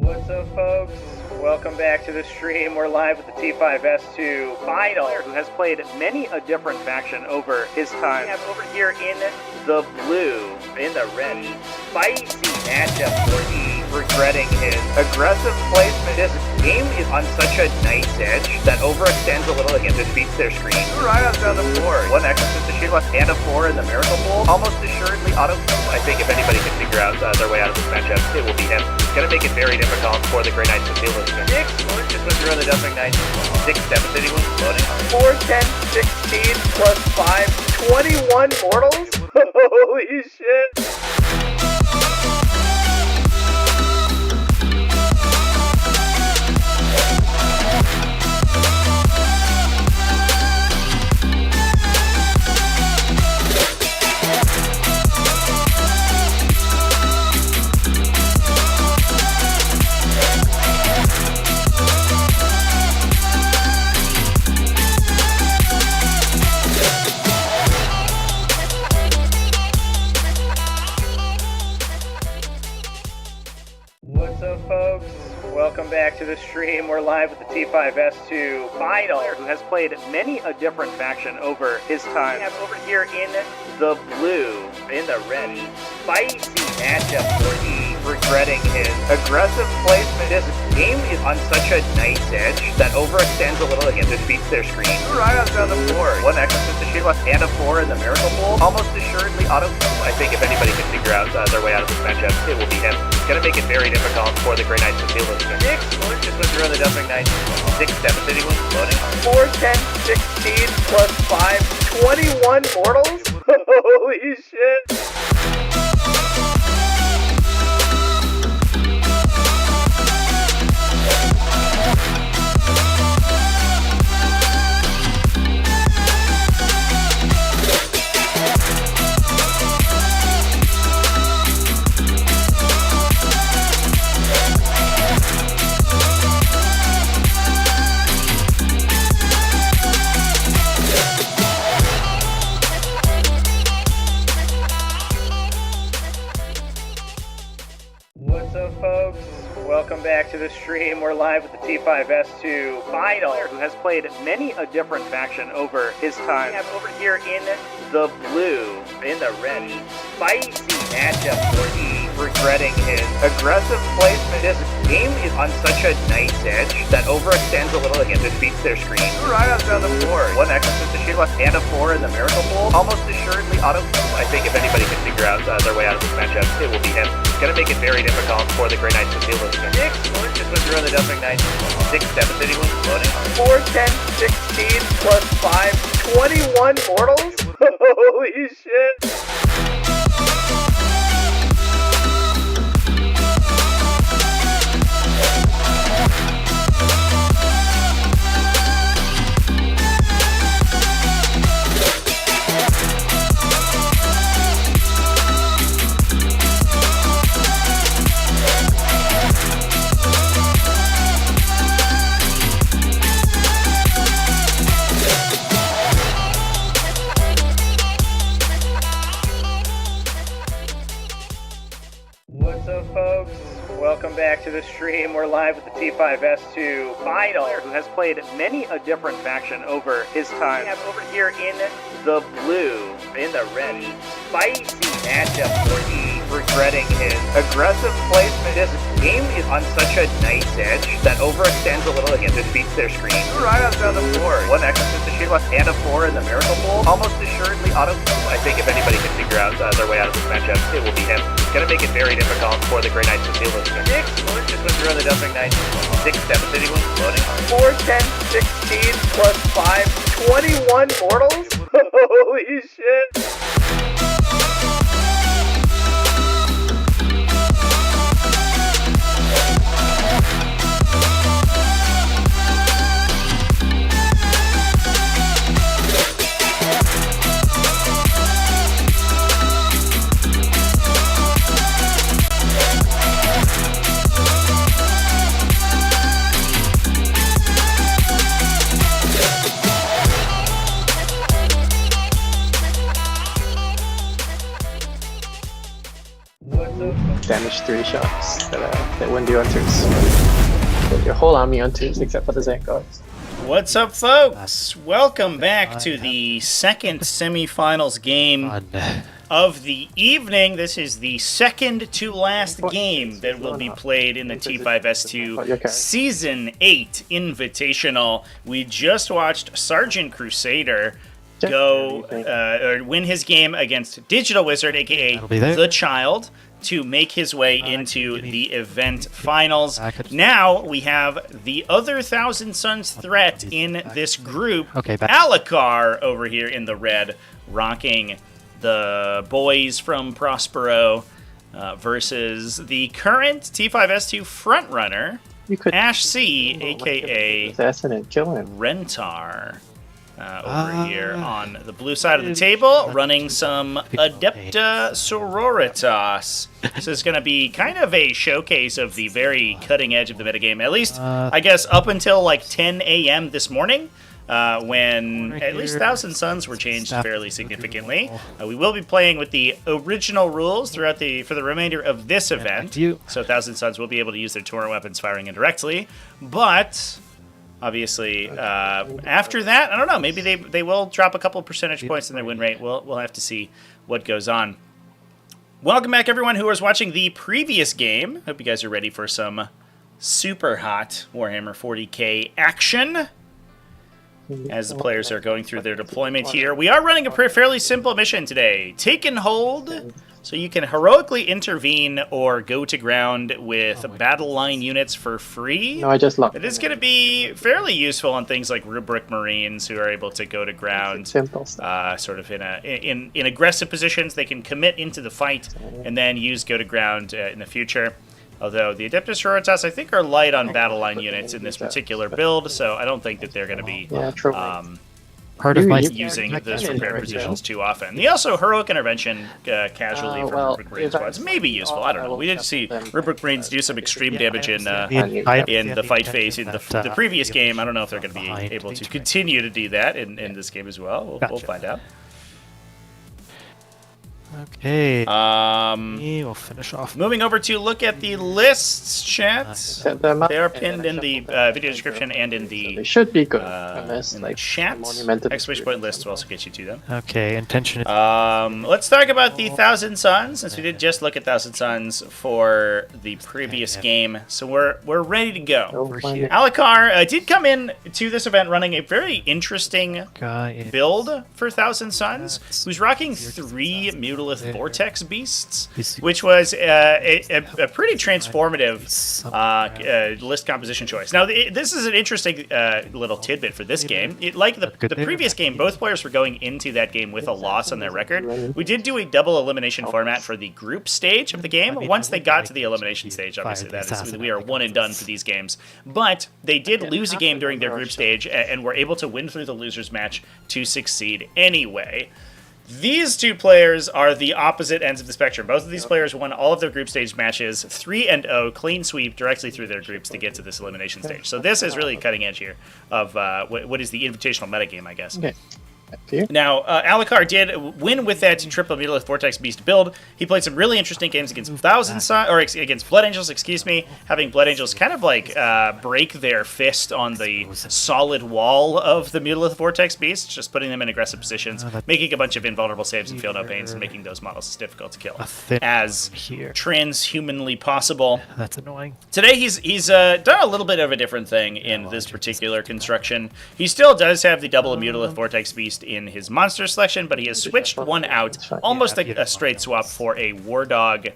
What's up, folks? Welcome back to the stream. We're live with the T5S2 final, who has played many a different faction over his time. We have over here in the blue, in the red, spicy matchup for the regretting his aggressive placement. This game is on such a nice edge that overextends a little and defeats their screen. Right on the board. One Exorcist to shoot left and a 4 in the Miracle Pool. Almost assuredly auto. I think if anybody can figure out their way out of this matchup, it will be him. It's going to make it very difficult for the Grey Knights to deal with him. 6 just went through on the Dumping Knights. 6, 7 city was loading. 4, 10, 16 plus 5, 21 mortals? Holy shit. What's up, folks? Welcome back to the stream. We're live with the T5S2 final, who has played many a different faction over his time. We have over here in the blue, in the red, spicy matchup for the regretting his aggressive placement. This game is on such a nice edge that overextends a little and defeats their screen. Right on the board. One Exorcist to shoot left and a 4 in the Miracle Pool. Almost assuredly auto. I think if anybody can figure out their way out of this matchup, it will be him. It's going to make it very difficult for the Grey Knights to deal with him. 6 just went through on the Dumping Knights. 6, 7 city was loading. 4, 10, 16 plus 5, 21 mortals? Holy shit. What's up, folks? Welcome back to the stream. We're live with the T5S2 final, who has played many a different faction over his time. We have over here in the blue, in the red, spicy matchup for the regretting his aggressive placement. This game is on such a nice edge that overextends a little and defeats their screen. Right on the board. One Exorcist to shoot left and a 4 in the Miracle Pool. Almost assuredly auto. I think if anybody can figure out their way out of this matchup, it will be him. It's going to make it very difficult for the Grey Knights to deal with him. 6 just went through on the Dumping Knights. 6, 7 city was loading. 4, 10, 16 plus 5, 21 mortals? Holy shit. What's up, folks? Welcome back to the stream. We're live with the T5S2 final, who has played many a different faction over his time. We have over here in the blue, in the red, spicy matchup for the regretting his aggressive placement. This game is on such a nice edge that overextends a little and defeats their screen. Right on the board. One Exorcist to shoot left and a 4 in the Miracle Pool. Almost assuredly auto. I think if anybody can figure out their way out of this matchup, it will be him. It's going to make it very difficult for the Grey Knights to deal with him. 6 just went through on the Dumping Knights. 6, 7 city was loading. 4, 10, 16 plus 5, 21 mortals? Holy shit. push 3 shots that win the hunters. Put your whole army hunters except for the Zangars. What's up, folks? Welcome back to the second semifinals game of the evening. This is the second to last game that will be played in the T5S2 Season 8 Invitational. We just watched Sergeant Crusader win his game against Digital Wizard, aka The Child, to make his way into the event finals. Now we have the other Thousand Suns threat in this group, Alakar over here in the red, rocking the boys from Prospero versus the current T5S2 frontrunner, AshC, aka Rentar. Over here on the blue side of the table, running some Adepta Sororitas. This is going to be kind of a showcase of the very cutting edge of the metagame, at least, I guess, up until like 10 a.m. this morning, when at least Thousand Suns were changed fairly significantly. We will be playing with the original rules for the remainder of this event, so Thousand Suns will be able to use their torrent weapons firing indirectly, but obviously, after that, I don't know. Maybe they will drop a couple percentage points in their win rate. We'll have to see what goes on. Welcome back, everyone who was watching the previous game. Hope you guys are ready for some super hot Warhammer 40k action as the players are going through their deployment here. We are running a fairly simple mission today. Take and hold, so you can heroically intervene or go to ground with battle line units for free. No, I just locked. It is going to be fairly useful on things like Rubric Marines, who are able to go to ground sort of in aggressive positions. They can commit into the fight and then use go to ground in the future. Although the Adepta Sororitas, I think, are light on battle line units in this particular build, so I don't think that they're going to be using those prepared positions too often. They also heroic intervention casually from Rubric Marine squads may be useful. I don't know. We did see Rubric Marines do some extreme damage in the fight phase in the previous game. I don't know if they're going to be able to continue to do that in this game as well. We'll find out. Okay. We'll finish off. Moving over to look at the lists, chat. They are pinned in the video description and in the they should be good. In the chat. Exclamation point lists will also get you to them. Okay, intention. Let's talk about the Thousand Suns, since we did just look at Thousand Suns for the previous game. So we're ready to go. Over here. Alakar did come in to this event running a very interesting build for Thousand Suns, who's rocking 3 Mutilith Vortex Beasts, which was a pretty transformative list composition choice. Now, this is an interesting little tidbit for this game. Like the previous game, both players were going into that game with a loss on their record. We did do a double elimination format for the group stage of the game. Once they got to the elimination stage, obviously, we are one and done for these games. But they did lose a game during their group stage and were able to win through the losers match to succeed anyway. These two players are the opposite ends of the spectrum. Both of these players won all of their group stage matches 3-0, clean sweep directly through their groups to get to this elimination stage. So this is really cutting edge here of what is the invitational metagame, I guess. Okay. Now, Alakar did win with that triple Mutilith Vortex Beast build. He played some really interesting games against against Blood Angels, having Blood Angels kind of like break their fist on the solid wall of the Mutilith Vortex Beast, just putting them in aggressive positions, making a bunch of invulnerable saves and feel no pains, and making those models as difficult to kill as transhumanly possible. That's annoying. Today, he's done a little bit of a different thing in this particular construction. He still does have the double Mutilith Vortex Beast in his monster selection, but he has switched one out, almost like a straight swap, for a War Dog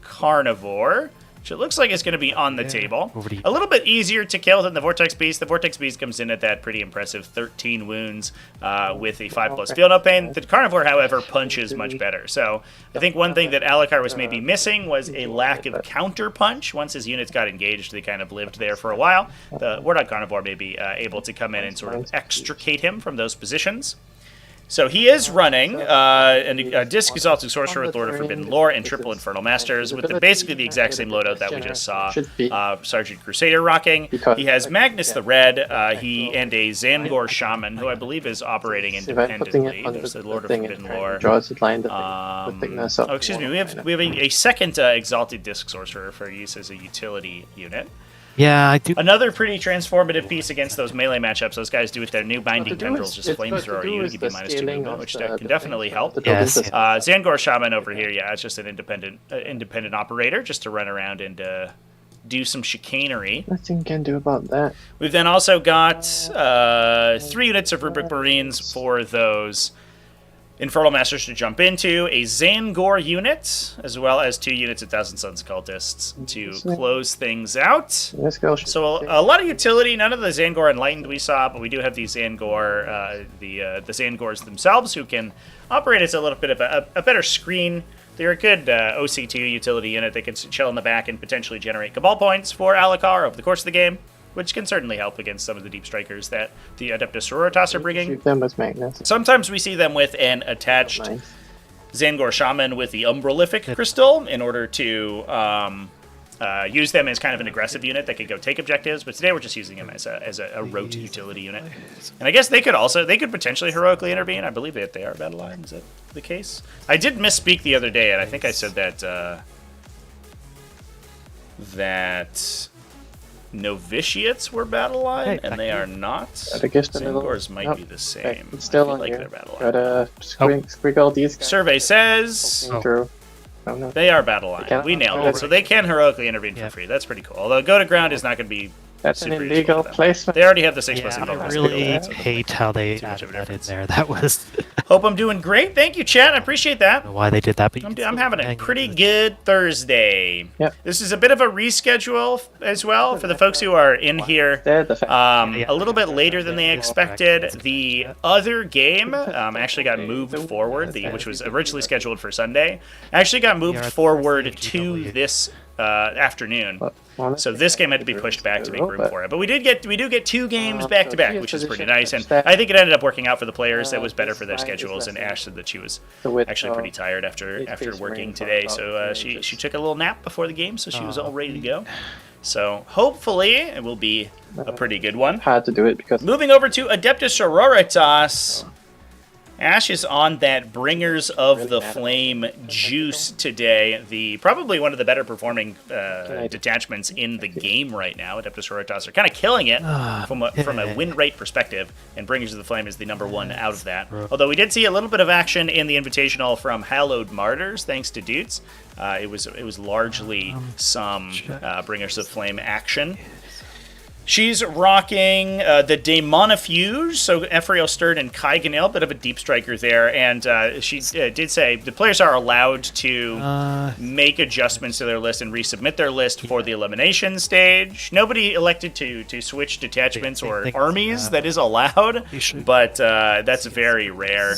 Carnivore, which it looks like is going to be on the table. A little bit easier to kill than the Vortex Beast. The Vortex Beast comes in at that pretty impressive 13 wounds with a 5+ feel no pain. The Carnivore, however, punches much better. So I think one thing that Alakar was maybe missing was a lack of counter punch. Once his units got engaged, they kind of lived there for a while. The War Dog Carnivore may be able to come in and sort of extricate him from those positions. So he is running a Disc Exalted Sorcerer with Lord of Forbidden Lore and Triple Infernal Masters with basically the exact same loadout that we just saw Sergeant Crusader rocking. He has Magnus the Red and a Zangor Shaman, who I believe is operating independently. There's the Lord of Forbidden Lore. Oh, excuse me. We have a second Exalted Disc Sorcerer for use as a utility unit. Yeah, I do. Another pretty transformative piece against those melee matchups those guys do with their new Binding Tendrils, just Flamethrower you to give you -2 movement, which can definitely help. Yes. Zangor Shaman over here, yeah, it's just an independent operator just to run around and do some chicanery. Nothing can do about that. We've then also got 3 units of Rubric Marines for those Infernal Masters to jump into, a Zangor unit, as well as 2 units of Thousand Sons Cultists to close things out. Let's go. So a lot of utility, none of the Zangor Enlightened we saw, but we do have these Zangor, the Zangors themselves, who can operate as a little bit of a better screen. They're a good OC2 utility unit. They can chill in the back and potentially generate Cabal points for Alakar over the course of the game, which can certainly help against some of the deep strikers that the Adepta Sororitas are bringing. Shoot them with Magnus. Sometimes we see them with an attached Zangor Shaman with the Umbralific Crystal in order to use them as kind of an aggressive unit that could go take objectives, but today we're just using them as a rote utility unit. And I guess they could potentially heroically intervene. I believe that they are battle line. Is that the case? I did misspeak the other day, and I think I said that that Novitiates were battle line, and they are not. Zangors might be the same. It's still on like here. They're battle Gotta line. squiggle these guys. Survey says they are battle line. We nailed it. So they can heroically intervene for free. That's pretty cool. Although go to ground is not going to be That's an super illegal useful for them. placement. They already have the 6+ Yeah, invulnerable I skill, really so hate how they too much of added a that in difference. there. That was Hope I'm doing great. Thank you, chat. I appreciate that. I don't know why they did that, but I'm having a pretty good Thursday. Yep. This is a bit of a reschedule as well for the folks who are in here a little bit later than they expected. The other game actually got moved forward, which was originally scheduled for Sunday. Actually got moved forward to this afternoon. So this game had to be pushed back to make room for it. But we do get 2 games back to back, which is pretty nice. And I think it ended up working out for the players. It was better for their schedules. And Ash said that she was actually pretty tired after working today. So she took a little nap before the game, so she was all ready to go. So hopefully it will be a pretty good one. Had to do it because moving over to Adepta Sororitas. Ash is on that Bringers of the Flame juice today. Probably one of the better performing detachments in the game right now. Adepta Sororitas are kind of killing it from a win rate perspective, and Bringers of the Flame is the #1 out of that. Although we did see a little bit of action in the Invitational from Hallowed Martyrs, thanks to Dutes. It was largely some Bringers of the Flame action. She's rocking the Daemonifuge, so Ephrael Stern and Kaiganil, bit of a deep striker there, and she did say the players are allowed to make adjustments to their list and resubmit their list for the elimination stage. Nobody elected to switch detachments or armies, that is allowed, but that's very rare.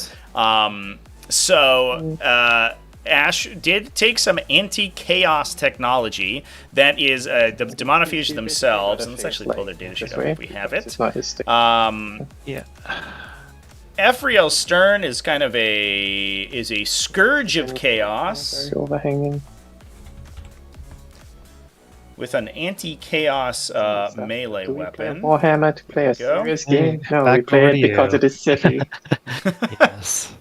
Ash did take some anti-chaos technology that is the Daemonifuge themselves. And let's actually pull their data sheet up if we have it. Ephrael Stern is kind of a scourge of chaos. Overhanging. With an anti-chaos melee weapon. Warhammer to play a serious game? No, we play it because it is silly. Yes.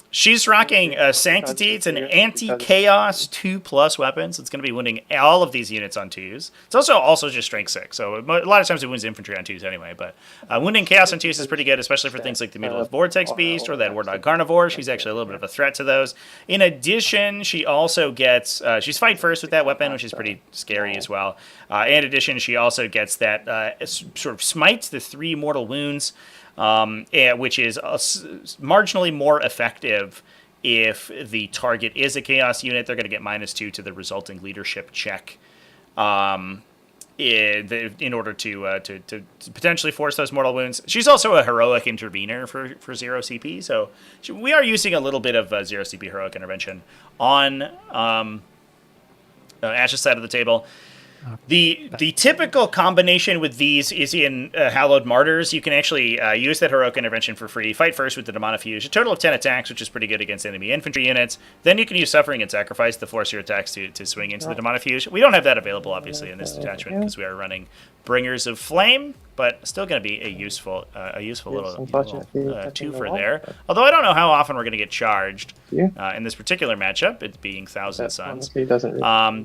She's rocking Sanctity. It's an anti-chaos 2+ weapon, so it's going to be wounding all of these units on 2s. It's also just strength 6, so a lot of times it wounds infantry on 2s anyway, but wounding chaos on 2s is pretty good, especially for things like the Middle of Vortex Beast or that Warthog Carnivore. She's actually a little bit of a threat to those. In addition, she also gets, she's fight first with that weapon, which is pretty scary as well. In addition, she also gets that sort of smite, the 3 mortal wounds, which is marginally more effective if the target is a chaos unit. They're going to get -2 to the resulting leadership check in order to potentially force those mortal wounds. She's also a heroic intervener for 0 CP, so we are using a little bit of 0 CP heroic intervention on Ash's side of the table. The typical combination with these is in Hallowed Martyrs. You can actually use that Heroic Intervention for free. Fight first with the Demonofuge. A total of 10 attacks, which is pretty good against enemy infantry units. Then you can use Suffering and Sacrifice to force your attacks to swing into the Demonofuge. We don't have that available, obviously, in this detachment because we are running Bringers of Flame, but still going to be a useful little twofer there. Although I don't know how often we're going to get charged in this particular matchup, it being Thousand Suns.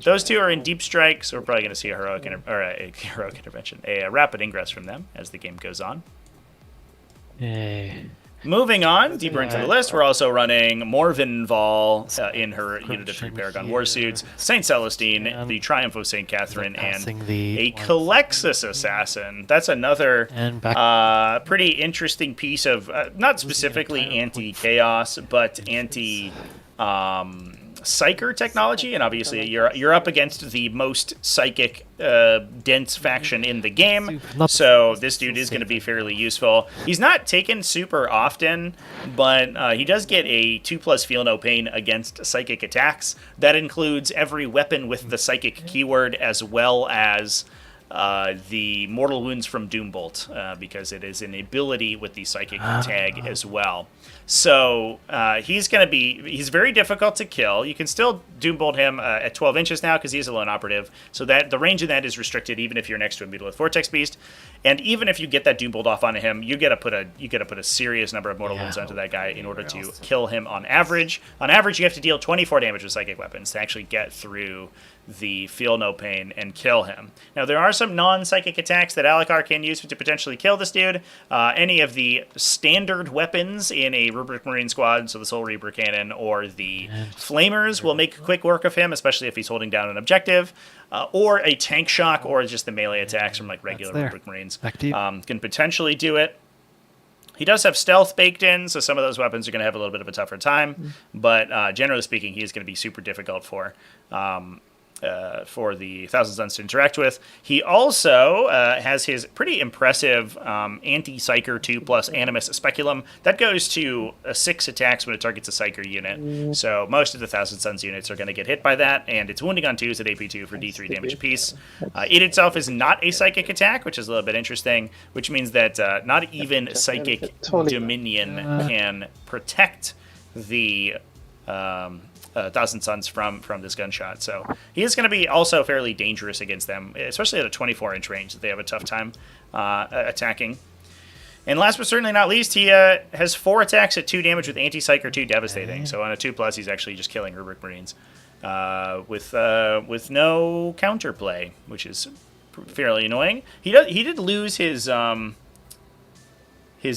Those two are in Deep Strike, so we're probably going to see a Heroic Intervention, a Rapid Ingress from them as the game goes on. Yay. Moving on, deeper into the list, we're also running Morvenval in her unit of 3 Paragon Warsuits, St. Celestine, the Triumph of St. Catherine, and a Calexis Assassin. That's another pretty interesting piece of, not specifically anti-chaos, but anti- psyker technology, and obviously you're up against the most psychic dense faction in the game, so this dude is going to be fairly useful. He's not taken super often, but he does get a 2+ Feel No Pain against psychic attacks. That includes every weapon with the psychic keyword, as well as the Mortal Wounds from Doombolt, because it is an ability with the psychic tag as well. So he's very difficult to kill. You can still Doombolt him at 12 inches now because he's a lone operative. So that the range of that is restricted even if you're next to a Mutilith Vortex Beast. And even if you get that Doombolt off onto him, you gotta put a serious number of mortal wounds onto that guy in order to kill him on average. On average, you have to deal 24 damage with psychic weapons to actually get through the Feel No Pain and kill him. Now, there are some non-psychic attacks that Alakar can use to potentially kill this dude. Any of the standard weapons in a Rubric Marine squad, so the Soul Reaper Cannon or the Flamers, will make quick work of him, especially if he's holding down an objective. Or a Tank Shock, or just the melee attacks from like regular Rubric Marines can potentially do it. He does have stealth baked in, so some of those weapons are going to have a little bit of a tougher time. But generally speaking, he is going to be super difficult for the Thousand Suns to interact with. He also has his pretty impressive anti-Psyker 2+ Animus Speculum. That goes to 6 attacks when it targets a Psyker unit. So most of the Thousand Suns units are going to get hit by that, and it's wounding on 2s at AP2 for D3 damage apiece. It itself is not a Psychic attack, which is a little bit interesting, which means that not even Psychic Dominion can protect the Thousand Suns from this gunshot. So he is going to be also fairly dangerous against them, especially at a 24-inch range that they have a tough time attacking. And last but certainly not least, he has 4 attacks at 2 damage with anti-Psyker 2 devastating. So on a 2+, he's actually just killing Rubric Marines with no counterplay, which is fairly annoying. He did lose his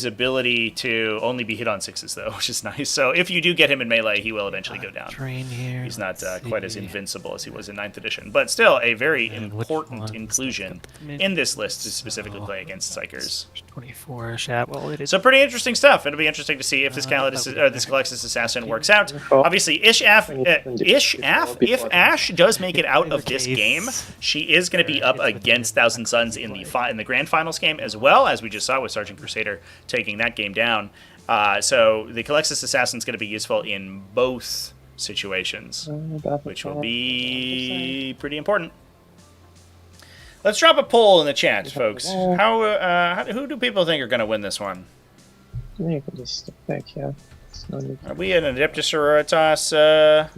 ability to only be hit on 6s, though, which is nice. So if you do get him in melee, he will eventually go down. He's not quite as invincible as he was in 9th edition. But still, a very important inclusion in this list to specifically play against Psychers. 24-ish at will. So pretty interesting stuff. It'll be interesting to see if this Calexis Assassin works out. Obviously, if Ash does make it out of this game, she is going to be up against Thousand Suns in the Grand Finals game, as well as we just saw with Sergeant Crusader taking that game down. So the Calexis Assassin is going to be useful in both situations, which will be pretty important. Let's drop a poll in the chat, folks. Who do people think are going to win this one? You can just step back here. Are we an Adepta Sororitas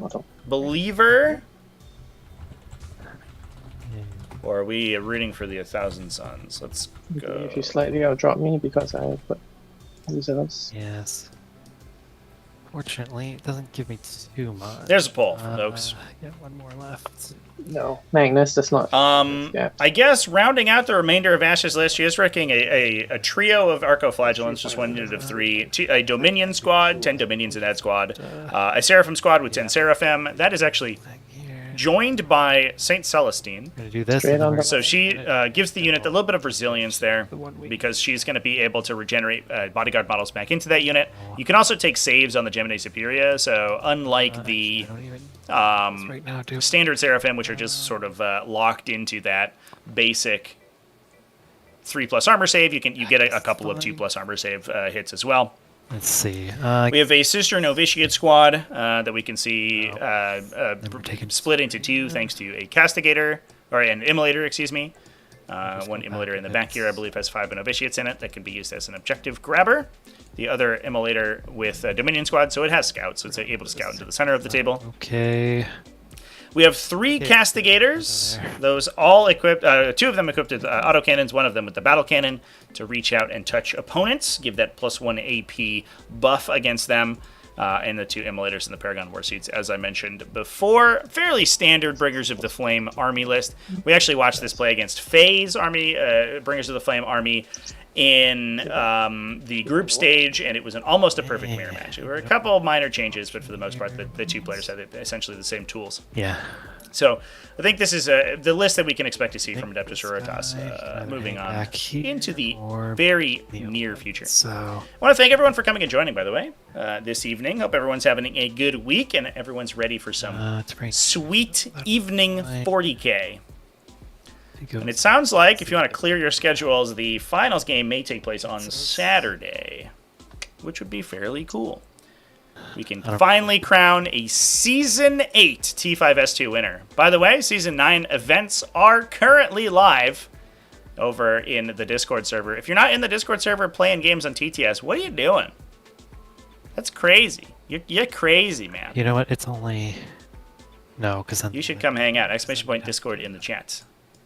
believer? Or are we rooting for the 1,000 Suns? Let's go. If you slightly outdrop me because I put reserves. Yes. Fortunately, it doesn't give me too much. There's a poll, folks. Yeah, one more left. No, Magnus, that's not. I guess rounding out the remainder of Ash's list, she is wrecking a trio of Arcoflagellants, just one unit of 3, a Dominion squad, 10 Dominions in that squad, a Seraphim squad with 10 Seraphim. That is actually joined by St. Celestine. I'm gonna do this. So she gives the unit a little bit of resilience there because she's going to be able to regenerate bodyguard models back into that unit. You can also take saves on the Gemini Superior, so unlike the standard Seraphim, which are just sort of locked into that basic 3+ armor save, you get a couple of 2+ armor save hits as well. Let's see. We have a Sister Novitiate squad that we can see split into 2 thanks to a Castigator or an immolator, excuse me. One immolator in the back here, I believe, has 5 novitiates in it that can be used as an objective grabber. The other immolator with Dominion Squad, so it has scouts, so it's able to scout into the center of the table. Okay. We have 3 castigators. Those all equipped, 2 of them equipped with autocannons, 1 of them with the battle cannon to reach out and touch opponents, give that +1 AP buff against them. And the 2 immolators in the Paragon Warsuits, as I mentioned before. Fairly standard Bringers of the Flame army list. We actually watched this play against Faye's army, Bringers of the Flame army, in the group stage, and it was almost a perfect mirror match. There were a couple of minor changes, but for the most part, the 2 players had essentially the same tools. Yeah. So I think this is the list that we can expect to see from Adepta Sororitas moving on into the very near future. So I want to thank everyone for coming and joining, by the way, this evening. Hope everyone's having a good week and everyone's ready for some sweet evening 40k. And it sounds like, if you want to clear your schedules, the finals game may take place on Saturday, which would be fairly cool. We can finally crown a Season 8 T5S2 winner. By the way, Season 9 events are currently live over in the Discord server. If you're not in the Discord server playing games on TTS, what are you doing? That's crazy. You're crazy, man. You know what? It's only... No, because you should come hang out. ! Discord in the chat.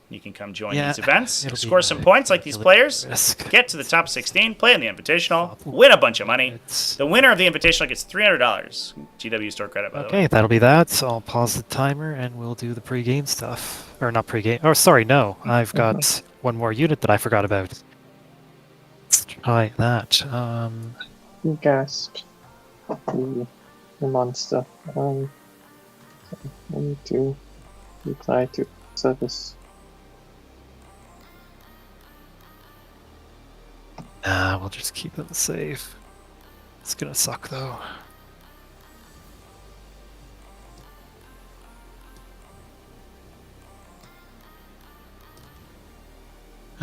You can come join these events, score some points like these players, get to the top 16, play in the Invitational, win a bunch of money. The winner of the Invitational gets $300 GW store credit, by the way. Okay, that'll be that. So I'll pause the timer and we'll do the pre-game stuff. Or not pre-game. Oh, sorry, no. I've got one more unit that I forgot about. Let's try that. Gasp. The monster. I need to reply to service. Nah, we'll just keep them safe. It's gonna suck, though.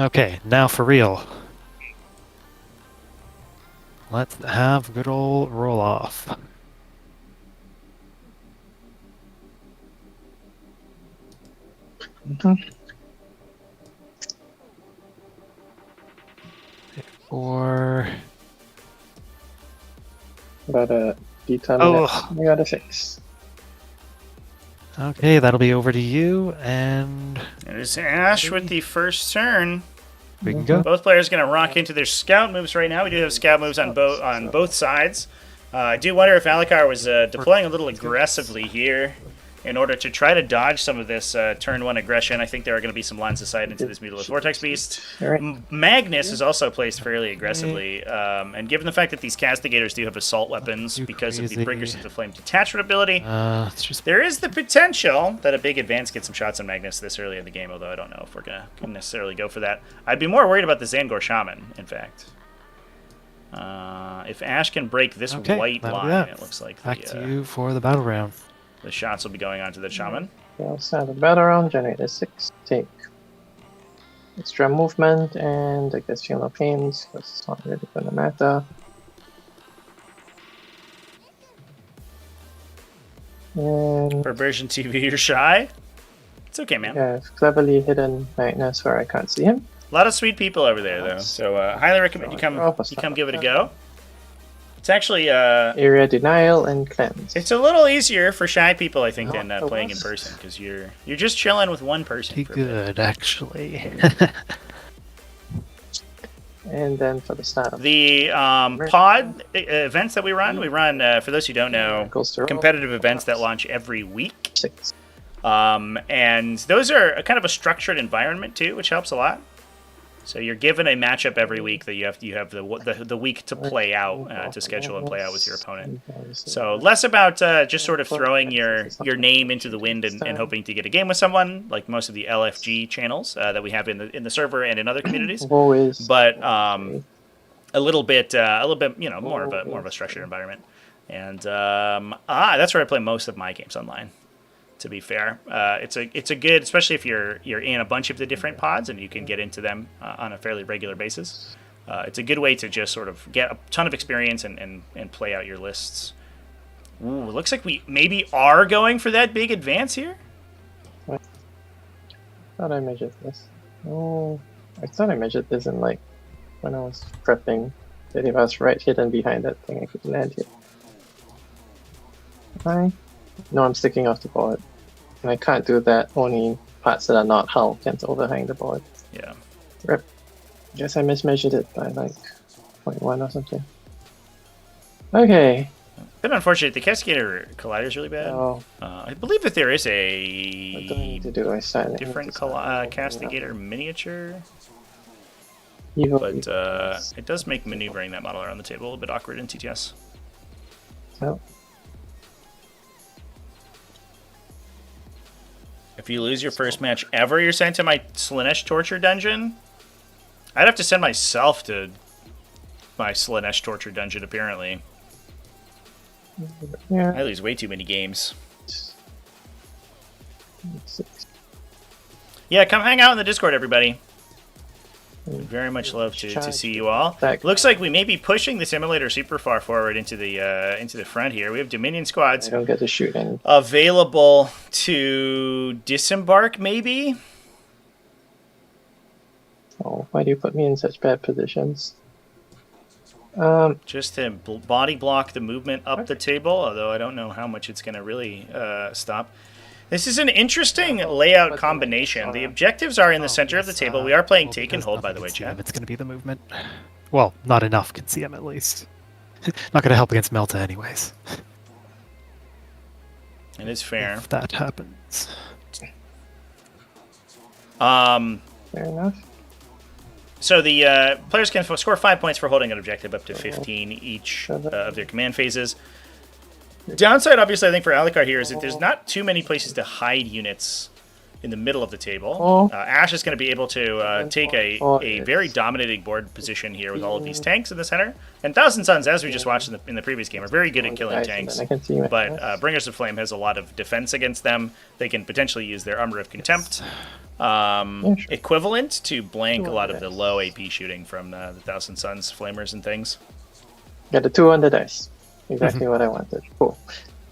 Okay, now for real. Let's have good old roll-off. Or got a determinate. We got a 6. Okay, that'll be over to you, and it is Ash with the first turn. We can go. Both players going to rock into their scout moves right now. We do have scout moves on both sides. I do wonder if Alakar was deploying a little aggressively here in order to try to dodge some of this turn 1 aggression. I think there are going to be some lines of sight into this Mutilus Vortex Beast. Magnus is also placed fairly aggressively, and given the fact that these Castigators do have assault weapons because of the Bringers of the Flame detachment ability, there is the potential that a big advance gets some shots on Magnus this early in the game, although I don't know if we're going to necessarily go for that. I'd be more worried about the Zangor Shaman, in fact. If Ash can break this white line, it looks like back to you for the battle round. The shots will be going on to the Shaman. We'll start the battle round, generate a 6, take extra movement, and I guess Shield of Pains, because it's not really going to matter. And Perversion TV, you're shy? It's okay, man. Yeah, it's cleverly hidden Magnus where I can't see him. A lot of sweet people over there, though, so highly recommend you come give it a go. It's actually area denial and cleanse. It's a little easier for shy people, I think, than playing in person, because you're just chilling with one person. Pretty good, actually. And then for the start of the pod events that we run, for those who don't know, competitive events that launch every week. 6. And those are a kind of a structured environment too, which helps a lot. So you're given a matchup every week that you have the week to play out, to schedule and play out with your opponent. So less about just sort of throwing your name into the wind and hoping to get a game with someone, like most of the LFG channels that we have in the server and in other communities. But a little bit more of a structured environment. And that's where I play most of my games online. To be fair, it's a good, especially if you're in a bunch of the different pods and you can get into them on a fairly regular basis. It's a good way to just sort of get a ton of experience and play out your lists. Ooh, looks like we maybe are going for that big advance here. thought I measured this. Oh, I thought I measured this in like when I was prepping. That if I was right hidden behind that thing, I could land here. No, I'm sticking off the board. And I can't do that. Only parts that are not hull can overhang the board. Yeah. Rip. Guess I mismeasured it by like 0.1 or something. Okay. Bit unfortunate. The Cascadator Collider is really bad. So, I believe that there is what do I need a to do? I sign it. different Castigator miniature, Evil but Beast. it does make maneuvering that model around the table a bit awkward in TTS. So, If you lose your first match ever, you're sent to my Slanesh torture dungeon. I'd have to send myself to my Slanesh torture dungeon, apparently. yeah. I lose way too many games. 6. Yeah, come hang out in the Discord, everybody. We'd very much love to see you all. Looks like we may be pushing the simulator super far forward into the front here. We have Dominion squads I don't get to shoot any. available to disembark, maybe? Oh, why do you put me in such bad positions? Just to body block the movement up the table, although I don't know how much it's going to really stop. This is an interesting layout combination. The objectives are in the center of the table. We are playing take and hold, by the way, chat. It's going to be the movement. Well, not enough can see him at least. Not going to help against Melta anyways. It is fair. If that happens. Fair enough. So the players can score 5 points for holding an objective, up to 15 each of their command phases. Downside, obviously, I think for Alakar here is that there's not too many places to hide units in the middle of the table. Ash is going to be able to take a very dominating board position here with all of these tanks in the center. And Thousand Suns, as we just watched in the previous game, are very good at killing tanks. But Bringers of Flame has a lot of defense against them. They can potentially use their Armor of Contempt equivalent to blank a lot of the low AP shooting from the Thousand Suns Flamers and things. Got the 2 on the dice. Exactly what I wanted. Cool.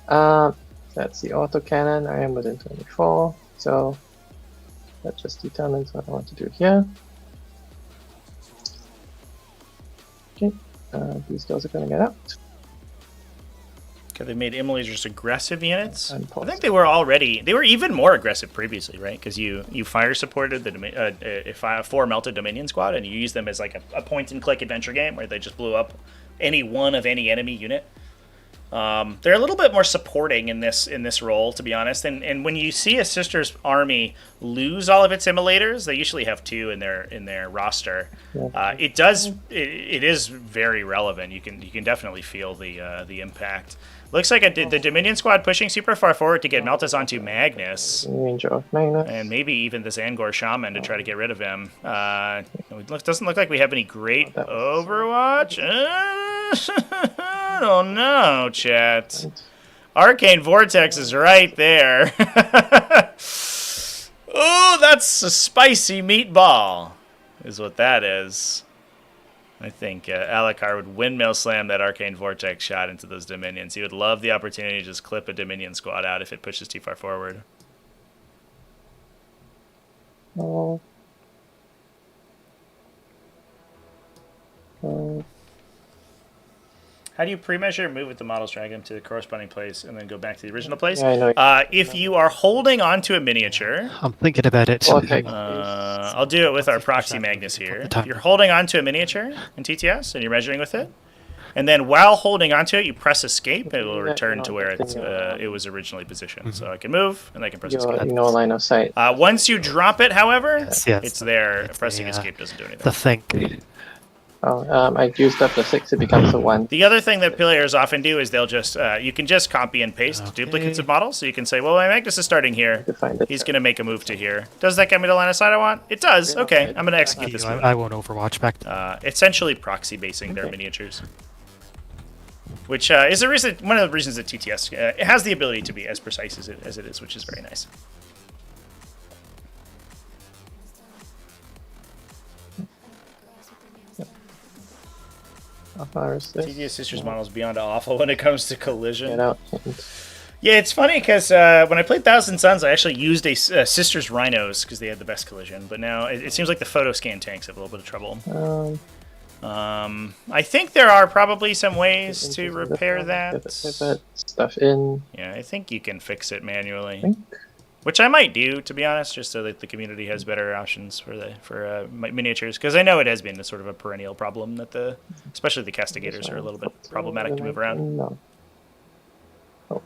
That's the autocannon. I am within 24. So that just determines what I want to do here. Okay. These guys are going to get out. Okay, they made Immolaser's aggressive units. I think they were even more aggressive previously, right? Because you fire supported the 4 Melted Dominion squad, and you use them as like a point and click adventure game where they just blew up any one of any enemy unit. They're a little bit more supporting in this role, to be honest. And when you see a sister's army lose all of its immolators, they usually have 2 in their roster. It is very relevant. You can definitely feel the impact. Looks like the Dominion squad pushing super far forward to get Meltas onto Magnus. And maybe even this Angor Shaman to try to get rid of him. It doesn't look like we have any great Overwatch. I don't know, chat. Arcane Vortex is right there. Oh, that's a spicy meatball, is what that is. I think Alakar would windmill slam that Arcane Vortex shot into those Dominions. He would love the opportunity to just clip a Dominion squad out if it pushes too far forward. Oh. How do you pre-measure move with the models, drag them to the corresponding place, and then go back to the original place? Yeah, I know. If you are holding onto a miniature... I'm thinking about it. Okay. I'll do it with our Proxy Magnus here. If you're holding onto a miniature in TTS, and you're measuring with it, and then while holding onto it, you press escape, it will return to where it was originally positioned. So I can move, and I can press escape. Line of sight. Once you drop it, however, Yes. it's there. It's Pressing escape doesn't do anything. The thing. I used up the 6, it becomes a 1. The other thing that players often do is they'll just, you can just copy and paste duplicates of models. So you can say, well, my Magnus is starting here. He's going to make a move to here. Does that get me the line of sight I want? It does. Okay, I'm going to execute this move. I won't Overwatch back. Essentially proxy basing their miniatures. Which is one of the reasons that TTS it has the ability to be as precise as it is, which is very nice. How far is this? TTS Sisters model is beyond awful when it comes to collision. Get out. Yeah, it's funny because when I played Thousand Suns, I actually used a Sister's Rhinos because they had the best collision. But now it seems like the photo scan tanks have a little bit of trouble. I think there are probably some ways to repair that. Stuff in. Yeah, I think you can fix it manually. Which I might do, to be honest, just so that the community has better options for miniatures. Because I know it has been a sort of a perennial problem that especially the castigators are a little bit problematic to move around. No. Oh.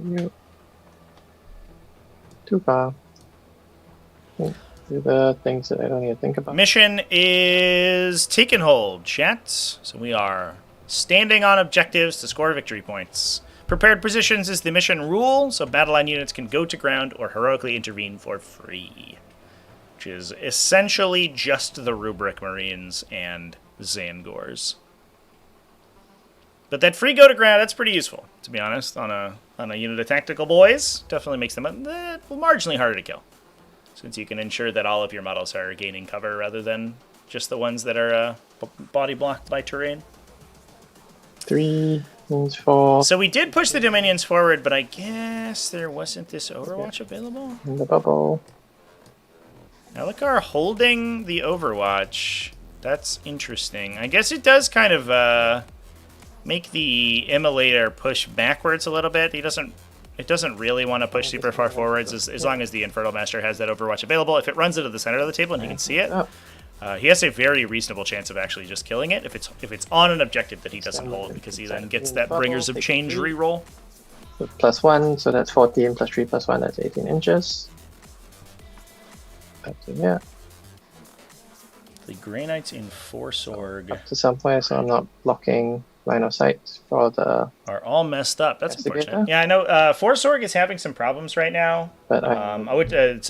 You. Too far. Do the things that I don't need to think about. Mission is take and hold, chat. So we are standing on objectives to score victory points. Prepared positions is the mission rule, so battle line units can go to ground or heroically intervene for free. Which is essentially just the Rubric Marines and Zangors. But that free go to ground, that's pretty useful, to be honest, on a unit of tactical boys. Definitely makes them marginally harder to kill. Since you can ensure that all of your models are gaining cover rather than just the ones that are body blocked by terrain. 3 means 4. So we did push the Dominions forward, but I guess there wasn't this Overwatch available? In the bubble. Alakar holding the Overwatch. That's interesting. I guess it does kind of make the Immolator push backwards a little bit. It doesn't really want to push super far forwards as long as the Infernal Master has that Overwatch available. If it runs into the center of the table and he can see it, he has a very reasonable chance of actually just killing it if it's on an objective that he doesn't hold, because he then gets that Bringers of Change reroll. +1, so that's 14, +3, +1, that's 18 inches. Yeah. The Grey Knights in Forsorg. Up to some point, so I'm not blocking line of sight for the... Are all messed up. That's unfortunate. Yeah, I know. Forsorg is having some problems right now. But that's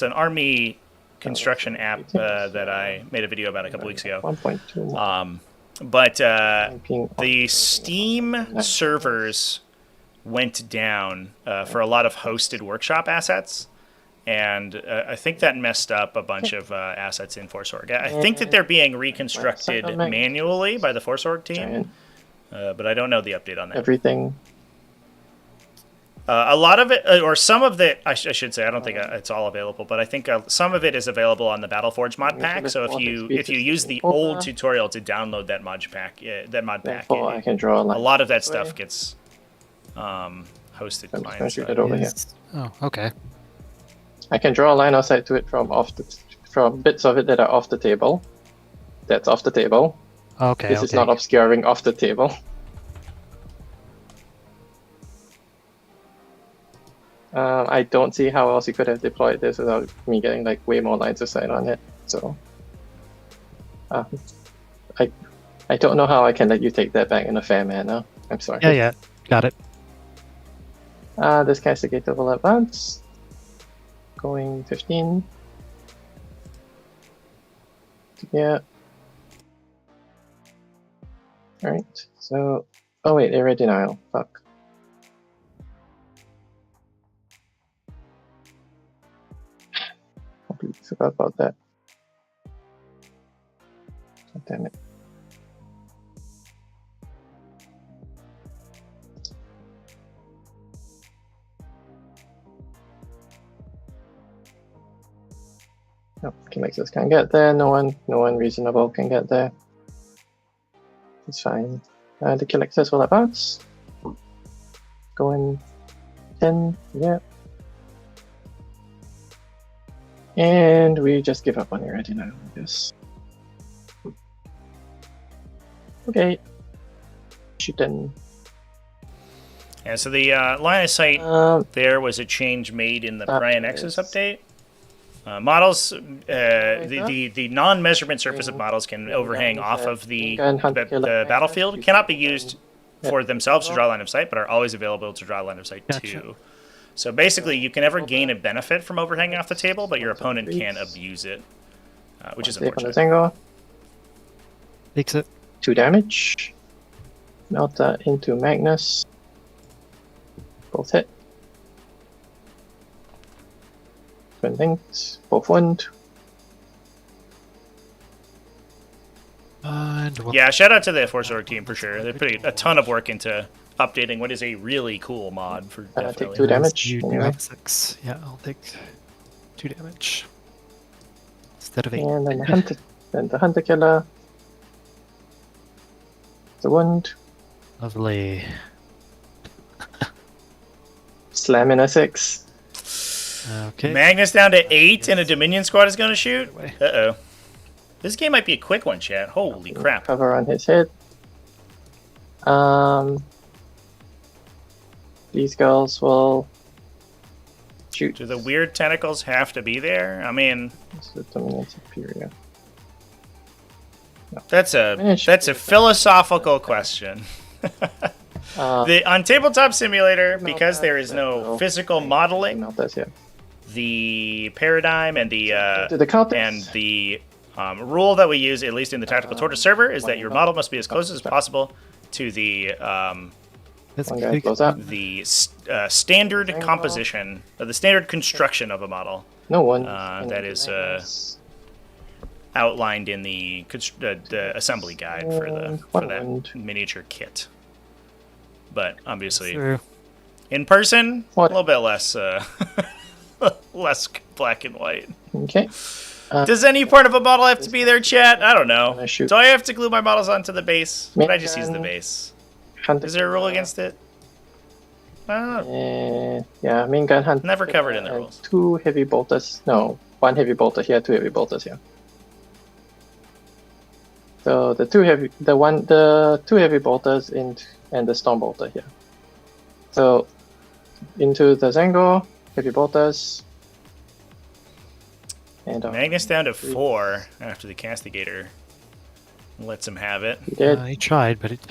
an army construction app that I made a video about a couple weeks ago. 1.2. But the Steam servers went down for a lot of hosted workshop assets. And I think that messed up a bunch of assets in Forsorg. I think that they're being reconstructed manually by the Forsorg team, but I don't know the update on that. Everything. A lot of it, or some of it, I should say, I don't think it's all available, but I think some of it is available on the Battleforge mod pack. So if you use the old tutorial to download that mod pack, I can draw a line. A lot of that stuff gets hosted client side. It over here. Oh, okay. I can draw a line of sight to it from bits of it that are off the table. That's off the table. Okay. This is not obscuring off the table. I don't see how else you could have deployed this without me getting like way more lines of sight on it. So, I don't know how I can let you take that back in a fair manner. I'm sorry. Yeah, got it. This castigator will advance. Going 15. Yeah. Alright, so... Oh wait, area denial. Fuck. Completely forgot about that. Oh, damn it. No, Kinexus can't get there. No one reasonable can get there. It's fine. The Kinexus will advance. Going 10, yeah. And we just give up on it already now, I guess. Okay. Shoot then. Yeah, so the line of sight there was a change made in the Brian X's update. Models, the non-measurement surface of models can overhang off of the battlefield, cannot be used for themselves to draw line of sight, but are always available to draw line of sight too. So basically, you can never gain a benefit from overhanging off the table, but your opponent can abuse it, which is unfortunate. Takes it. 2 damage. Melt that into Magnus. Both hit. Twin linked, both wound. And Yeah, shout out to the Force Org team for sure. They're putting a ton of work into updating what is a really cool mod for Take definitely. 2 damage. You do Anyway. have 6. Yeah, I'll take 2 damage instead of 8. And then the hunter killer. The wound. Lovely. Slam in a 6. Okay. Magnus down to 8 and a Dominion squad is going to shoot? Away. Uh-oh. This game might be a quick one, chat. Holy crap. Cover on his head. These girls will shoot. Do the weird tentacles have to be there? I mean, It's the Dominion Superior. that's a philosophical question. On Tabletop Simulator, because there is no physical modeling, Meltas, yeah. the paradigm and the To the counters. rule that we use, at least in the Tactical Tortoise server, is that your model must be as close as possible to the That's One guy big. blows up. standard composition, the standard construction of a model No one. that is outlined in the assembly guide for that wound. miniature kit. But obviously, True. in person, What? a little bit less less black and white. Okay. Does any part of a model have to be there, chat? I don't know. Gonna shoot. Do I have to glue my models onto the base? Would I just use the Maybe. base? Hunter Is there a rule against it? I don't know. Yeah, main gun hunter. Never covered in the and rules. 2 heavy bolters. No, 1 heavy bolter here, 2 heavy bolters here. So the 2 heavy bolters and the storm bolter here. So into the Zangor, heavy bolters. And Magnus down to 4 after the Castigator lets him have it. he did He tried, but it.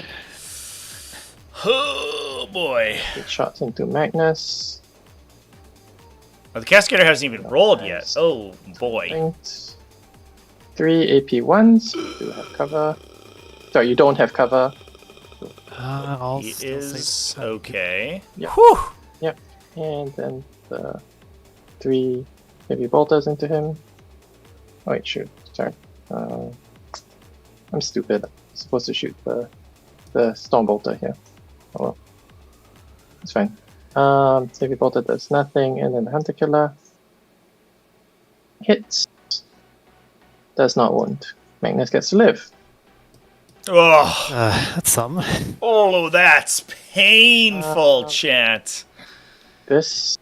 Oh boy. 8 shots into Magnus. Oh, the Castigator hasn't even rolled yet. Oh boy. Linked. 3 AP1s. You do have cover. Sorry, you don't have cover. I'll He still is say okay. Yeah. Whew. And then the 3 heavy bolters into him. Oh, wait, shoot. Sorry. I'm stupid. I'm supposed to shoot the storm bolter here. Oh well. It's fine. Heavy bolter does nothing, and then the hunter killer hits. Does not wound. Magnus gets to live. Oh, that's some. oh, that's painful, chat. This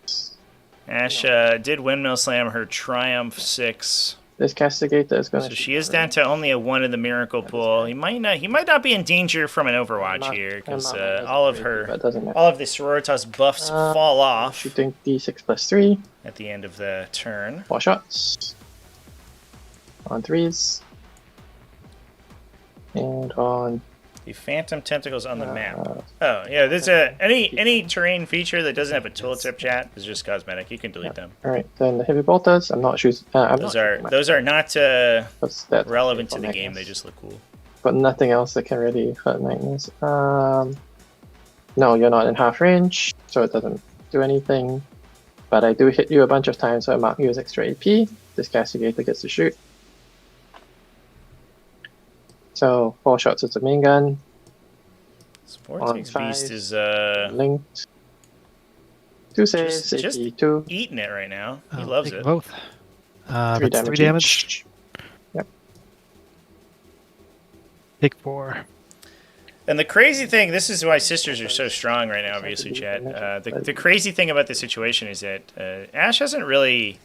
Ash did windmill slam her Triumph 6. this castigator is going So she is down to only a 1 in the miracle pool. He might not be in danger from an Overwatch here because all of the Sororitas buffs fall off shooting D6 plus 3. at the end of the turn. 4 shots. On 3s. And on The Phantom Tentacles on the map. Oh yeah, there's any terrain feature that doesn't have a tooltip, chat is just cosmetic. You can delete them. Alright, then the heavy bolters, I'm not choosing. Those are not that's relevant to the Magnus. game. They just look cool. But nothing else that can really hurt Magnus. No, you're not in half range, so it doesn't do anything. But I do hit you a bunch of times, so I mark you as extra AP. This castigator gets to shoot. So 4 shots with the main gun. Vortex On Beast 5, is linked. 2 saves, just AP 2. eating it right now. He I'll loves take it. Both. 3 That's 3 damage. each. Yep. Take 4. And the crazy thing, this is why sisters are so strong right now, obviously, chat. The crazy thing about the situation is that Ash hasn't really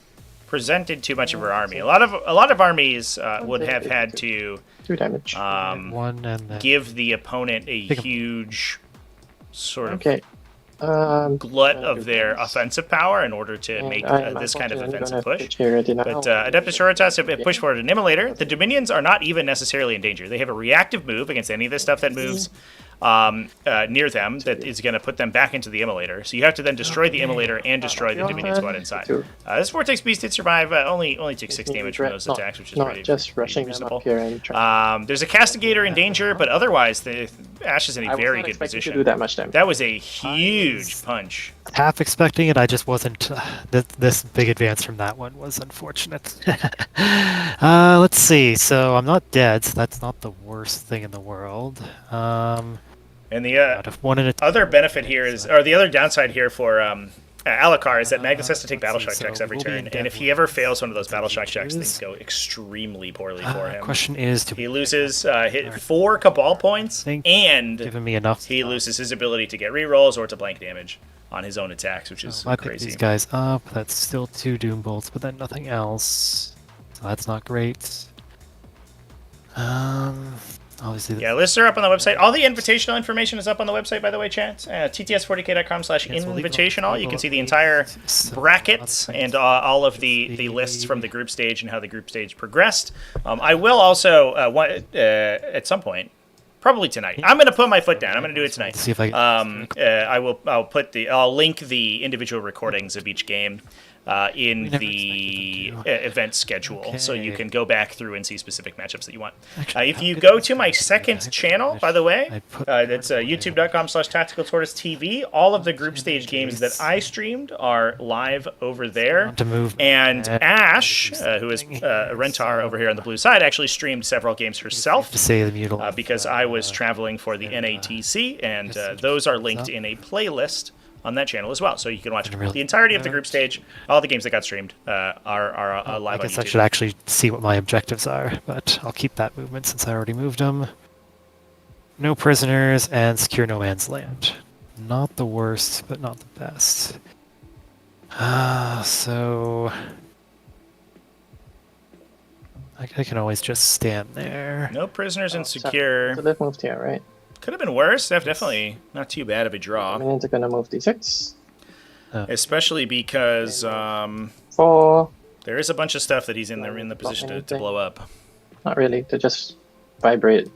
presented too much of her army. A lot of armies would have had to 2 damage. 1 and then give the opponent a Pick 'em. huge sort of Okay. glut of their offensive power in order to make this kind of offensive push. But Adepta Sororitas have pushed forward an immolator. The Dominions are not even necessarily in danger. They have a reactive move against any of this stuff that moves. near them that is going to put them back into the immolator. So you have to then destroy the immolator and destroy the Dominion squad inside. This Vortex Beast did survive, only takes 6 damage from those attacks, which is pretty reasonable. There's a Castigator in danger, but otherwise, the Ash is in a very good position. To do that much damage. That was a huge punch. Half expecting it, I just wasn't. This big advance from that one was unfortunate. Let's see. So I'm not dead, so that's not the worst thing in the world. And the other benefit here is, or the other downside here for Alakar is that Magnus has to take battle shock checks every turn, and if he ever fails one of those battle shock checks, things go extremely poorly for him. Question is, he loses 4 Cabal points, and me enough he loses his ability to get rerolls or to blank damage on his own attacks, which is I crazy. Pick these guys up. That's still 2 Doom Bolts, but then nothing else. So that's not great. Obviously, yeah, lists are up on the website. All the invitational information is up on the website, by the way, chat. TTS40k.com/invitational. You can see the entire brackets and all of the lists from the group stage and how the group stage progressed. I will also, at some point, probably tonight, I'm going to put my foot down. I'm going to do it tonight. See if I I'll link the individual recordings of each game in the event schedule, so you can go back through and see specific matchups that you want. If you go to my second channel, by the way, that's youtube.com/TacticalTortoise TV, all of the group stage games that I streamed are live over there. And Ash, who is Rentar over here on the blue side, actually streamed several games herself because I was traveling for the NATC, and those are linked in a playlist on that channel as well, so you can watch the entirety of the group stage. All the games that got streamed are live on YouTube. I guess I should actually see what my objectives are, but I'll keep that movement since I already moved them. No prisoners and secure no man's land. Not the worst, but not the best. So I can always just stand there. No prisoners and secure. So they've moved here, right? Could have been worse. Definitely not too bad of a draw. Minions are gonna move d6. Especially because 4. there is a bunch of stuff that he's in the position to blow up. Not really. To just vibrate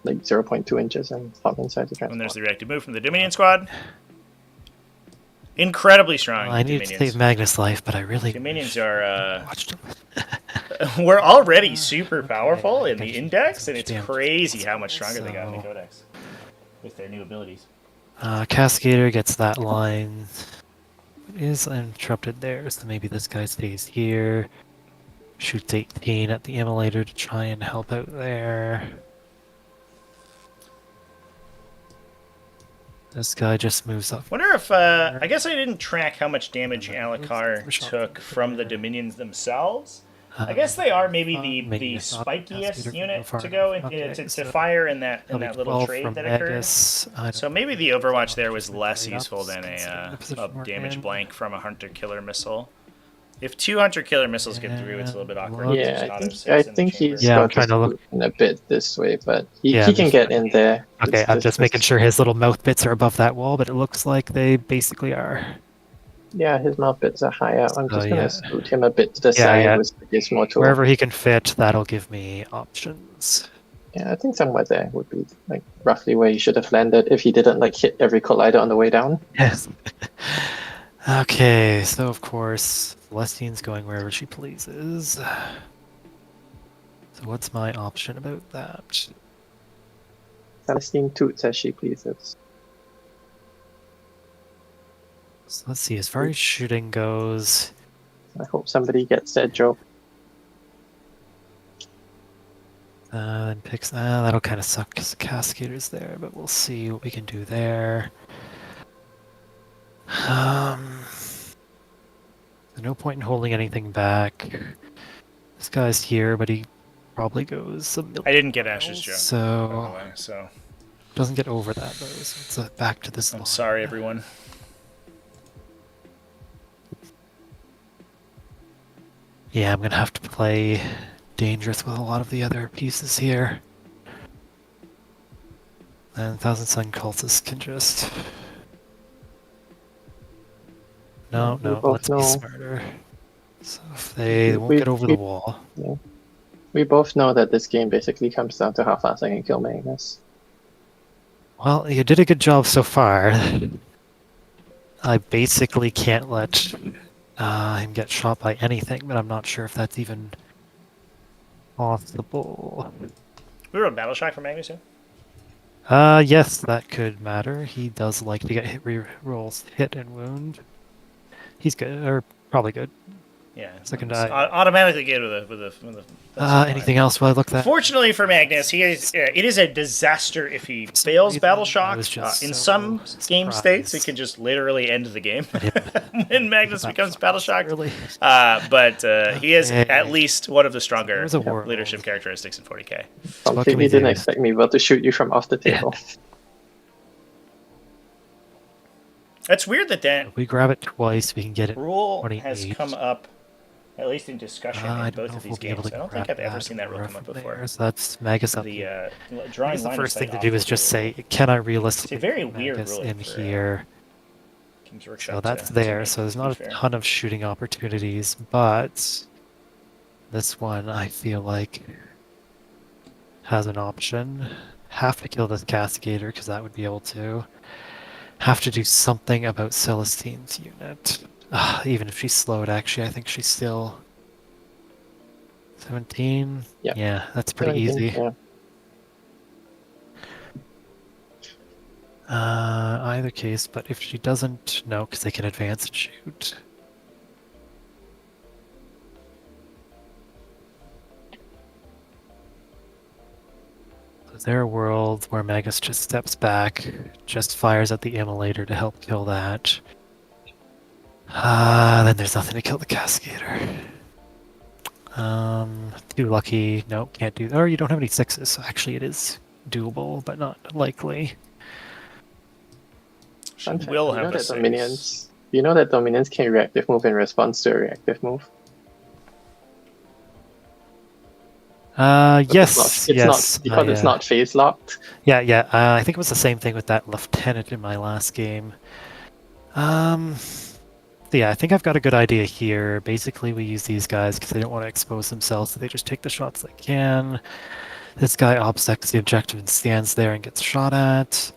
like 0.2 inches and pop inside the transport. And there's the reactive move from the Dominion squad. Incredibly strong. Well, I need to save Magnus' life, but I really Dominions are. We're already super powerful in the index, and it's crazy how much stronger they got in the codex with their new abilities. Cascadator gets that line. It is interrupted there, so maybe this guy stays here. Shoots 18 at the immolator to try and help out there. This guy just moves up. Wonder if, I guess I didn't track how much damage Alakar took from the Dominions themselves. I guess they are maybe the spikiest unit to go to fire in that little trade that occurred. So maybe the Overwatch there was less useful than a damage blank from a Hunter-Killer missile. If 2 Hunter-Killer missiles get through, it's a little bit awkward. Yeah, I think he's got trying to look in a bit this way, but he can get in there. Okay, I'm just making sure his little mouth bits are above that wall, but it looks like they basically are. Yeah, his mouth bits are high up. I'm just going to scoot him a bit to the side with the gizmo tool. Wherever he can fit, that'll give me options. Yeah, I think somewhere there would be like roughly where he should have landed if he didn't like hit every collider on the way down. Yes. Okay, so of course, Celestine's going wherever she pleases. So what's my option about that? Celestine toots as she pleases. So let's see, as far as shooting goes... I hope somebody gets that joke. And picks... that'll kind of suck because the Cascader's there, but we'll see what we can do there. No point in holding anything back. This guy's here, but he probably goes a million. I didn't get Ash's joke, so... by the way, so... Doesn't get over that, though, so it's back to this I'm sorry, everyone. Yeah, I'm gonna have to play dangerous with a lot of the other pieces here. And Thousand Sun Cultists can just... No, let's be smarter. So if they won't get over the wall. Yeah. We both know that this game basically comes down to how fast I can kill Magnus. Well, you did a good job so far. I basically can't let him get shot by anything, but I'm not sure if that's even possible. We wrote Battle Shock for Magnus, yeah? Yes, that could matter. He does like to get rolls hit and wound. He's good, or probably good. Yeah. Second it's die. Automatically good with a Anything else while I look that? Fortunately for Magnus, it is a disaster if he fails Battle Shock. In some game states, it can just literally end the game when Magnus becomes Battle Shock. But he is at least one of the stronger leadership characteristics in 40k. Completely didn't expect me to shoot you from off the table. That's weird that If we grab it twice, we can get it. Rule has come up, at least in discussion in both of these games. I don't think I've ever seen that rule come up before. So that's Magus up The drawing the line first of thing sight to do is just say, can I realistically it's a very weird Magus ruling in for, here? Games Workshop So that's to there. make, So there's to be not a fair. ton of shooting opportunities, but this one I feel like has an option. Have to kill this Cascadator because that would be able to. Have to do something about Celestine's unit. Even if she's slowed, actually, I think she's still 17. Yeah. Yeah, that's pretty 17, easy. Yeah. Either case, but if she doesn't, no, because they can advance and shoot. Is there a world where Magus just steps back, just fires at the immolator to help kill that? Then there's nothing to kill the Cascadator. Too lucky. Nope, can't do. Or you don't have any sixes, so actually it is doable, but not likely. She will have a that six. Dominions. You know that Dominions can reactive move in response to a reactive move. Yes, yes. Because it's not phase locked. Yeah. I think it was the same thing with that lieutenant in my last game. Yeah, I think I've got a good idea here. Basically, we use these guys because they don't want to expose themselves, so they just take the shots they can. This guy obsects the objective and stands there and gets shot at.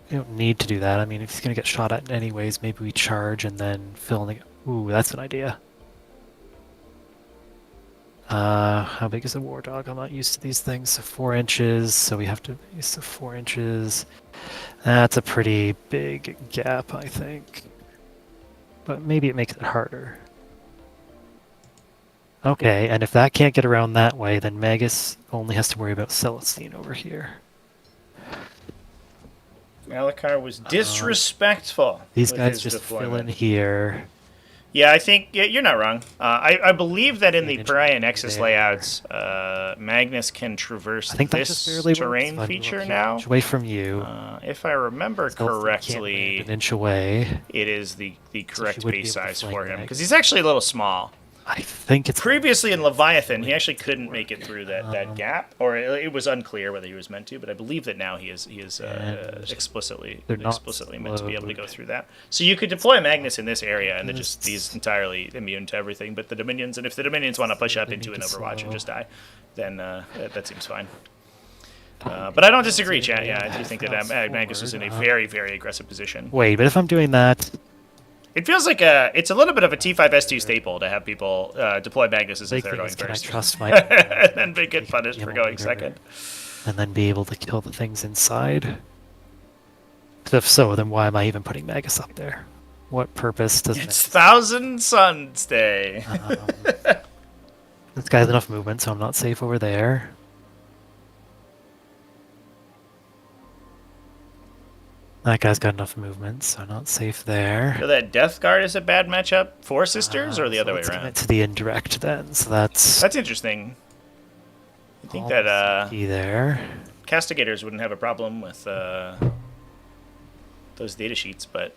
We don't need to do that. I mean, if he's going to get shot at anyways, maybe we charge and then fill in the... Ooh, that's an idea. How big is a war dog? I'm not used to these things. So 4 inches, so we have to use the 4 inches. That's a pretty big gap, I think. But maybe it makes it harder. Okay, and if that can't get around that way, then Magus only has to worry about Celestine over here. Alakar was disrespectful. These guys just fill in here. Yeah, I think you're not wrong. I believe that in the Pariah Nexus layouts, Magnus can traverse this terrain feature now. Away from you. If I remember correctly, an inch away. It is the correct base size for him because he's actually a little small. I think it's previously in Leviathan, he actually couldn't make it through that gap, or it was unclear whether he was meant to. But I believe that now he is explicitly meant to be able to go through that. So you could deploy Magnus in this area, and he's entirely immune to everything but the Dominions. And if the Dominions want to push up into an Overwatch and just die, then that seems fine. But I don't disagree, chat. Yeah, I do think that Magnus is in a very, very aggressive position. Wait, but if I'm doing that. It feels like it's a little bit of a T5S2 staple to have people deploy Magnuses if they're going first. Can I trust my and then they get punished for going second. And then be able to kill the things inside. If so, then why am I even putting Magus up there? What purpose does It's Thousand Suns Day. This guy has enough movement, so I'm not safe over there. That guy's got enough movement, so not safe there. So that Death Guard is a bad matchup for Sisters, or the other way around? Commit to the indirect then, so that's interesting. I think that there. Castigators wouldn't have a problem with those data sheets, but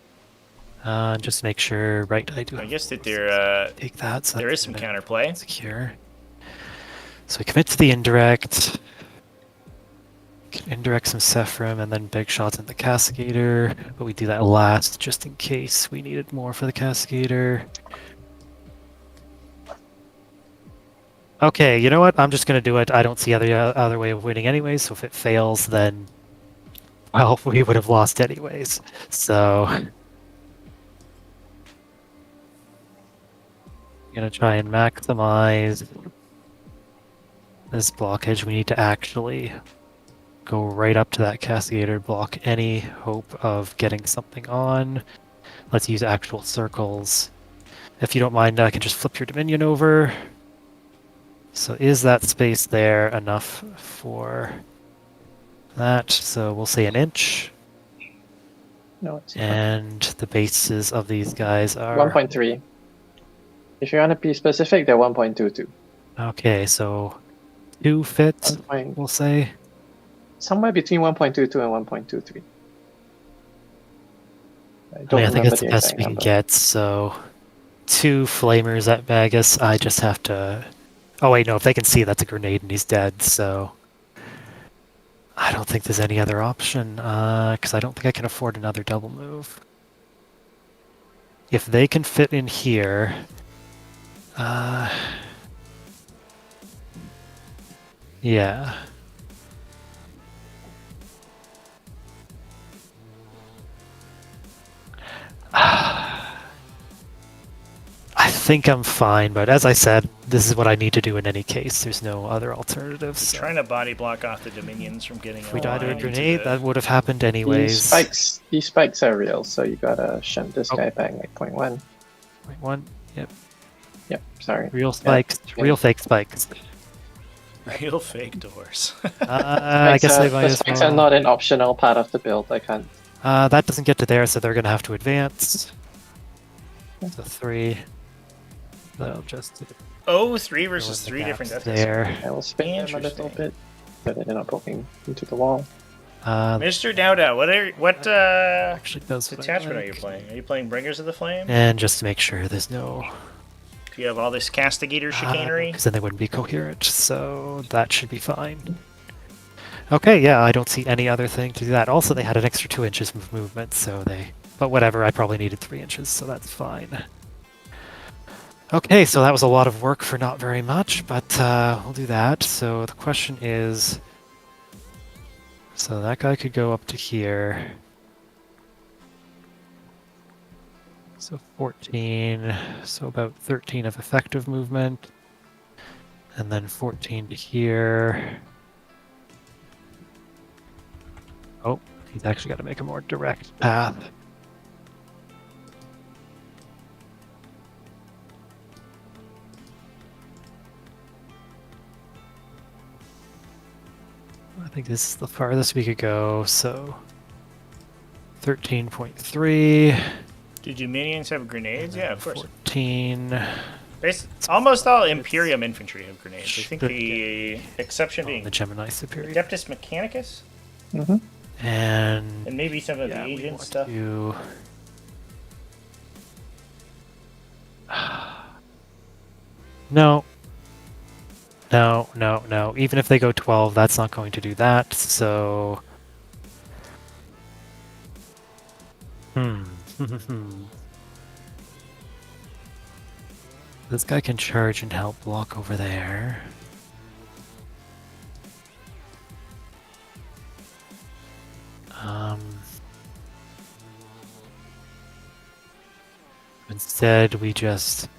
just make sure. Right, I do. I guess that there take that. So there is some counterplay. Secure. So we commit to the indirect. Indirect some Sephram and then big shots at the Cascadator, but we do that last just in case we needed more for the Cascadator. Okay, you know what? I'm just gonna do it. I don't see other way of winning anyways, so if it fails, then... Well, we would have lost anyways. So... Gonna try and maximize this blockage. We need to actually go right up to that Cascadator, block any hope of getting something on. Let's use actual circles. If you don't mind, I can just flip your Dominion over. So is that space there enough for that? So we'll say an inch. No, it's And the bases of these guys are... 1.3. If you want to be specific, they're 1.22. Okay, so 2 fits, 1. we'll say. Somewhere between 1.22 and 1.23. I think it's the best we can get, so 2 flamers at Magus. I just have to... Oh wait, no, if they can see, that's a grenade and he's dead, so... I don't think there's any other option, because I don't think I can afford another double move. If they can fit in here... yeah. I think I'm fine, but as I said, this is what I need to do in any case. There's no other alternatives. So. Trying to body block off the Dominions from getting. If we died to a grenade, that would have happened anyways. These spikes are real, so you gotta shunt this guy back like 0.1. 0.1, yep. Yep, sorry. Real spikes, real fake spikes. Real fake doors. I guess they might the as spikes well. are not an optional part of the build. I can't. That doesn't get to there, so they're gonna have to advance. So 3. They'll just. Oh, 3 versus 3 different deaths. There. I will spin them a little bit, but they're not poking into the wall. Mr. Dowda, what actually does detachment are you playing? Are you playing Bringers of the Flame? And just to make sure there's no. Do you have all this Castigator chicanery? Because then they wouldn't be coherent, so that should be fine. Okay, yeah, I don't see any other thing to do that. Also, they had an extra 2 inches of movement, so they... But whatever, I probably needed 3 inches, so that's fine. Okay, so that was a lot of work for not very much, but we'll do that. So the question is... So that guy could go up to here. So 14, so about 13 of effective movement. And then 14 to here. Oh, he's actually got to make a more direct path. I think this is the farthest we could go, so 13.3. Did you minions have grenades? Yeah, of course. 14. Almost all Imperium infantry have grenades. I think the exception being the Gemini Superior. Adeptus Mechanicus? Mm-hmm. And maybe some of the agent stuff. No. No. Even if they go 12, that's not going to do that, so... This guy can charge and help block over there. Instead, we just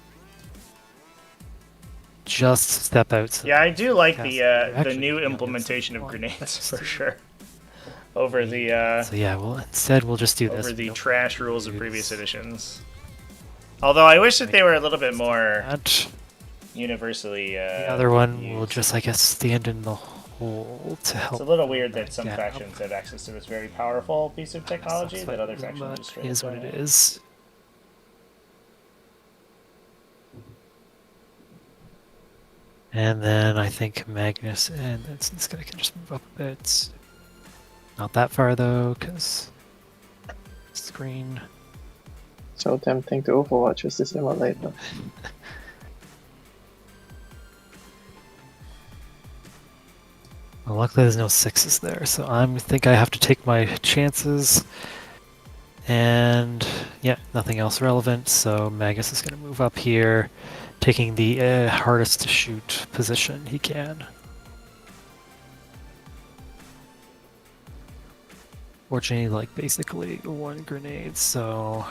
step out. Yeah, I do like the new implementation of grenades for sure. Over the so yeah, well, instead we'll just do this. Over the trash rules of previous editions. Although I wish that they were a little bit more universally. The other one will just, I guess, stand in the hole to help. It's a little weird that some factions have access to this very powerful piece of technology that other factions just straight up is what it is. And then I think Magnus and this guy can just move up a bit. Not that far though, because screen. So tempting to Overwatch with this emulator. Well, luckily there's no 6s there, so I think I have to take my chances. And yeah, nothing else relevant, so Magus is going to move up here. taking the hardest to shoot position he can. Fortunately, like basically 1 grenade, so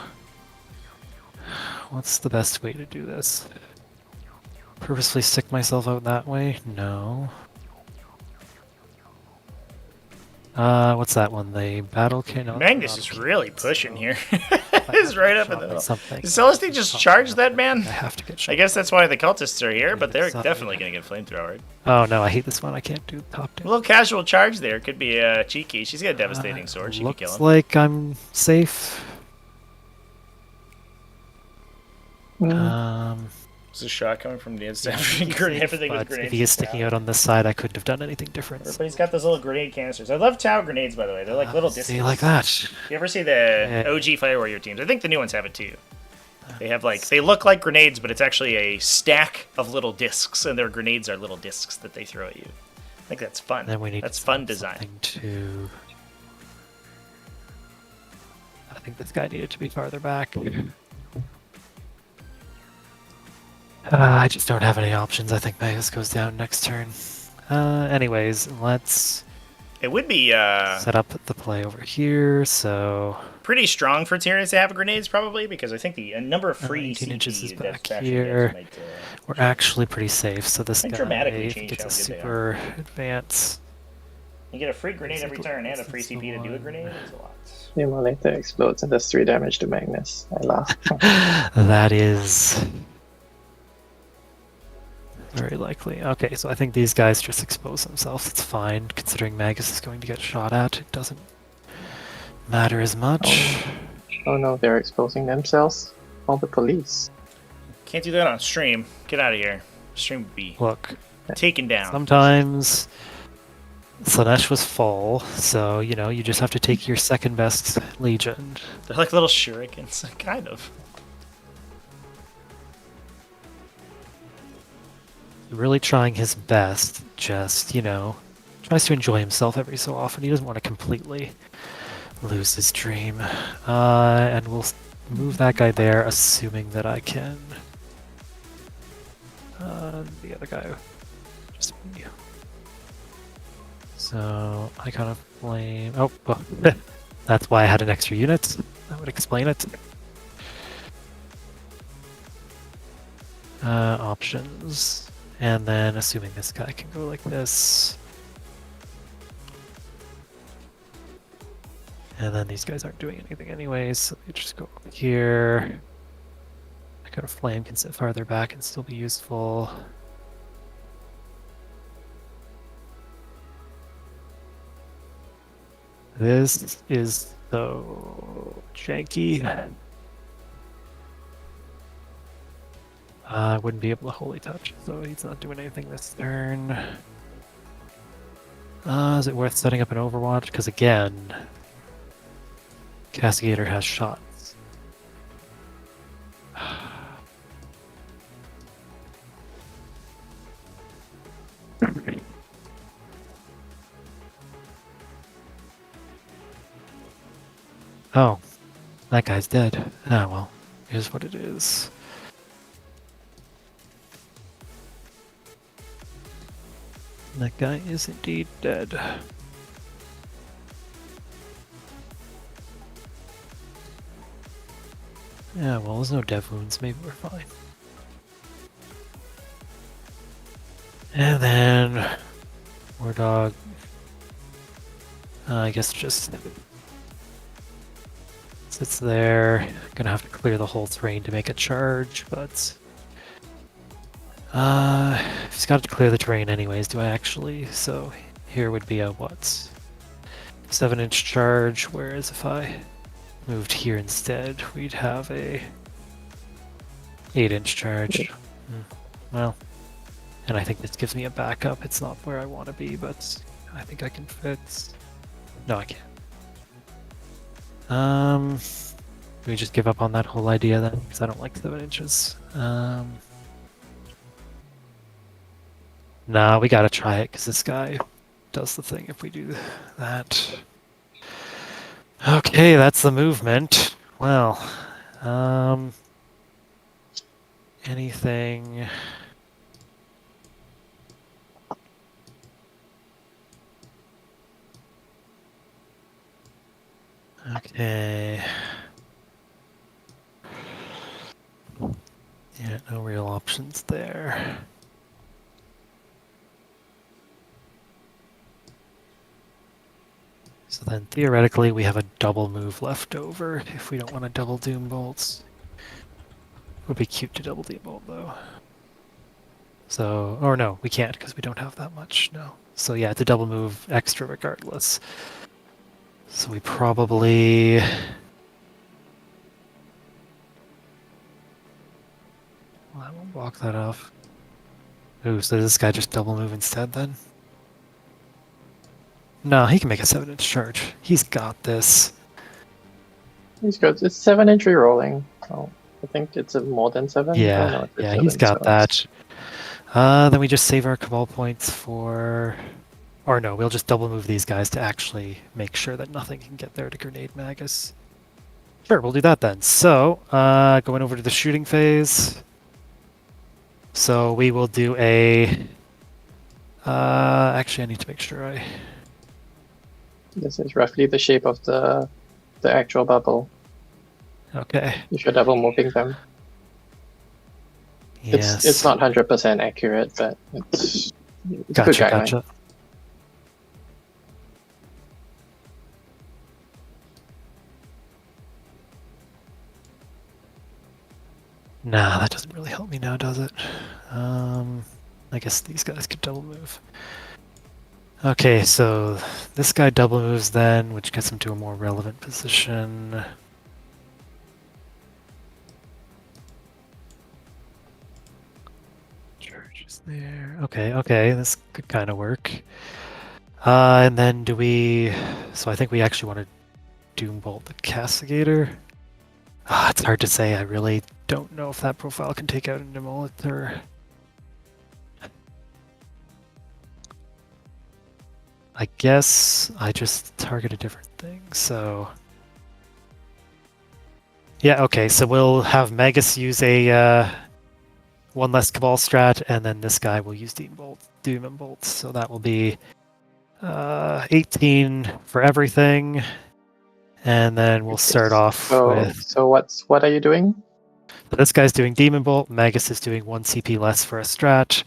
what's the best way to do this? Purposely stick myself out that way? No. What's that one? The battle cannon? Magnus is really pushing here. He's right up in the middle. Something. Did Celestine just charge that man? I have to get shot. I guess that's why the cultists are here, but they're Inside. definitely going to get flamethrowered. Oh no, I hate this one. I can't do top A down. little casual charge there. Could be cheeky. She's got a devastating sword. She could kill Looks him. like I'm safe. Is a shot coming from the inside? He's Everything safe, with but grenades. if he is sticking out on this side, I couldn't have done anything different. Everybody's got those little grenade canisters. I love Tau grenades, by the way. They're like little discs. See, like that. You ever see the OG Fire Warrior teams? I think the new ones have it too. They have like, they look like grenades, but it's actually a stack of little discs, and their grenades are little discs that they throw at you. I think that's fun. Then we need That's fun design. something to. I think this guy needed to be farther back. I just don't have any options. I think Magus goes down next turn. Anyways, let's It would be set up the play over here. So pretty strong for Tyranids to have grenades, probably, because I think the number of free 18 inches is CP that back faction here. gets might, we're actually pretty safe. So this Might guy dramatically change gets a how good they super advance. you get a free grenade every Basically, turn and a free that's the CP to do a one. grenade. It's a lot. The emulator explodes and does 3 damage to Magnus. I laugh. That is very likely. Okay, so I think these guys just expose themselves. It's fine, considering Magus is going to get shot at. It doesn't matter as much. Oh no, they're exposing themselves. All the police. Can't do that on stream. Get out of here. Stream would be Look, taken down. sometimes Slanesh was full, so, you know, you just have to take your second best Legion. They're like little shurikens, kind of. Really trying his best, just, you know, tries to enjoy himself every so often. He doesn't want to completely lose his dream. And we'll move that guy there, assuming that I can. The other guy, just me. So I kind of blame. Oh, well, that's why I had an extra unit. That would explain it. Options. And then, assuming this guy can go like this. And then these guys aren't doing anything anyways, so they just go over here. I got a flame, can sit farther back and still be useful. This is so janky. I wouldn't be able to holy touch, so he's not doing anything this turn. Is it worth setting up an Overwatch? Because again, Castigator has shots. Oh, that guy's dead. Ah, well, here's what it is. That guy is indeed dead. Yeah, well, there's no dev wounds. Maybe we're fine. And then, War Dog. I guess just sits there. Gonna have to clear the whole terrain to make a charge, but he's got to clear the terrain anyways. Do I actually? So here would be a what? 7-inch charge. Whereas if I moved here instead, we'd have a 8-inch charge. Well, and I think this gives me a backup. It's not where I want to be, but I think I can fit. No, I can't. Do we just give up on that whole idea then? Because I don't like 7 inches. Nah, we gotta try it because this guy does the thing if we do that. Okay, that's the movement. Well, anything. Okay. Yeah, no real options there. So then theoretically we have a double move left over if we don't want to double Doom Bolts. Would be cute to double Doom Bolt though. So, or no, we can't because we don't have that much, no. So yeah, it's a double move extra regardless. So we probably... Well, I won't block that off. Ooh, so does this guy just double move instead then? No, he can make a 7-inch charge. He's got this. He's good. It's 7-inch rolling. Oh, I think it's a more than 7. Yeah, Oh, no, it's yeah, 7, he's got so it's- that. Then we just save our Cabal points for... Or no, we'll just double move these guys to actually make sure that nothing can get there to Grenade Magus. Sure, we'll do that then. So, going over to the shooting phase. So we will do a... actually, I need to make sure I... This is roughly the shape of the actual bubble. Okay. If you're double moving them. Yes. It's not 100% accurate, but it's a good Gotcha, guideline. gotcha. Nah, that doesn't really help me now, does it? I guess these guys could double move. Okay, so this guy double moves then, which gets him to a more relevant position. Charge is there. Okay, okay, this could kind of work. And then do we... So I think we actually want to Doombolt the Castigator. It's hard to say. I really don't know if that profile can take out a Demolitor. I guess I just target a different thing, so... Yeah, okay, so we'll have Magus use a one less Cabal strat, and then this guy will use Doom and Bolts, so that will be 18 for everything. And then we'll start off with... So what are you doing? So this guy's doing Demon Bolt, Magus is doing 1 CP less for a strat,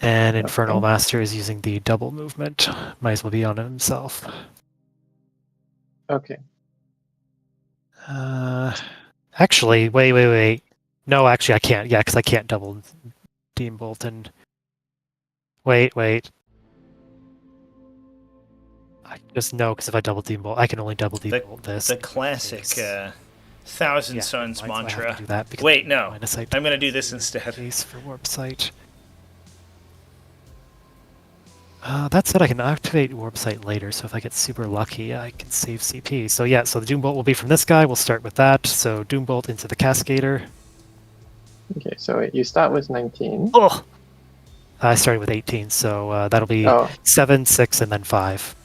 and Infernal Master is using the double movement. Might as well be on himself. Okay. Actually, wait. No, actually I can't. Yeah, because I can't double Demon Bolt and... Wait. I just know, because if I double Demon Bolt, I can only double Demon Bolt this. The classic Thousand Suns might as well have mantra. to do that because Wait, no. minus I'm going to do this instead. Case for Warp Sight. That said, I can activate Warp Sight later, so if I get super lucky, I can save CP. So yeah, so the Doom Bolt will be from this guy. We'll start with that. So Doom Bolt into the Cascader. Okay, so you start with 19. Oh! I started with 18, so that'll be 7, 6, and then 5.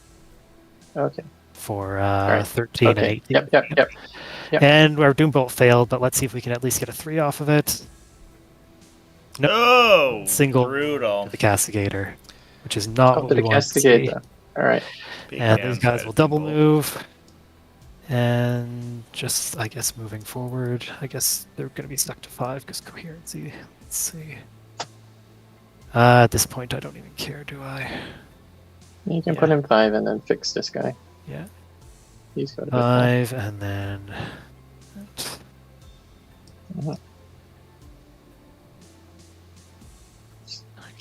Okay. For right. 13 and 18. Yep. And our Doom Bolt failed, but let's see if we can at least get a 3 off of it. No! Single Brutal. to the Castigator, which is not what we want to see. Alright. And these guys will double move. And just, I guess, moving forward, I guess they're going to be stuck to 5 because coherency. Let's see. At this point, I don't even care, do I? You can put him 5 and then fix this guy. Yeah. He's got a 5 and then...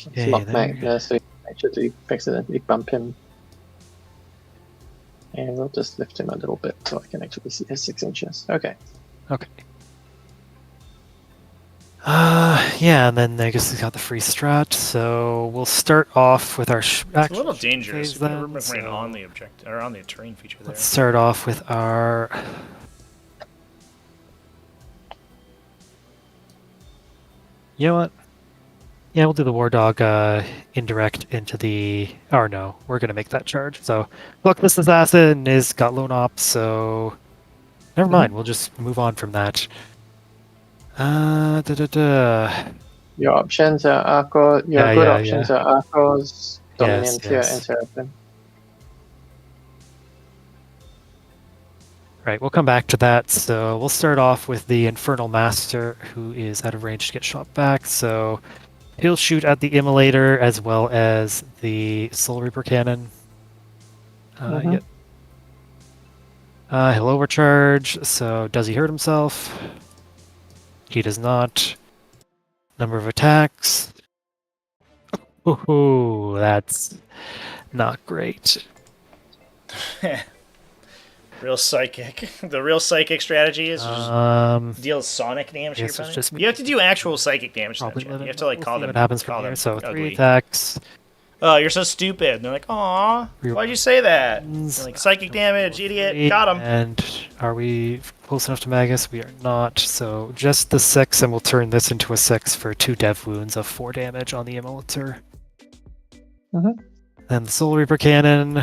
Okay, lock back there so you actually accidentally bump him. And we'll just lift him a little bit so I can actually see his 6 inches. Okay. Yeah, and then I guess we got the free strat, so we'll start off with our... It's a little dangerous if you're running on the object or on the terrain feature there. Let's start off with our... You know what? Yeah, we'll do the War Dog indirect into the... Or no, we're going to make that charge. So, Luckless Assassin is got lone op, so... Never mind, we'll just move on from that. Your options are Arco. Your Yeah, good yeah, options yeah. are Arcos, Dominiontia, Yes. and Seraphim. Right, we'll come back to that. So we'll start off with the Infernal Master, who is out of range to get shot back. So he'll shoot at the Immolator as well as the Soul Reaper Cannon. Mhm. Yep. He'll overcharge. So does he hurt himself? He does not. Number of attacks. Ooh, that's not great. Real psychic. The real psychic strategy is just deal sonic damage to your guess it's opponent. just You have to do actual psychic damage to them, probably Chad. let You it have to like we'll call see them. what happens call from here. them So ugly. 3 attacks. Oh, you're so stupid. And they're like, aw, why'd you say that? You're like, psychic damage, idiot. Got him. And are we close enough to Magus? We are not. So just the 6, and we'll turn this into a 6 for 2 dev wounds of 4 damage on the Immolator. Mhm. Then the Soul Reaper Cannon.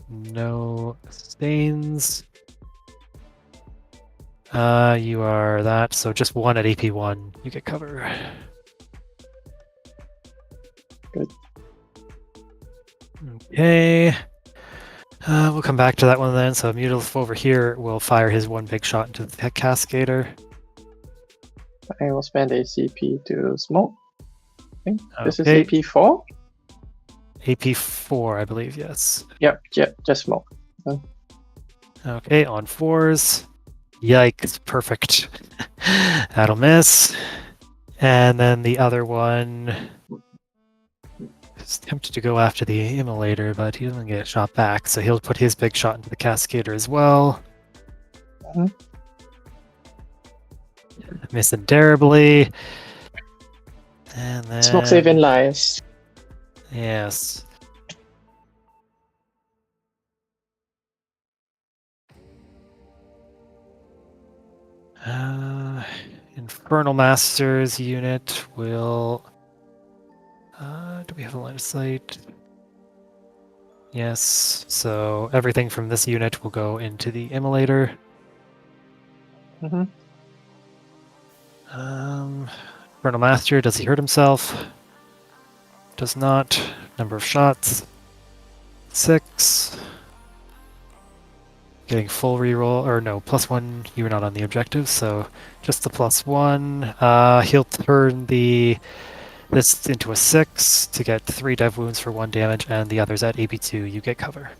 No stains. You are that, so just 1 at AP1. You get cover. Good. Okay. We'll come back to that one then. So Mutilif over here will fire his 1 big shot into the Cascader. I will spend a CP to smoke. I think this is Okay. AP4? AP4, I believe, yes. Yep, just smoke. Okay, on 4s. Yikes, perfect. That'll miss. And then the other one is tempted to go after the Immolator, but he doesn't get shot back, so he'll put his big shot into the Cascader as well. Mhm. Missing terribly. And then... Smoke saving lies. Yes. Infernal Masters unit will... do we have a line of sight? Yes, so everything from this unit will go into the Immolator. Mhm. Infernal Master, does he hurt himself? Does not. Number of shots. 6. Getting full reroll, or no, +1. You were not on the objective, so just the +1. He'll turn this into a 6 to get 3 dev wounds for 1 damage, and the others at AP2. You get cover.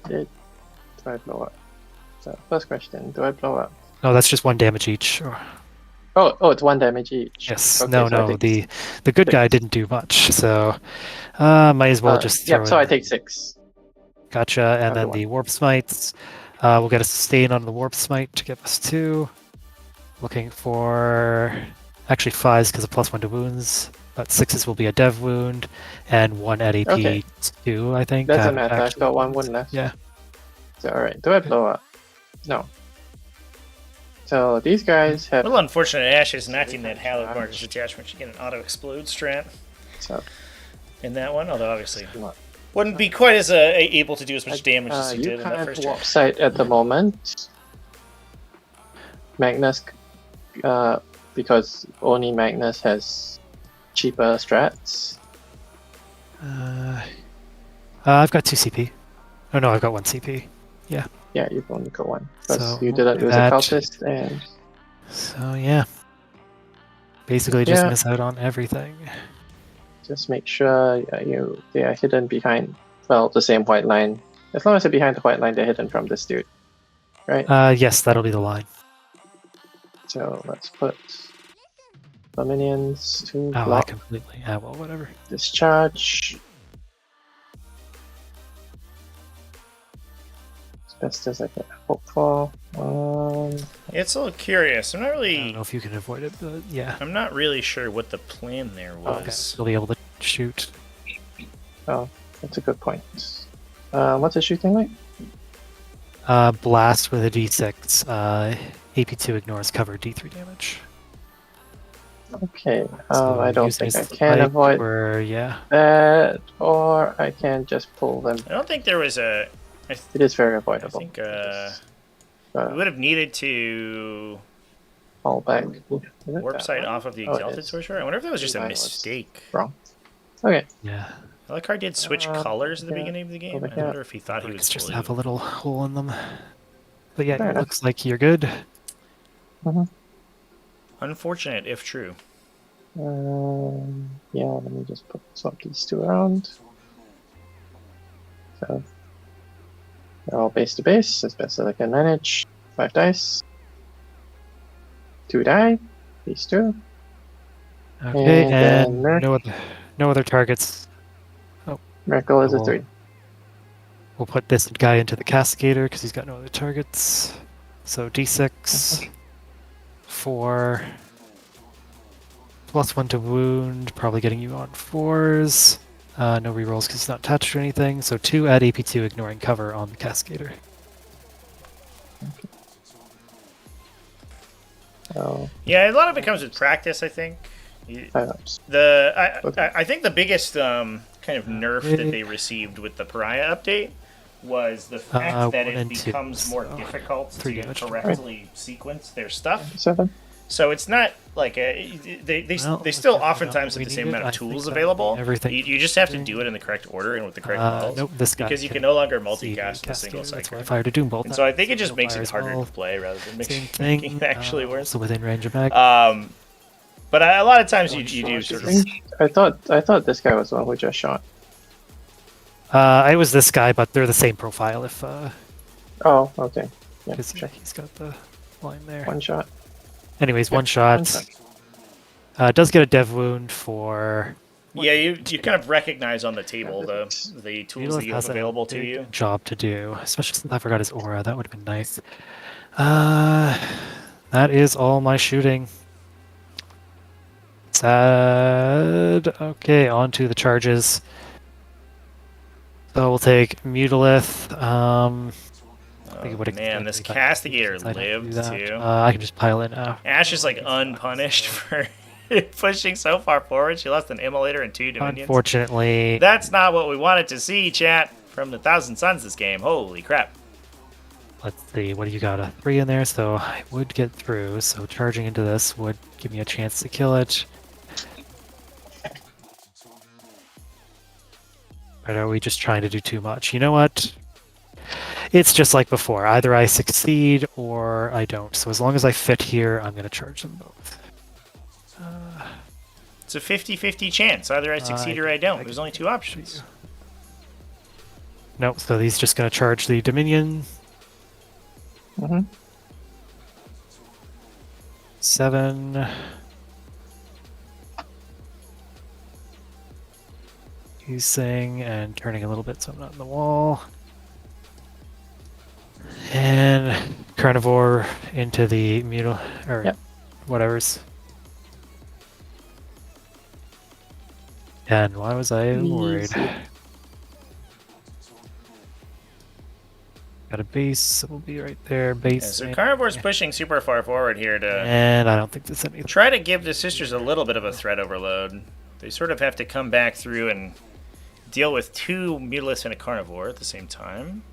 Do I blow up? So first question, do I blow up? No, that's just 1 damage each. Oh, it's 1 damage each. Yes. Okay, No, so I no. take The good guy 6. didn't do much, so might as well just throw Yep, so in. I take 6. Gotcha. And Other then one. the Warp Smites. We'll get a sustain on the Warp Smite to give us 2. Looking for actually 5s because of +1 to wounds, but 6s will be a dev wound, and 1 at AP Okay. 2, I think. Doesn't matter, I've actually- got 1 wound left. Yeah. So alright, do I blow up? No. So these guys A have... little unfortunate Ash is not in that Hallowed Martyrs attachment. You get an auto-explode strat So, in that one, although obviously what? wouldn't be quite as able to do as much damage as he you did in that can't first warp turn. site at the moment. Magnus, because only Magnus has cheaper strats. I've got 2 CP. Oh no, I've got 1 CP. Yeah, you've only got 1. Because So you we'll didn't do lose that. a cultist, and So yeah. Basically just Yeah. miss out on everything. just make sure they are hidden behind, well, the same white line. As long as they're behind the white line, they're hidden from this dude. Right? Yes, that'll be the line. So let's put the minions to Oh, I block completely. Well, whatever. discharge. As best as I can hope for. It's a little curious. I'm not I don't really. know if you can avoid it, but yeah. I'm not really sure what the plan there Okay. was. You'll be able to shoot. Oh, that's a good point. What's the shooting like? Blast with a D6. AP2 ignores cover D3 damage. Okay, So I don't using think I his can spike, avoid or yeah. that, or I can just pull them. I don't think there was a. It is very I avoidable. think Just, we would have needed to fall back. warp sight off of the Exalted Sorcerer. I wonder if that was just a Mine was mistake. Wrong. Okay. Yeah. Alakar did switch colors at the yeah, beginning of the game. over I here. wonder if he thought he was Bricks just blue. have a little hole in them. But yeah, Fair it enough. looks like you're good. Unfortunate, if true. Yeah, let me just swap these two around. So they're all base to base as best as I can manage. 5 dice. 2 die. These two. Okay, And and then no other targets. Miracle is a We'll- 3. We'll put this guy into the Cascader because he's got no other targets. So D6, 4, +1 to wound, probably getting you on 4s. No rerolls because he's not touched or anything. So 2 add AP2, ignoring cover on the Cascader. So Yeah, a lot of it comes with practice, I think. 5 ups. I think the biggest kind of nerf that they received with the Pariah update was the fact that 1 it and 2, becomes more so difficult 3 to damage. correctly sequence their stuff. 7. So it's not like they Well, still okay, oftentimes we have the same needed. amount I of think tools that available. would be everything. You just have to do it in the correct order and with the correct models. Nope, this guy because you can can no longer see multicast in a single Cascader, that's why I cycle. fired a Doom Bolt. And so I think it just Single makes fire it as harder well. to play rather than Same making thing. it actually worse. So within range of mag. But a lot of times you do sort of. I thought this guy was the one who just shot. It was this guy, but they're the same profile. If Oh, okay. Yeah, because sure. he's got the line there. 1 shot. Anyways, Yeah, one shot. 1 shot. Does get a dev wound for. Yeah, you kind of recognize on the table the tools Needle that you have has a available to big you. job to do, especially since I forgot his aura. That would have been nice. That is all my shooting. Sad. Okay, on to the charges. So we'll take Mutilith. I think it would Man, this extend me back Castigator since I don't do lived that. too. I can just pile in now. Ash is like unpunished for pushing so far forward. She lost an Immolator and 2 Dominions. Unfortunately, That's not what we wanted to see, chat, from the Thousand Suns this game. Holy crap. let's see. What do you got? A 3 in there, so I would get through. So charging into this would give me a chance to kill it. Or are we just trying to do too much? You know what? It's just like before. Either I succeed or I don't. So as long as I fit here, I'm going to charge them both. It's a 50-50 chance. Either I succeed or I don't. There's only 2 options. Nope, so he's just going to charge the Dominion. 7. Using and turning a little bit so I'm not in the wall. And Carnivore into the Mutil or Yep. whatever's. And why was I worried? Easy. Got a base, so we'll be right there. Yeah, Base. so Carnivore's pushing super far forward here to And I don't think there's anything. try to give the sisters a little bit of a threat overload. They sort of have to come back through and deal with 2 Mutiliths and a Carnivore at the same time.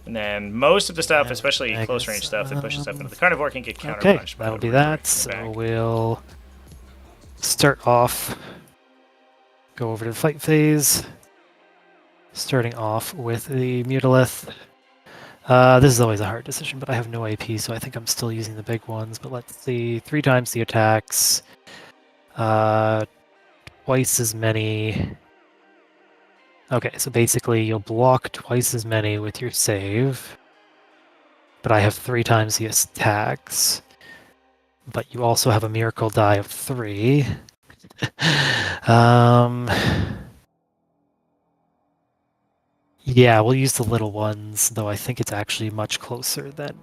And then most of the stuff, Yeah, especially I close guess, range stuff that pushes up into the Carnivore can get Okay, counterpunched. by that'll the be Roaring that. back. So we'll start off. Go over to the fight phase. Starting off with the Mutilith. This is always a hard decision, but I have no AP, so I think I'm still using the big ones. But let's see, 3 times the attacks, twice as many. Okay, so basically you'll block twice as many with your save, but I have 3 times the attacks. But you also have a miracle die of 3. Yeah, we'll use the little ones, though I think it's actually much closer than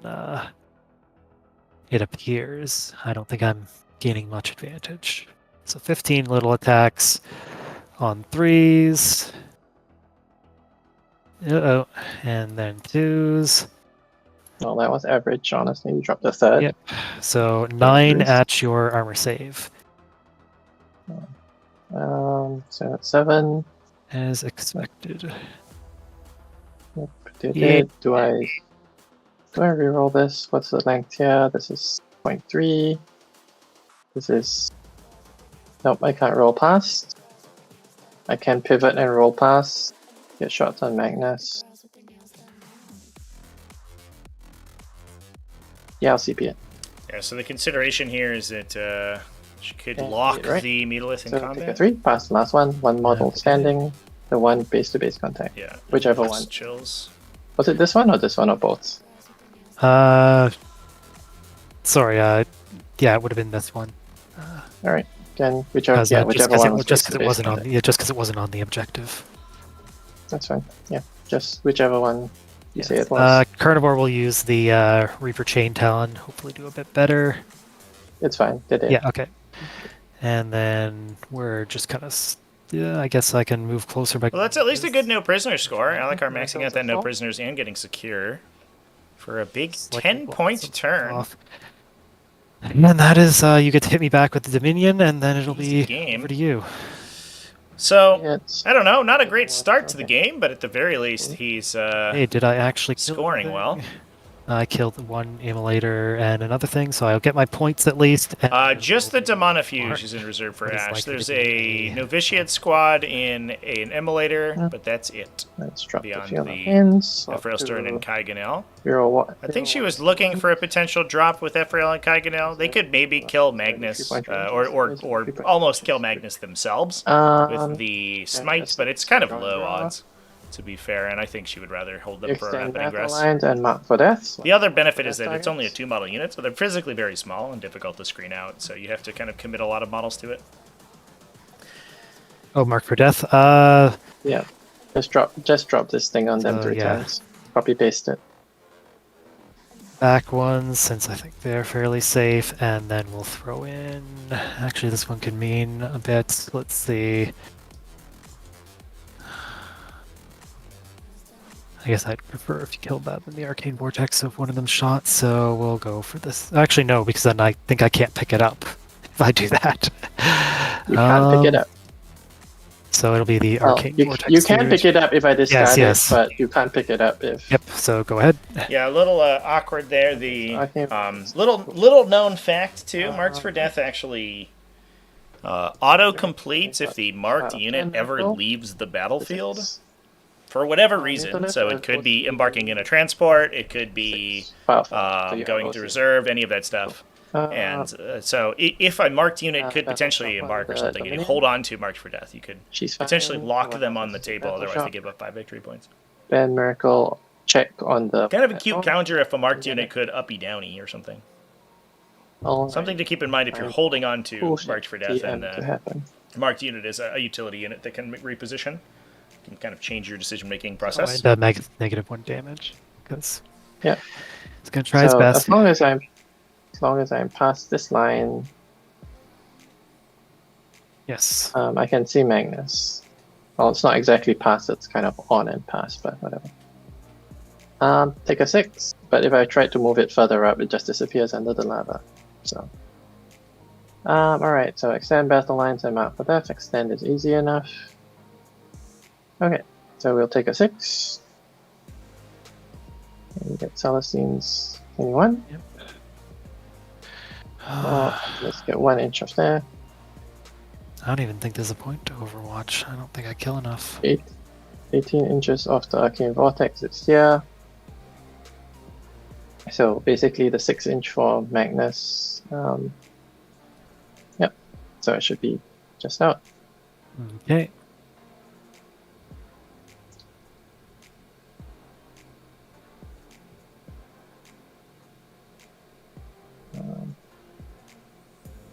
it appears. I don't think I'm gaining much advantage. So 15 little attacks on 3s. Uh-oh. And then 2s. Well, that was average, honestly. You dropped a third. Yep. So 9 Nice. at your armor save. So that's 7. As expected. Did Yeah. it? Do I reroll this? What's the length here? This is 0.3. This is... Nope, I can't roll past. I can pivot and roll past. Get shots on Magnus. Yeah, I'll CP it. Yeah, so the consideration here is that she could Yeah, lock right. the Megalith in So take a combat. 3, pass the last one. One model Okay. standing. The one base-to-base contact. Yeah. Whichever That's one. Chills. Was it this one or both? Sorry, yeah, it would have been this one. Alright. Again, whichever Just one because was it wasn't on, contact. yeah, just because it wasn't on the objective. That's fine. Yeah, just whichever one you say it was. Carnivore will use the Reaper Chain Talon. Hopefully, do a bit better. It's fine. Did it? Yeah, okay. And then we're just kind of, yeah, I guess I can move closer by. Well, that's at least a good no prisoner score. Alakar maxing out that no prisoners and getting secure for a big Slightly 10-point turn. off. And that is, you get to hit me back with the Dominion, and then it'll Easy be game. over to you. So, It's I don't know, not a great start to the game, but at the very least, he's Hey, did I actually kill scoring the well. thing? I killed one immolator and another thing, so I'll get my points at least. And just the Demonifuge is in reserve for What is Ash. likely There's to be a Novitiate squad in an Immolator, Yeah. but that's it. Let's drop the Beyond field the of hands. Ephrailstern and Kaiganel. I I think she was looking for a potential drop with Ephrail and Kaiganel. They could maybe kill Magnus, or almost kill Magnus themselves with the Smite, but it's kind of low odds, to be fair, and I think she would rather hold them for extend rapid battle ingress. lines and mark for death. The other benefit is that it's only a 2-model unit, so they're physically very small and difficult to screen out, so you have to kind of commit a lot of models to it. Oh, mark for death. Yeah, just drop this thing on them 3 yeah. times. Copy paste it. Back ones, since I think they're fairly safe, and then we'll throw in. Actually, this one could mean a bit. Let's see. I guess I'd prefer if you killed that than the Arcane Vortex of one of them shot, so we'll go for this. Actually, no, because then I think I can't pick it up if I do that. You can't pick it up. So it'll be the Well, Arcane you Vortex. can pick it up if I discard yes. it, but you can't pick it up if... Yep, so go ahead. Yeah, a little awkward there. The Arcane little known fact too, Marks for Death actually auto completes if the marked unit ever leaves the battlefield. For whatever reason, so it could be embarking in a transport, it could be going to reserve, any of that stuff. And so if a marked unit could potentially embark or something, and you hold on to Marked for Death, you could potentially lock them on the table, otherwise they give up 5 victory points. Ben Miracle, check on the... Kind of a cute counter if a marked unit could uppy downy or something. Something to keep in mind if you're holding on to Marked for Death, and marked unit is a utility unit that can reposition. Can kind of change your decision-making process. Negative 1 damage, because yeah, it's gonna try its best. As long as I'm past this line, Yes. I can see Magnus. Well, it's not exactly past; it's kind of on and past, but whatever. Take a 6, but if I try to move it further up, it just disappears under the lava. So, all right. So extend battle lines and mark for death. Extend is easy enough. Okay, so we'll take a 6. And we get Celestine's 21. Yep. Let's get 1 inch off there. I don't even think there's a point to Overwatch. I don't think I kill enough. 18 inches off the Arcane Vortex, it's here. So basically the 6 inch for Magnus. Yep, so it should be just out. Okay.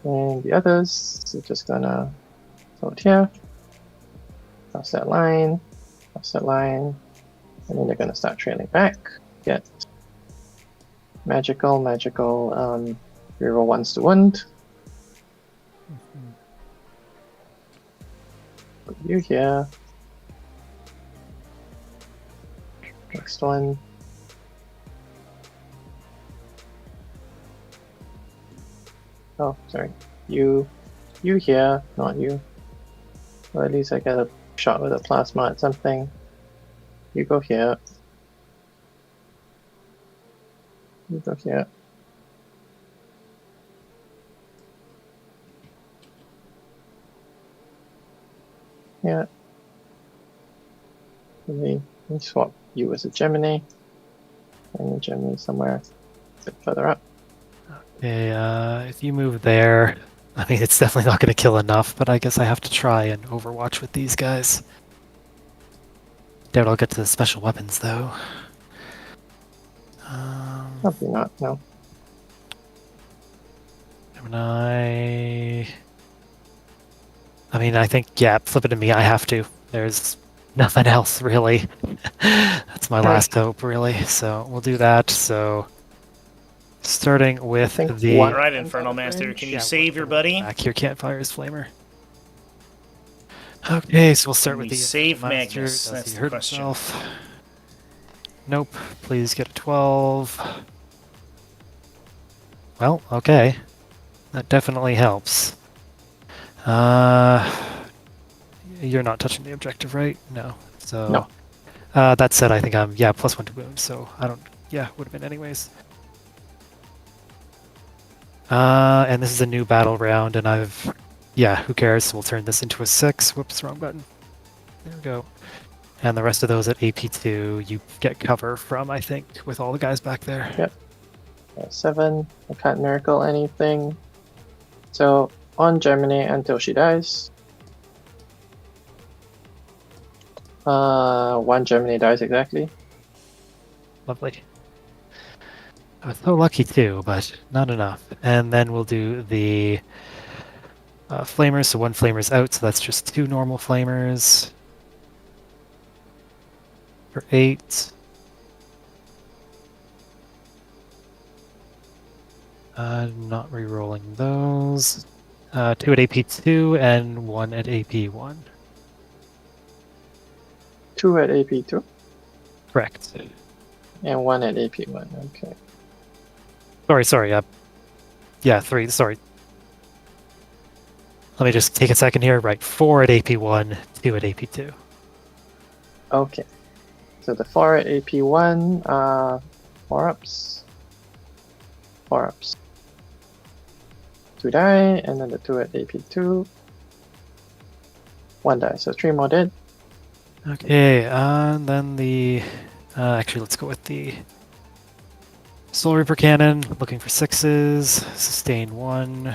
And the others, we're just gonna float here, cross that line, and then they're gonna start trailing back. Get magical, reroll 1s to wound. Put you here. Next one. Oh, sorry. You you here, not you. Or at least I get a shot with a plasma at something. You go here. You go here. Yeah. Let me swap you as a Gemini. And a Gemini somewhere a bit further up. Okay, if you move there, I mean, it's definitely not going to kill enough, but I guess I have to try and overwatch with these guys. Doubt I'll get to the special weapons, though. Probably not, no. Gemini... I mean, I think, yeah, flip it to me, I have to. There's nothing else, really. That's my last hope, really. So we'll do that. So starting with the... one- Alright, Infernal Master, can you save your buddy? Back here, Campfire's Flamer. Okay, so we'll start with the save Infernal Master. Magnus? Does That's he the hurt question. himself? Nope. Please get a 12. Well, okay. That definitely helps. You're not touching the objective, right? No. So, No. That said, I think I'm, yeah, +1 to wound, so I don't, yeah, would have been anyways. And this is a new battle round, and I've, yeah, who cares? So we'll turn this into a 6. Whoops, wrong button. There we go. And the rest of those at AP2, you get cover from, I think, with all the guys back there. Yep. 7. I can't miracle anything. So, on Germany until she dies. 1 Germany dies exactly. Lovely. I was so lucky too, but not enough. And then we'll do the flamers. So 1 flamer's out, so that's just 2 normal flamers. For 8. Not re-rolling those. 2 at AP2 and 1 at AP1. 2 at AP2 Correct. and 1 at AP1. Okay. Sorry. Yeah, 3. Sorry. Let me just take a second here. Right, 4 at AP1, 2 at AP2. Okay. So the 4 at AP1 are 4 ups. 4 ups. 2 die, and then the 2 at AP2. 1 die, so 3 more dead. Okay, and then the... actually, let's go with the Soul Reaper Cannon. Looking for 6s. Sustain 1.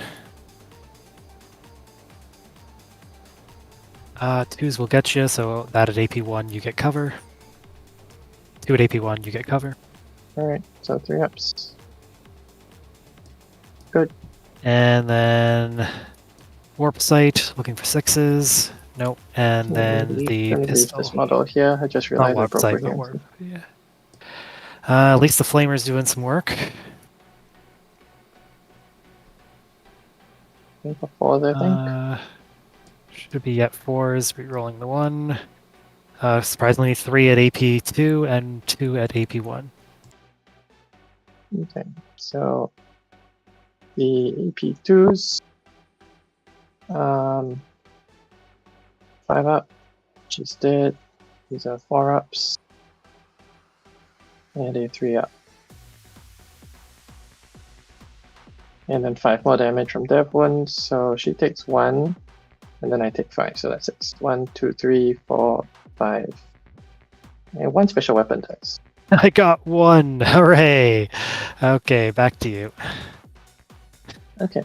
2s will get you, so that at AP1 you get cover. 2 at AP1 you get cover. Alright, so 3 ups. Good. And then Warp Sight, looking for 6s. Nope. And then the Gonna leave pistol. this model here. I just Not realized I Warp broke Sight, but against Warp. it. Yeah. At least the Flamer's doing some work. For 4s, I think. Should be at 4s, re-rolling the 1. Surprisingly, 3 at AP2 and 2 at AP1. Okay, so the AP2s, 5 up, she's dead. These are 4 ups, and a 3 up. And then 5 more damage from Dev 1, so she takes 1, and then I take 5, so that's 6. 1, 2, 3, 4, 5. And 1 special weapon dice. I got 1! Hooray! Okay, back to you. Okay.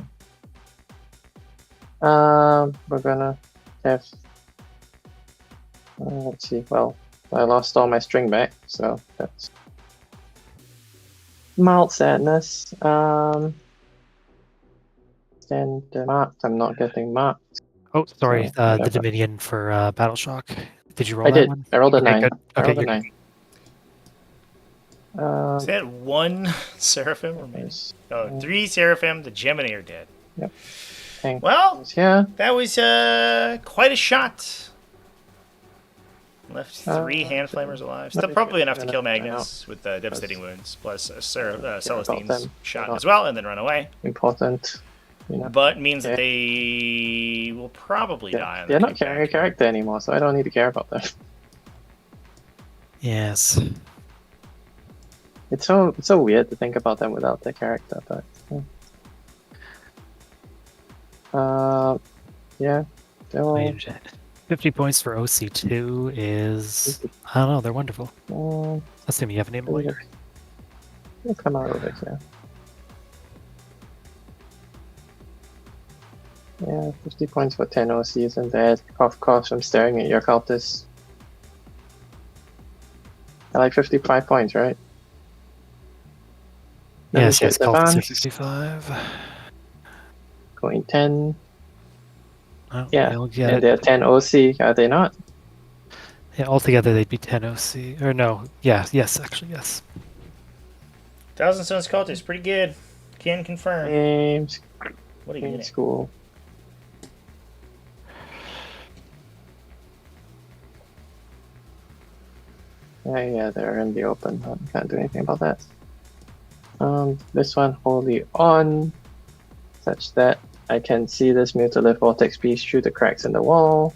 We're gonna have. Let's see. Well, I lost all my string back, so that's mild sadness. And marked. I'm not getting marked. Oh, sorry, So, the whatever. Dominion for Battle Shock. Did you roll I that did. one? I rolled a Okay, 9. good. I Okay, rolled a you're 9. Is that 1 Seraphim remaining? Yes. Oh, 3 Seraphim, the Gemini are dead. Yep. Tank Well, is here. that was quite a shot. Left 3 hand flamers alive. Still probably enough to kill Magnus with devastating wounds, plus Celestine's them. shot About as them. well, and then run away. Important. You know, but means that okay. they will probably die on They're the not carrying a kickback. character anymore, so I don't need to care about them. Yes. It's so weird to think about them without their character, but yeah, I they'll mean, 50 points for OC2 is... I don't know, they're wonderful. Assume you have an emulator. they'll come out over here. Yeah, 50 points for 10 OCs and that. Of course, I'm staring at your cultists. I like 55 points, right? Yes, yes, Negotiate Cultists are advance. 55. Going 10. Oh, Yeah, they'll get and it. they're 10 OC, are they not? Yeah, altogether they'd be 10 OC. Or no, yeah, yes, actually, yes. 1,000 Stones Cultist, pretty good. Can confirm. Games, What a game unit. school. Yeah, they're in the open. I can't do anything about that. This one wholly on, such that I can see this Mutalith Vortex Beast through the cracks in the wall.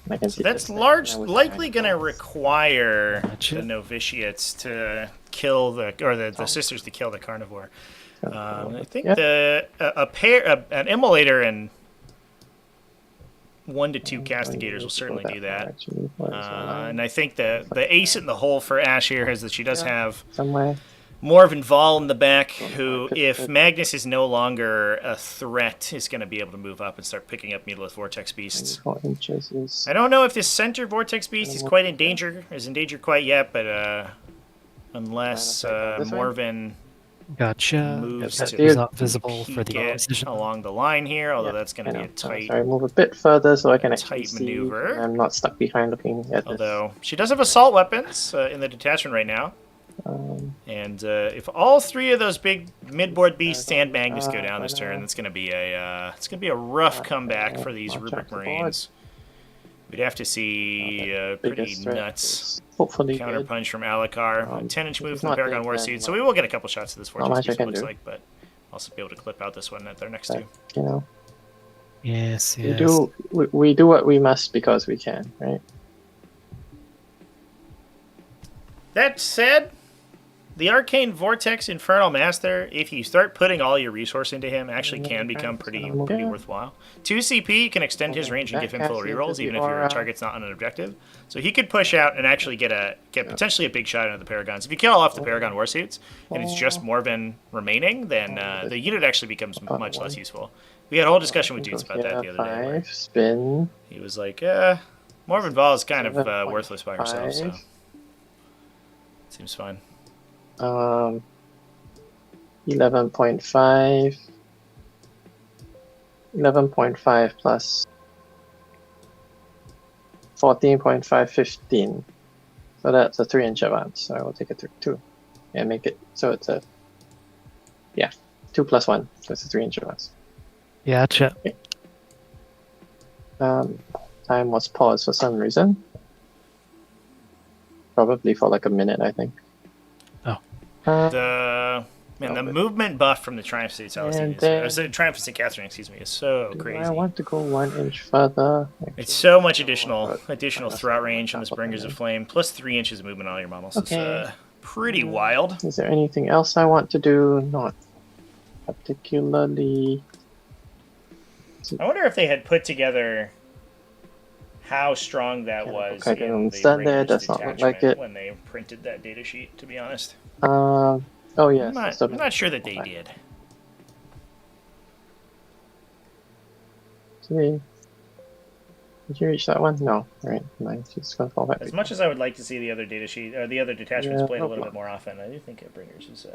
I can So see that's this thing. likely going to require Gotcha. the novitiates to kill the sisters to kill the carnivore. I think Yeah. an immolator and 1 to 2 castigators will certainly do that. And I think the ace in the hole for Ash here is that she does have somewhere. Morven Vol in the back, who, if Magnus is no longer a threat, is going to be able to move up and start picking up Mutalith Vortex Beasts. 4 inches is I don't know if this center Vortex Beast is quite in danger quite yet, but unless Morven Gotcha. moves That to is not visible for peek the it opposition. along the line here, although that's going I to be know. a tight. Sorry, move a bit further so I can actually tight see. maneuver. And I'm not stuck behind looking at Although she does have assault weapons in the detachment right now. this. And if all 3 of those big midboard beasts and Magnus go down this turn, that's going to be a rough comeback for these Rubric Marines. We'd have to see pretty nuts Hopefully counterpunch from Alakar, a 10-inch move from the Paragon Warsuit. So we well, will get a couple shots of this Vortex much I Beast, it can looks do. like, but also be able to clip out this one that they're next but, to. you know, Yes, yes. we do what we must because we can, right? That said, the Arcane Vortex Infernal Master, if you start putting all your resource into him, actually can become pretty worthwhile. 2 CP can extend his range and give him full rerolls, even if your target's not on an objective. So he could push out and actually get potentially a big shot into the Paragons. If you kill off the Paragon Warsuits, and it's just Morven remaining, then the unit actually becomes much less useful. We had a whole discussion with Dudes about that the other day. Where Spin. he was like, Morven Vol is kind of worthless by herself, so seems fine. 11.5 plus 14.5, 15. So that's a 3-inch advance. So I will take it to 2 and make it so it's a 2 plus 1. So it's a 3-inch advance. Gotcha. Okay. Time was paused for some reason. Probably for like a minute, I think. The movement buff from the Triumph St. Celestine Triumph St. Catherine, excuse me, is so crazy. I want to go 1 inch further. It's so much additional throat range on this Bringers of Flame, plus 3 inches of movement on all your models. Okay. It's pretty wild. Is there anything else I want to do? Not particularly. I wonder if they had put together how strong that was in the there. Does not look like it when they printed that data sheet, to be honest. Oh yes. I'm not sure that they did. Okay. Did you reach that one? No. Right. Nice. Just gonna fall back. As much as I would like to see the other data sheet or the other detachments played a little bit more often, I do think Bringers is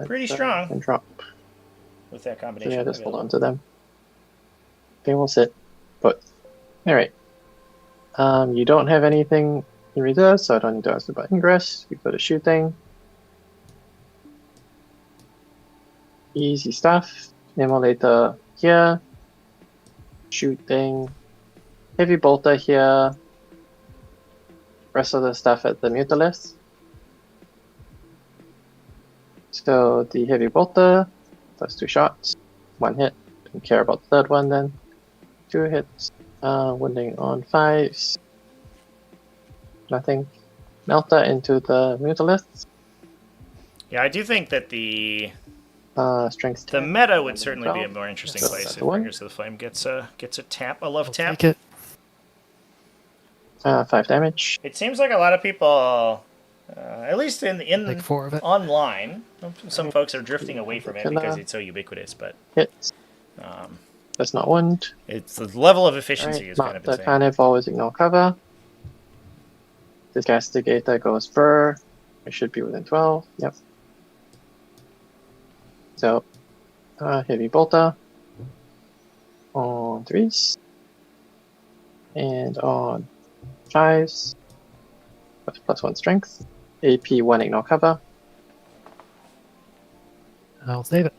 pretty strong and drop with that combination. So just hold on to them. Okay, we'll sit. But all right. You don't have anything in reserve, so I don't need to ask about ingress. We go to shooting. Easy stuff. Emulator here. Shooting. Heavy bolter here. Rest of the stuff at the Mutalith. So the heavy bolter does 2 shots. 1 hit. Don't care about the third one then. 2 hits. Wounding on 5s. Nothing. Melta into the Mutalist. Yeah, I do think that the Strength the 10. meta would certainly be a 12. more interesting So place that's if the one. Bringers of the Flame gets a tap, a love I'll tap. take it. 5 damage. It seems like a lot of people, at least in Take 4 of it. online, some folks are drifting away from it because it's so ubiquitous. But Hits. Does not wound. it's the level of efficiency Alright, is kind of the insane. carnivore is ignore cover. This castigator goes Burr. It should be within 12. Yep. So, heavy bolter on 3s and on 5s. +1 strength. AP 1 ignore cover. I'll save it.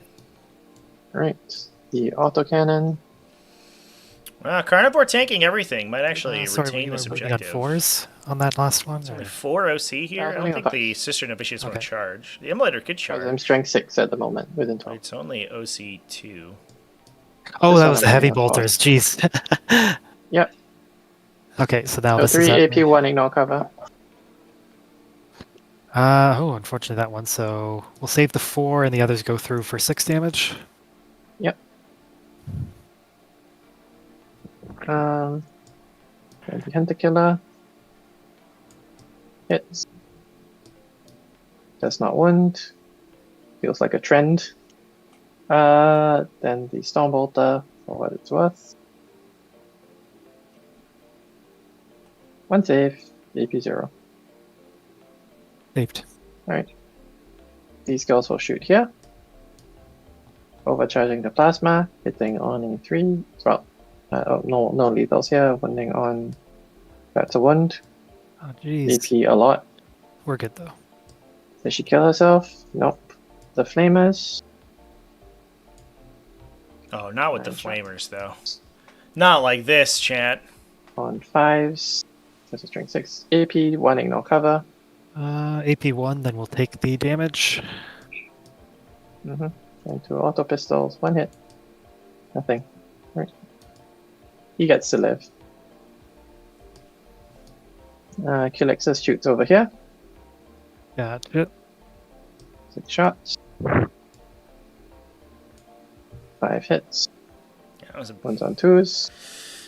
Alright. The autocannon. Carnivore tanking everything might actually Sorry, retain we this got objective. 4s on that last one. There's or- only 4 OC here. I don't only think five. the Sister Novitiates want to Okay. charge. The Immolator could charge. I'm strength 6 at the moment, within But 12. it's only OC 2. Oh, This that one was the I'm heavy gonna pause. bolters. Jeez. Yep. Okay, so now So this 3 is at AP, me. 1 ignore cover. Unfortunately that one. So we'll save the 4, and the others go through for 6 damage. Yep. And the Hunter Killer hits. Does not wound. Feels like a trend. Then the Stormbolter, for what it's worth. 1 save, AP 0. Saved. Alright. These girls will shoot here. Overcharging the plasma, hitting on a 3. Well, no lethals here, wounding on. That's a wound. Oh, jeez. AP a lot. We're good though. Did she kill herself? Nope. The Flamers. Oh, not with the Nice. Flamers, though. Not like this, chat. On 5s. That's a strength 6. AP, 1 ignore cover. AP 1, then we'll take the damage. And 2 auto pistols. 1 hit. Nothing. Right. He gets to live. Kilexus shoots over here. Gotcha. 6 shots. 5 hits. Yeah, that was a One's on 2s.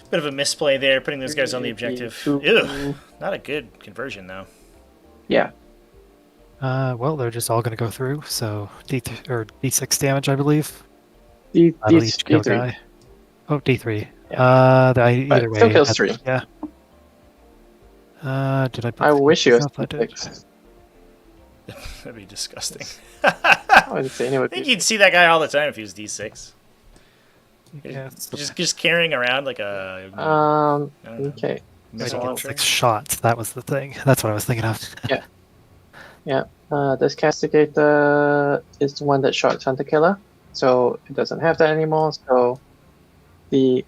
bit of a misplay there, putting those guys on the objective. Ew, not a good conversion, though. Yeah. Well, they're just all going to go through. So D6 damage, I believe. These Each kill D3. guy. Oh, D3. Yeah. Either But way. still kills 3. Yeah. Did I? Put I wish it was I did. D6. That'd be disgusting. I would say it I would think be. you'd see that guy all the time if he was D6. Yeah. Just carrying around like a I don't know, Okay. missile launcher. 6 shots. That was the thing. That's what I was thinking of. Yeah. This castigator is the one that shot Hunter Killer, so it doesn't have that anymore. So the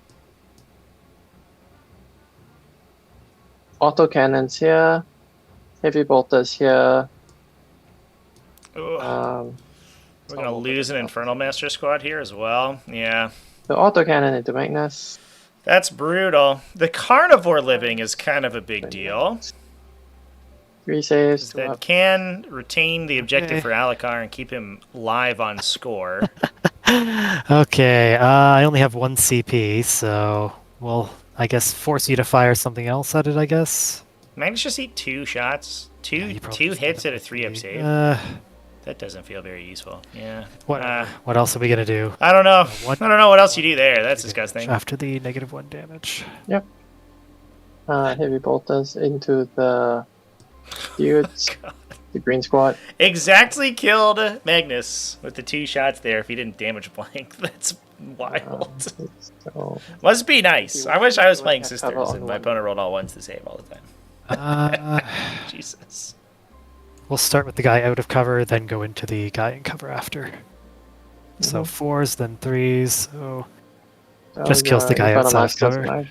autocannons here, heavy bolters here. Ugh. We're gonna lose an Infernal Master squad here as well. Yeah, The autocannon into Magnus. that's brutal. The Carnivore living is kind of a big deal. 3 saves. 2 That up. can retain the objective Okay. for Alakar and keep him live on score. Okay. I only have 1 CP, so we'll, I guess, force you to fire something else at it. I guess. Magnus just eat 2 shots, two Yeah, you probably two just hits did at a it 3-up with save. That doesn't feel very useful. Yeah. What else are we gonna do I don't know. What- I don't know what else you do there. That's disgusting. after the -1 damage? Heavy bolters into the dudes. The green squad. Exactly killed Magnus with the 2 shots there if he didn't damage blank. That's wild. So Must be nice. I wish I was playing have cover Sisters on and my one. opponent rolled all ones to save all the time. Jesus. We'll start with the guy out of cover, then go into the guy in cover after. So 4s, then 3s. So just kills the guy Infernal outside of Master's cover. alive.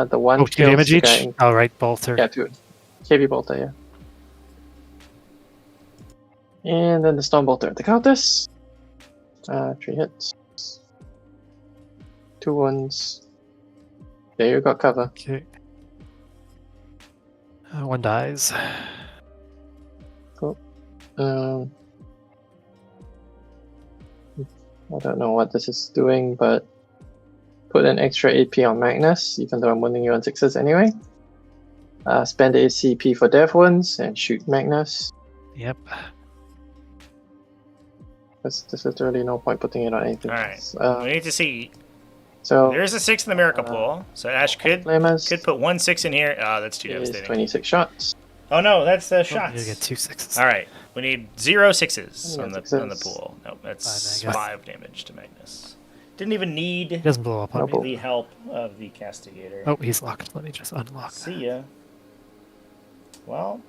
The one 2 kills damage the each. guy in- All right, bolter. Yeah, 2. Heavy bolter, yeah. And then the Storm Bolter at the Countess. 3 hits. 2 wounds. There you got cover. Okay. One dies. Cool. I don't know what this is doing, but put an extra AP on Magnus, even though I'm wounding you on 6s anyway. Spend ACP for death wounds and shoot Magnus. Yep. There's literally no point putting it on anything. All right. else. We need to see. So There's a 6 in the miracle pool, so Ash could Flamers put 1 6 in here. Oh, that's too is devastating. 26 shots. Oh no, that's the You shots. get 2 6s. All right, we need 0 6s on the Sixes. pool. Nope, that's Magnus. 5 damage to Magnus. Didn't even He need doesn't blow up on Nope. me. the help of the castigator. Oh, he's locked. Let me just unlock that. See ya. Well,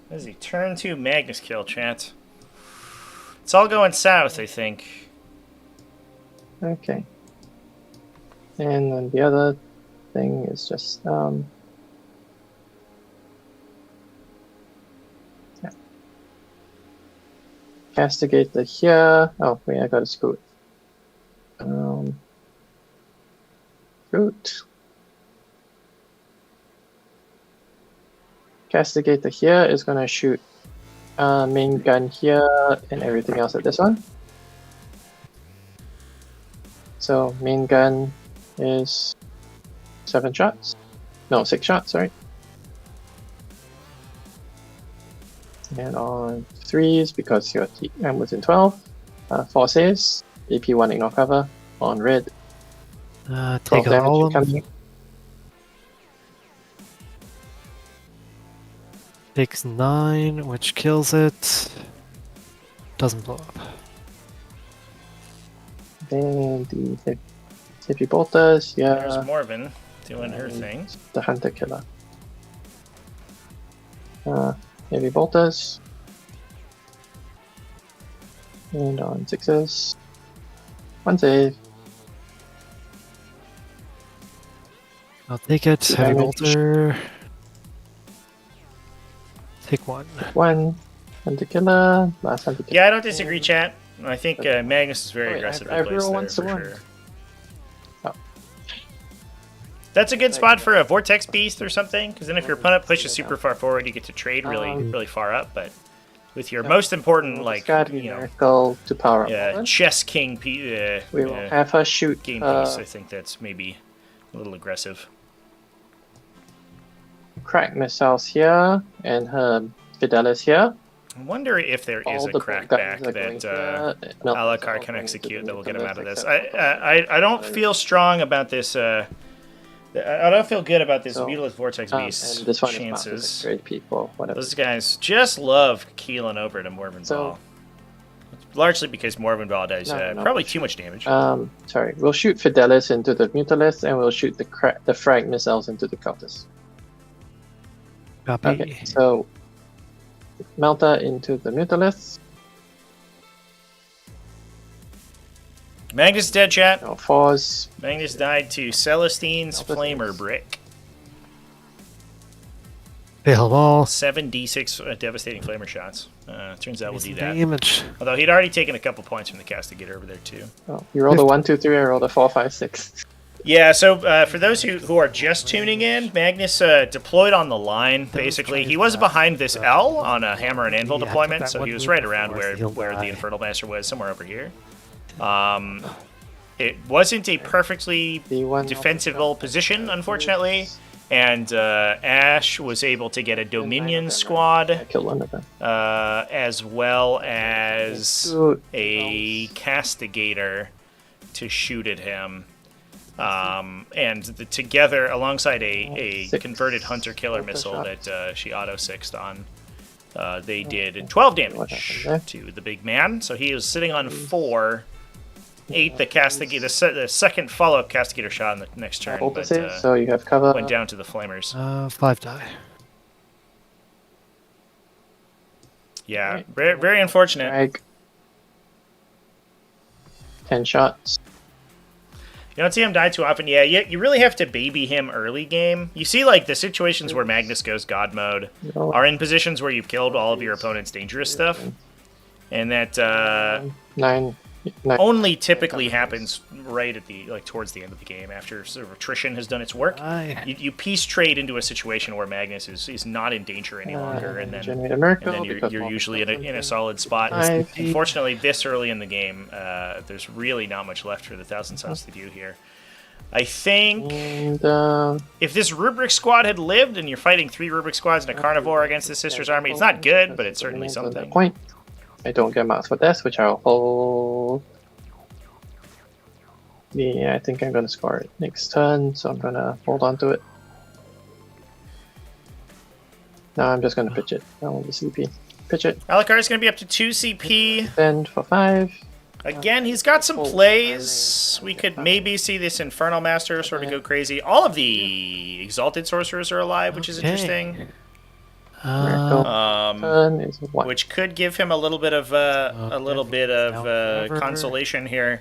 this is a turn 2 Magnus kill, chat. It's all going south, I think. Okay. And then the other thing is just yeah. Castigator here. Oh wait, I got a scoot. Scoot. Castigator here is gonna shoot main gun here and everything else at this one. So main gun is 7 shots. No, 6 shots, sorry. And on 3s, because your TM was in 12, 4 saves, AP 1 ignore cover, on red, 12 Take out all of them. incoming. Takes 9, which kills it. Doesn't blow up. Then the heavy bolters, There's yeah, Morven doing her thing. the hunter killer. Heavy bolters. And on 6s, 1 save. I'll take it. Two Heavy damage. bolter. Take 1. 1 hunter killer, last hunter killer. Yeah, I don't disagree, chat. I think Magnus is very Wait, aggressively I have placed real there 1 to for 1. sure. Oh. That's a good spot for a Vortex Beast or something, because then if your opponent pushes super far forward, you get to trade really far up. But with your most important, like, Discard you know, miracle to power up. yeah, Morven. Chess King We will have her shoot game piece, I think that's maybe a little aggressive. crack missiles here and her Fidelis here. I wonder if there is All a the crackback guns are going that here. Melt Alakar missiles can going to execute the that will get him out of nucleus, this. except I don't feel strong about this. I don't feel good about this So, Mutalist Vortex Beast and this one chances. is great people, whatever. Those guys just love keeling over to Morven So- Ball. Largely because Morven Ball does No, probably too much damage. Sorry, we'll shoot Fidelis into the Mutalist and we'll shoot the frag missiles into the Cultist. Copy. Okay, so Melta into the Mutalist. Magnus is dead, chat. No 4s. Magnus died to Celestine's Help us, Flamer please. Brick. Fail them all. 7d6 devastating Flamer shots. Turns out we'll do that. Damage. Although he'd already taken a couple points from the Castigator over there, too. Oh, you rolled a 1, 2, 3, I rolled a 4, 5, 6. Yeah, so for those who are just tuning in, Magnus deployed on the line, basically. He was behind this L on a Hammer and Anvil Yeah, I took deployment, that so one he was move right around before, where, so he'll where the die. Infernal Master was, somewhere over here. It wasn't a perfectly The one defensible position, unfortunately, and Ash was able to get a Dominion I squad, killed one of them. as well as Shoot. a Castigator to shoot at him. And together, alongside a Six. converted Hunter-Killer Auto missile shots. that she auto-sixed on, they did 12 What damage happened to the big man. So he was sitting on 4. 8 the Castigator, the second follow-up Castigator shot on the next turn, but Opposite, so you have cover. went down to the Flamers. 5 die. Yeah, Right. very, very unfortunate. Drag. 10 shots. You don't see him die too often. Yeah, you really have to baby him early game. You see, like, the situations where Magnus goes God mode No. are in positions where you've killed all of your opponent's dangerous stuff. And that, 9. Nice. only typically happens right at the towards the end of the game after sort of attrition has done its work. You piece trade into a situation where Magnus is not in danger any longer, and Generate a then miracle you're because usually in a solid spot. Five. Unfortunately, this early in the game, there's really not much left for the Thousand Suns to do here. I think And if this Rubric squad had lived and you're fighting 3 Rubric squads and a Carnivore against the Sisters army, it's not good, but it's certainly something. Point. I don't get mouse for this, which I'll hold. Yeah, I think I'm gonna score it next turn, so I'm gonna hold on to it. No, I'm just gonna pitch it. I want the CP. Pitch it. Alakar is going to be up to 2 CP. Send for 5. Again, he's got some plays. We could maybe see this Infernal Master sort of go crazy. All of the Exalted Sorcerers are alive, which is interesting. Turn is 1. Which could give him a little bit of consolation here.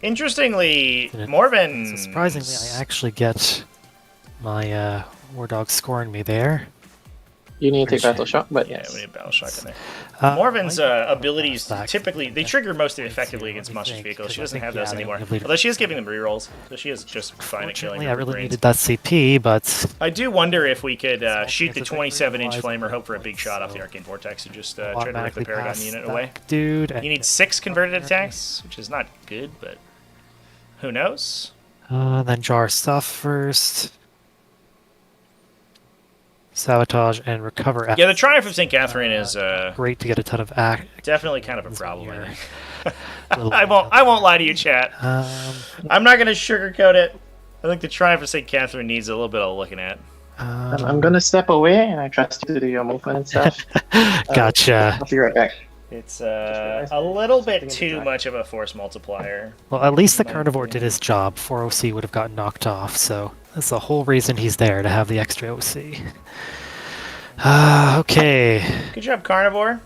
Interestingly, Morven. So surprisingly, I actually get my War Dog scoring me there. You need to take Battle Shock, but Yeah, yes. we need Battle Shock in there. Morven's abilities typically they trigger mostly effectively against monstrous vehicles. She doesn't have those anymore. Although she is giving them rerolls, so she is just fine at killing Unfortunately, them. I really needed that CP, but I do wonder if we could shoot the 27-inch flamer, hope for a big shot off the Arcane Vortex, and just try to rip the automatically Paragon pass unit that away. dude. You need 6 converted attacks, which is not good, but who knows? Then jar stuff first. Sabotage and recover. Yeah, the Triumph of St. Catherine is Great to get a ton of act. definitely kind of a problem. I think. Little I won't lie to you, chat. I'm not gonna sugarcoat it. I think the Triumph of St. Catherine needs a little bit of looking at. I'm gonna step away, and I trust you to do your movement and stuff. Gotcha. I'll be right back. It's a little bit too much of a force multiplier. Well, at least the Carnivore did his job. 4 OC would have gotten knocked off, so that's the whole reason he's there, to have the extra OC. Okay. Good job, Carnivore.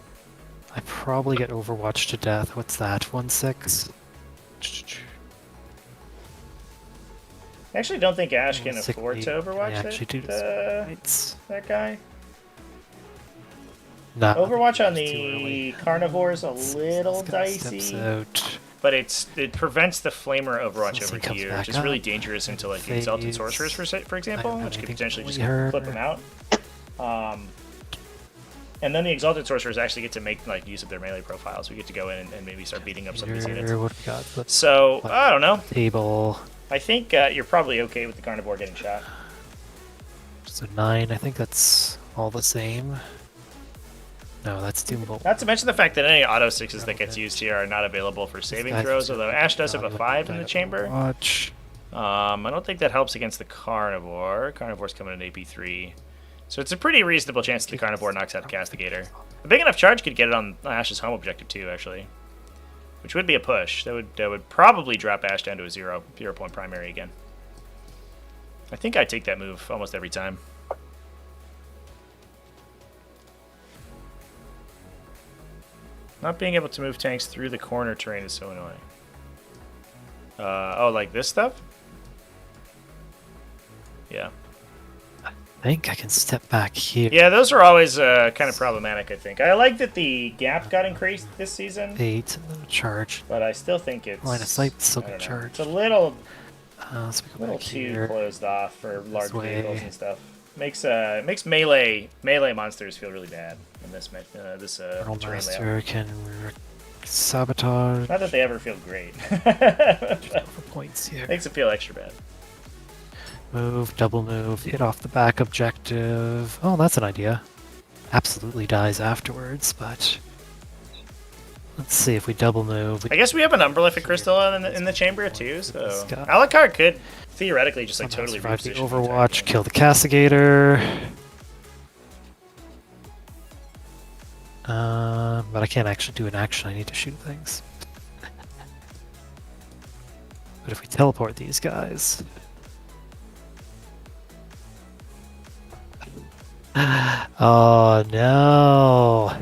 I probably get Overwatch to death. What's that? 1/6? I actually don't think Ash can afford to Overwatch that guy. Nah, Overwatch on it's too the early. Carnivore is a little This guy steps dicey, out. but it prevents the Flamer Overwatch Since he over comes here, back which is really up, dangerous into like the phase. Exalted Sorcerers, for example, I don't which have could anything potentially to just her. flip them out. And then the Exalted Sorcerers actually get to make use of their melee profiles. We get to go in and maybe start beating up some of these units. Here, what we got? Let's So, I don't know. table. I think you're probably okay with the Carnivore getting shot. So 9. I think that's all the same. No, that's doable. Not to mention the fact that any auto 6s that gets used here are not available for saving guy's throws, just although Ash does have a 5 in the chamber. Watch. I don't think that helps against the Carnivore. Carnivore's coming in AP3. So it's a pretty reasonable chance that the Carnivore knocks out the Castigator. A big enough charge could get it on Ash's home objective too, actually. Which would be a push. That would probably drop Ash down to a 0-point primary again. I think I take that move almost every time. Not being able to move tanks through the corner terrain is so annoying. Oh, like this stuff? Yeah. I think I can step back here. Yeah, those are always kind of problematic, I think. I like that the gap got increased this season, 8 and then charge. but I still think it's... Line of sight still I get don't know. charged. It's a little So we go back too here. closed off for large way. vehicles and stuff. Makes melee monsters feel really bad in this Colonel terrain layout. Master can sabotage. Not that they ever feel great. For points here. Makes it feel extra bad. Move, double move, hit off the back objective. Oh, that's an idea. Absolutely dies afterwards, but let's see if we double move. I guess we have an Umberlific Crystal in the chamber too, so This guy. Alakar could theoretically just like Somehow totally survive the reposition Overwatch, attack. kill the Castigator. But I can't actually do an action, I need to shoot things. But if we teleport these guys... Oh no!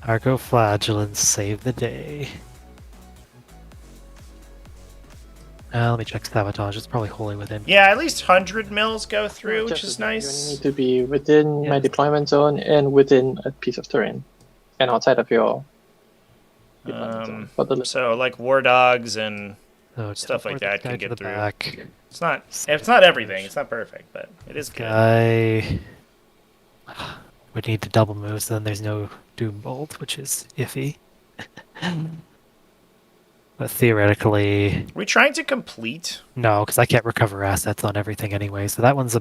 Argoflagellants save the day. Let me check sabotage. It's probably wholly within. Yeah, at least 100 mils go through, which Just is as well. You nice. need to be within Yeah, my that's- deployment zone and within a piece of terrain, and outside of your deployment zone. For the So like war dogs and So stuff like teleport this that guy can to get the through. back. It's not everything. It's not perfect, but it is good. Guy would need to double move, so then there's no Doom Bolt, which is iffy. But theoretically, Are we trying to complete? no, because I can't recover assets on everything anyway. So that one's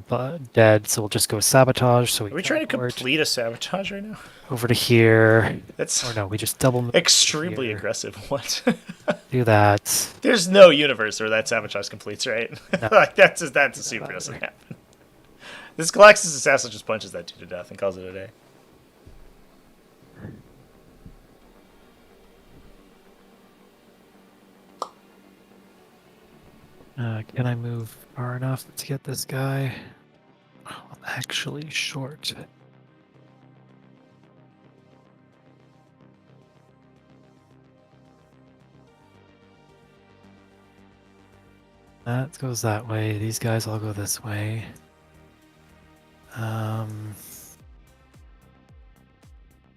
dead. So we'll just go sabotage. So Are we trying to teleport complete a sabotage right now? over to here. That's Or no, we just double move. extremely here. aggressive. What? Do that. There's no universe where that sabotage completes, right? No. Like that super doesn't happen. This Galaxis assassin just punches that dude to death and calls it a day. Can I move far enough to get this guy? Oh, I'm actually short. That goes that way. These guys all go this way.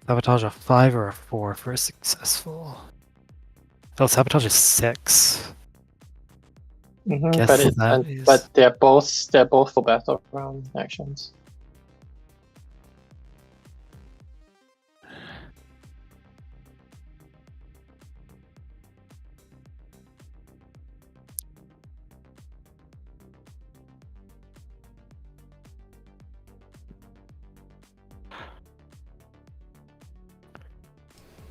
Sabotage a 5 or a 4 for a successful. Oh, sabotage is 6. Guess that is- but they're both for battle round actions.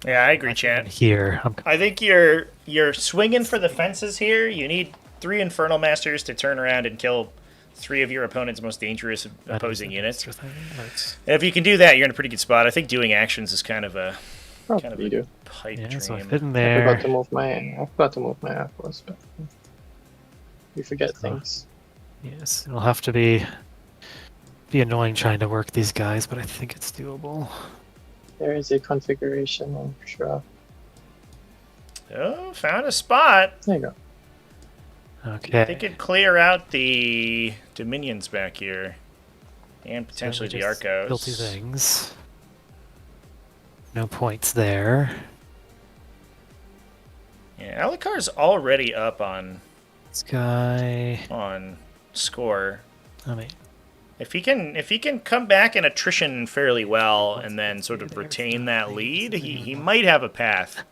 Yeah, I agree, Chan. Here, I think you're swinging for the fences here. You need 3 Infernal Masters to turn around and kill 3 of your opponent's most dangerous opposing units. And if you can do that, you're in a pretty good spot. I think doing actions is kind of a Probably do. pipe Yeah, so I dream. fit in I there. forgot to move my Air Force, but you forget things. Yes, it'll have to be annoying trying to work these guys, but I think it's doable. There is a configuration, I'm sure. Oh, found a spot. There you go. Okay. They could clear out the Dominions back here. And potentially the Kill 2 Arcos. things. No points there. Yeah, Alakar's already up on This guy. score. I mean, If he can come back in attrition fairly well and then sort of retain that lead, he might have a path.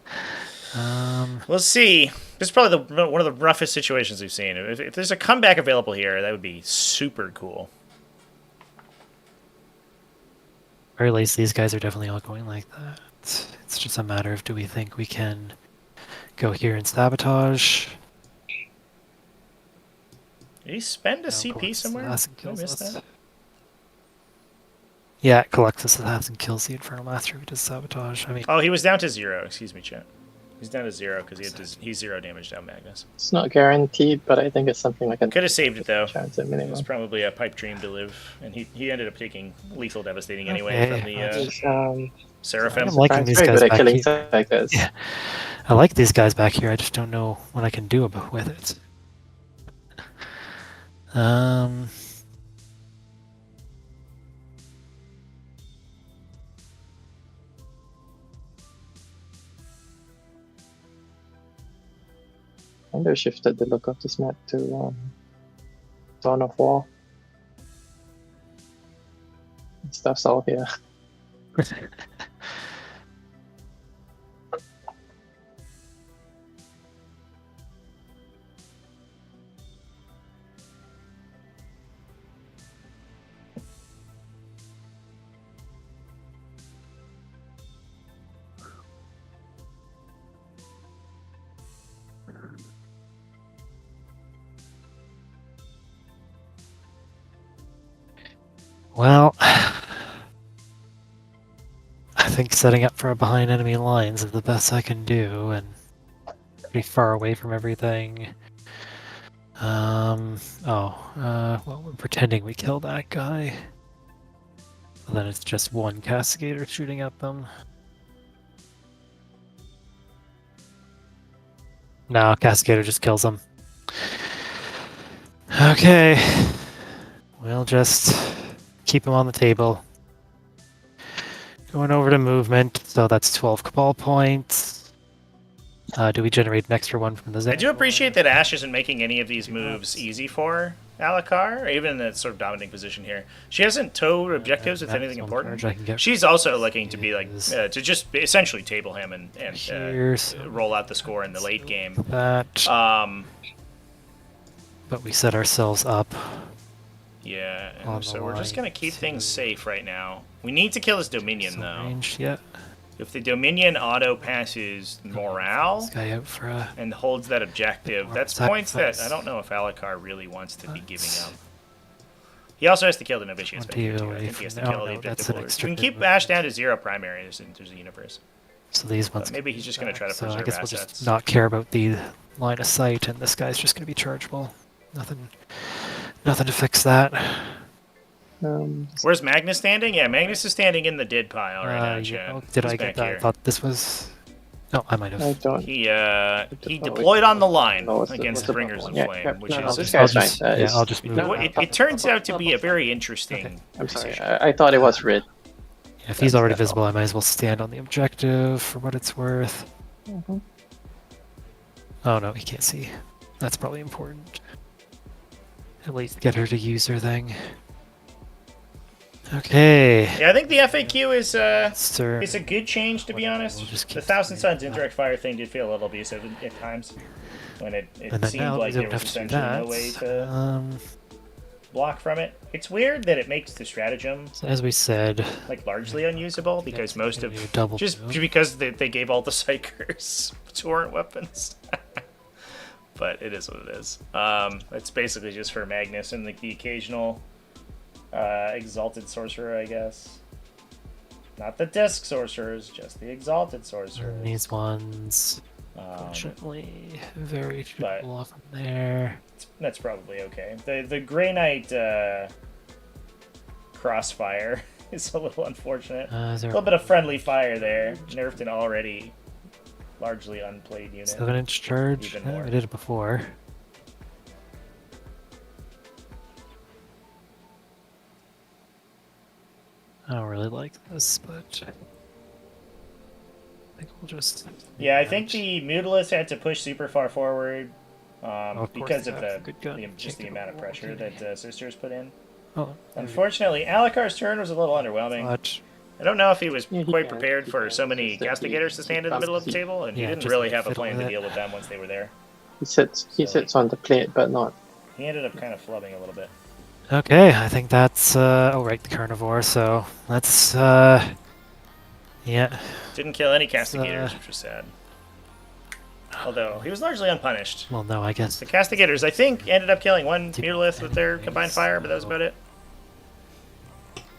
We'll see. This is probably one of the roughest situations we've seen. If there's a comeback available here, that would be super cool. very least, these guys are definitely all going like that. It's just a matter of do we think we can go here and sabotage? Did he spend a No, CP collects somewhere? assassin Did I kills miss us. that? Yeah, it collects this assassin kills the Infernal Master who does sabotage. I mean, Oh, he was down to 0. Excuse me, chat. He's down to 0 because he's 0 damage down Magnus. It's not guaranteed, but I think it's something like a Could have saved it though. chance at It minimum. was probably a pipe dream to live, and he ended up taking lethal devastating anyway Okay. from the It's, Seraphim. I'm liking these very guys good at back killing here. psychers. Yeah. I like these guys back here. I just don't know what I can do about with it. And they shifted the look of this map to Dawn of War. Stuff's all here. Well, I think setting up for a behind enemy lines is the best I can do, and pretty far away from everything. Well, we're pretending we killed that guy. And then it's just one Castigator shooting at them. No, Castigator just kills them. Okay. We'll just keep him on the table. Going over to movement, so that's 12 Cabal points. Do we generate an extra one from the Zen? I do appreciate that Ash isn't making any of these moves easy for Alakar, or even in that sort of dominating position here. She hasn't towed objectives with anything important. She's also looking to be like to just essentially table him and roll out the score in the late game. That. But we set ourselves up. Yeah, and so we're just gonna keep things safe right now. We need to kill this Dominion though. Range, yeah. If the Dominion auto passes morale This guy out for a and holds that objective, that's points that I don't know if Alakar really wants to be giving up. He also has to kill the Novitiate Spectator too. I think he has to kill the objective holders. We can keep Ash down to 0 primary. There's a universe. So these ones. Maybe he's just going to try to preserve I guess assets. we'll just not care about the line of sight, and this guy's just going to be chargeable. Nothing to fix that. Where's Magnus standing? Yeah, Magnus is standing in the dead pile right now, chat. Did I get that? I thought this was... No, I might have. I don't. He deployed on the line against the Bringers of Flame, which is... This guy's fine. I'll just move it turns out to be a very interesting... I'm sorry, I thought it was red. Yeah, if he's already visible, I might as well stand on the objective for what it's worth. Oh no, he can't see. That's probably important. At least get her to use her thing. Okay. Yeah, I think the FAQ is a good change, to be honest. The Thousand Suns indirect fire thing did feel a little abusive at times, when it seemed like there was essentially no way to block from it. It's weird that it makes the stratagem, so as we said, like largely unusable because most of just because they gave all the psychers torrent weapons. But it is what it is. It's basically just for Magnus and the occasional exalted sorcerer, I guess. Not the disc sorcerers, just the exalted sorcerers. These ones, unfortunately, very few off from there. That's probably okay. The Grey Knight crossfire is a little unfortunate. A little bit of friendly fire there. Nerfed an already largely unplayed unit. 7-inch charge. Even more. I did it before. I don't really like this, but I think we'll just... Yeah, I think the Mutilus had to push super far forward because of the amount of pressure that Sisters put in. Oh, unfortunately, Alakar's turn was a little underwhelming. I don't know if he was quite prepared for so many castigators to stand in the middle of the table, and he didn't really have a plan to deal with them once they were there. He sits on the plate, but not. He ended up kind of flubbing a little bit. Okay, I think that's oh right, the carnivore. So let's yeah. Didn't kill any castigators, which was sad. Although he was largely unpunished. Well, no, I guess the castigators, I think, ended up killing one Mutilith with their combined fire, but that was about it.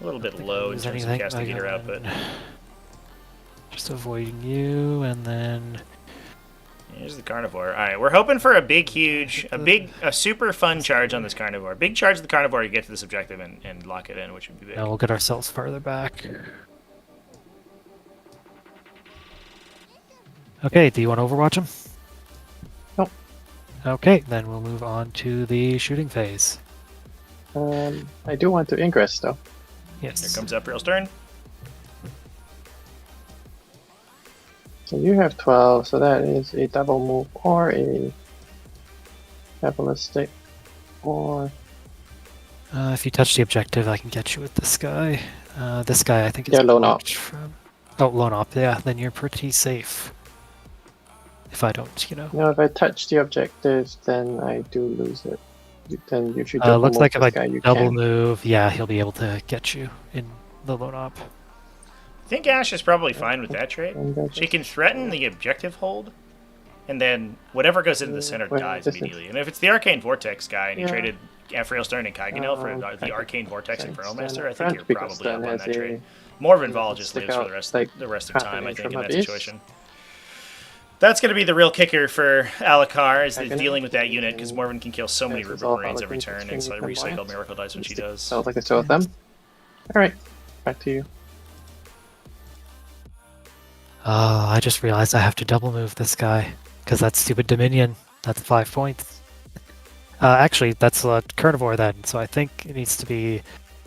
A little bit low in terms of castigator output. Just avoiding you, and then here's the carnivore. All right, we're hoping for a super fun charge on this carnivore. Big charge of the carnivore, you get to this objective and lock it in, which would be big. Now we'll get ourselves farther back. Okay, do you want to overwatch him? Nope. Okay, then we'll move on to the shooting phase. I do want to ingress though. Yes. Here comes April Stern. So you have 12, so that is a double move or a ballistic, or... if you touch the objective, I can get you with this guy. This guy, I think, is lone op. Lone op, yeah, then you're pretty safe. If I don't, No, if I touch the objective, then I do lose it. Then you should double looks move like if I guy, double move, yeah, he'll be able to get you in the lone op. I think Ash is probably fine with that trade. She can threaten the objective hold, and then whatever goes into the center dies immediately. And if it's the Arcane Vortex guy, and he traded Afriel Stern and Kaiganil for the Arcane Vortex and Master, I think you're probably up on that trade. Morven Vol just lives for the rest of time, I think, in that situation. That's going to be the real kicker for Alakar, is dealing with that unit, because Morven can kill so many Rubber Marines every turn, and so I recycle Miracle Dice when she does. Sounds like it's two of them. Alright, back to you. I just realized I have to double move this guy, because that's stupid Dominion. That's 5 points. Actually, that's a carnivore then, so I think it needs to be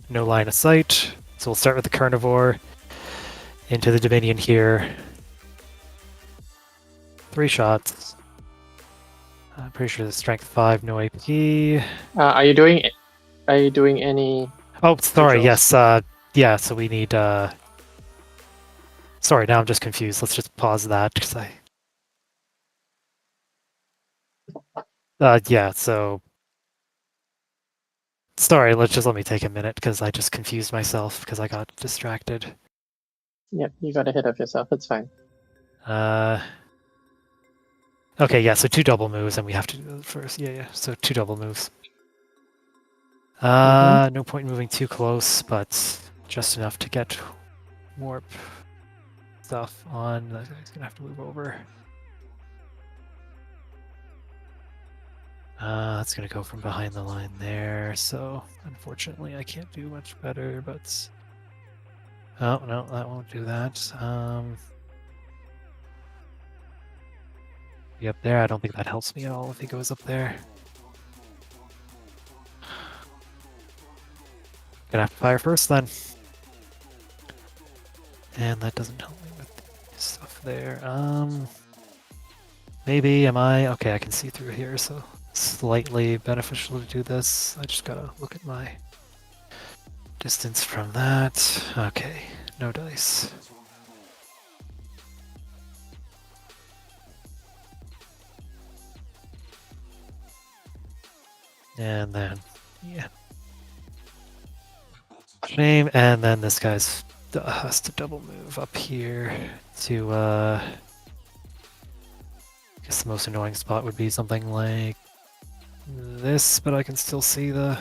no line of sight. So we'll start with the carnivore into the Dominion here. 3 shots. I'm pretty sure the strength 5, no AP. Are you doing any? Oh, sorry. Rituals. Yes. Yeah. So we need. Sorry. Now I'm just confused. Let's just pause that because I. Yeah. So. Sorry. Let me take a minute because I just confused myself because I got distracted. Yep, you got ahead of yourself. It's fine. Okay. Yeah. So 2 double moves, and we have to do it first. Yeah. Yeah. So 2 double moves. No point in moving too close, but just enough to get warp stuff on. That guy's gonna have to move over. That's gonna go from behind the line there, so unfortunately I can't do much better, but... Oh, no, that won't do that. Be up there, I don't think that helps me at all if he goes up there. Gonna have to fire first then. And that doesn't help me with the stuff there. Maybe, am I? Okay, I can see through here, so slightly beneficial to do this. I just gotta look at my distance from that. Okay, no dice. And then, yeah. Shame, and then this guy's has to double move up here to, I guess the most annoying spot would be something like this, but I can still see the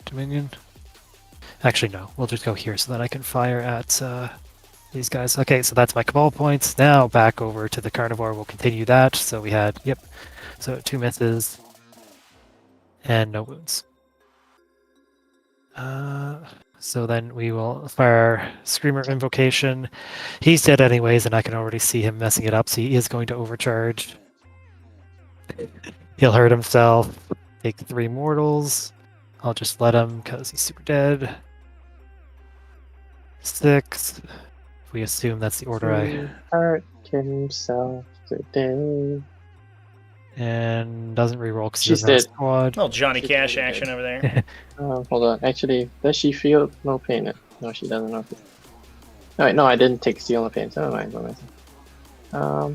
Dominion. Actually, no, we'll just go here so that I can fire at these guys. Okay, so that's my Cabal points. Now back over to the Carnivore, we'll continue that. So we had, yep, so 2 misses and no wounds. So then we will fire Screamer Invocation. He's dead anyways, and I can already see him messing it up, so he is going to overcharge. He'll hurt himself. Take 3 mortals. I'll just let him because he's super dead. 6. If we assume that's the order He hurt himself today. and doesn't reroll because She's he doesn't have a dead. squad. Little Johnny She's Cash really action good. over there. Hold on. Actually, does she feel no pain? No, she doesn't know. No, wait, no, I didn't take Steel no pain. So never mind. What am I saying?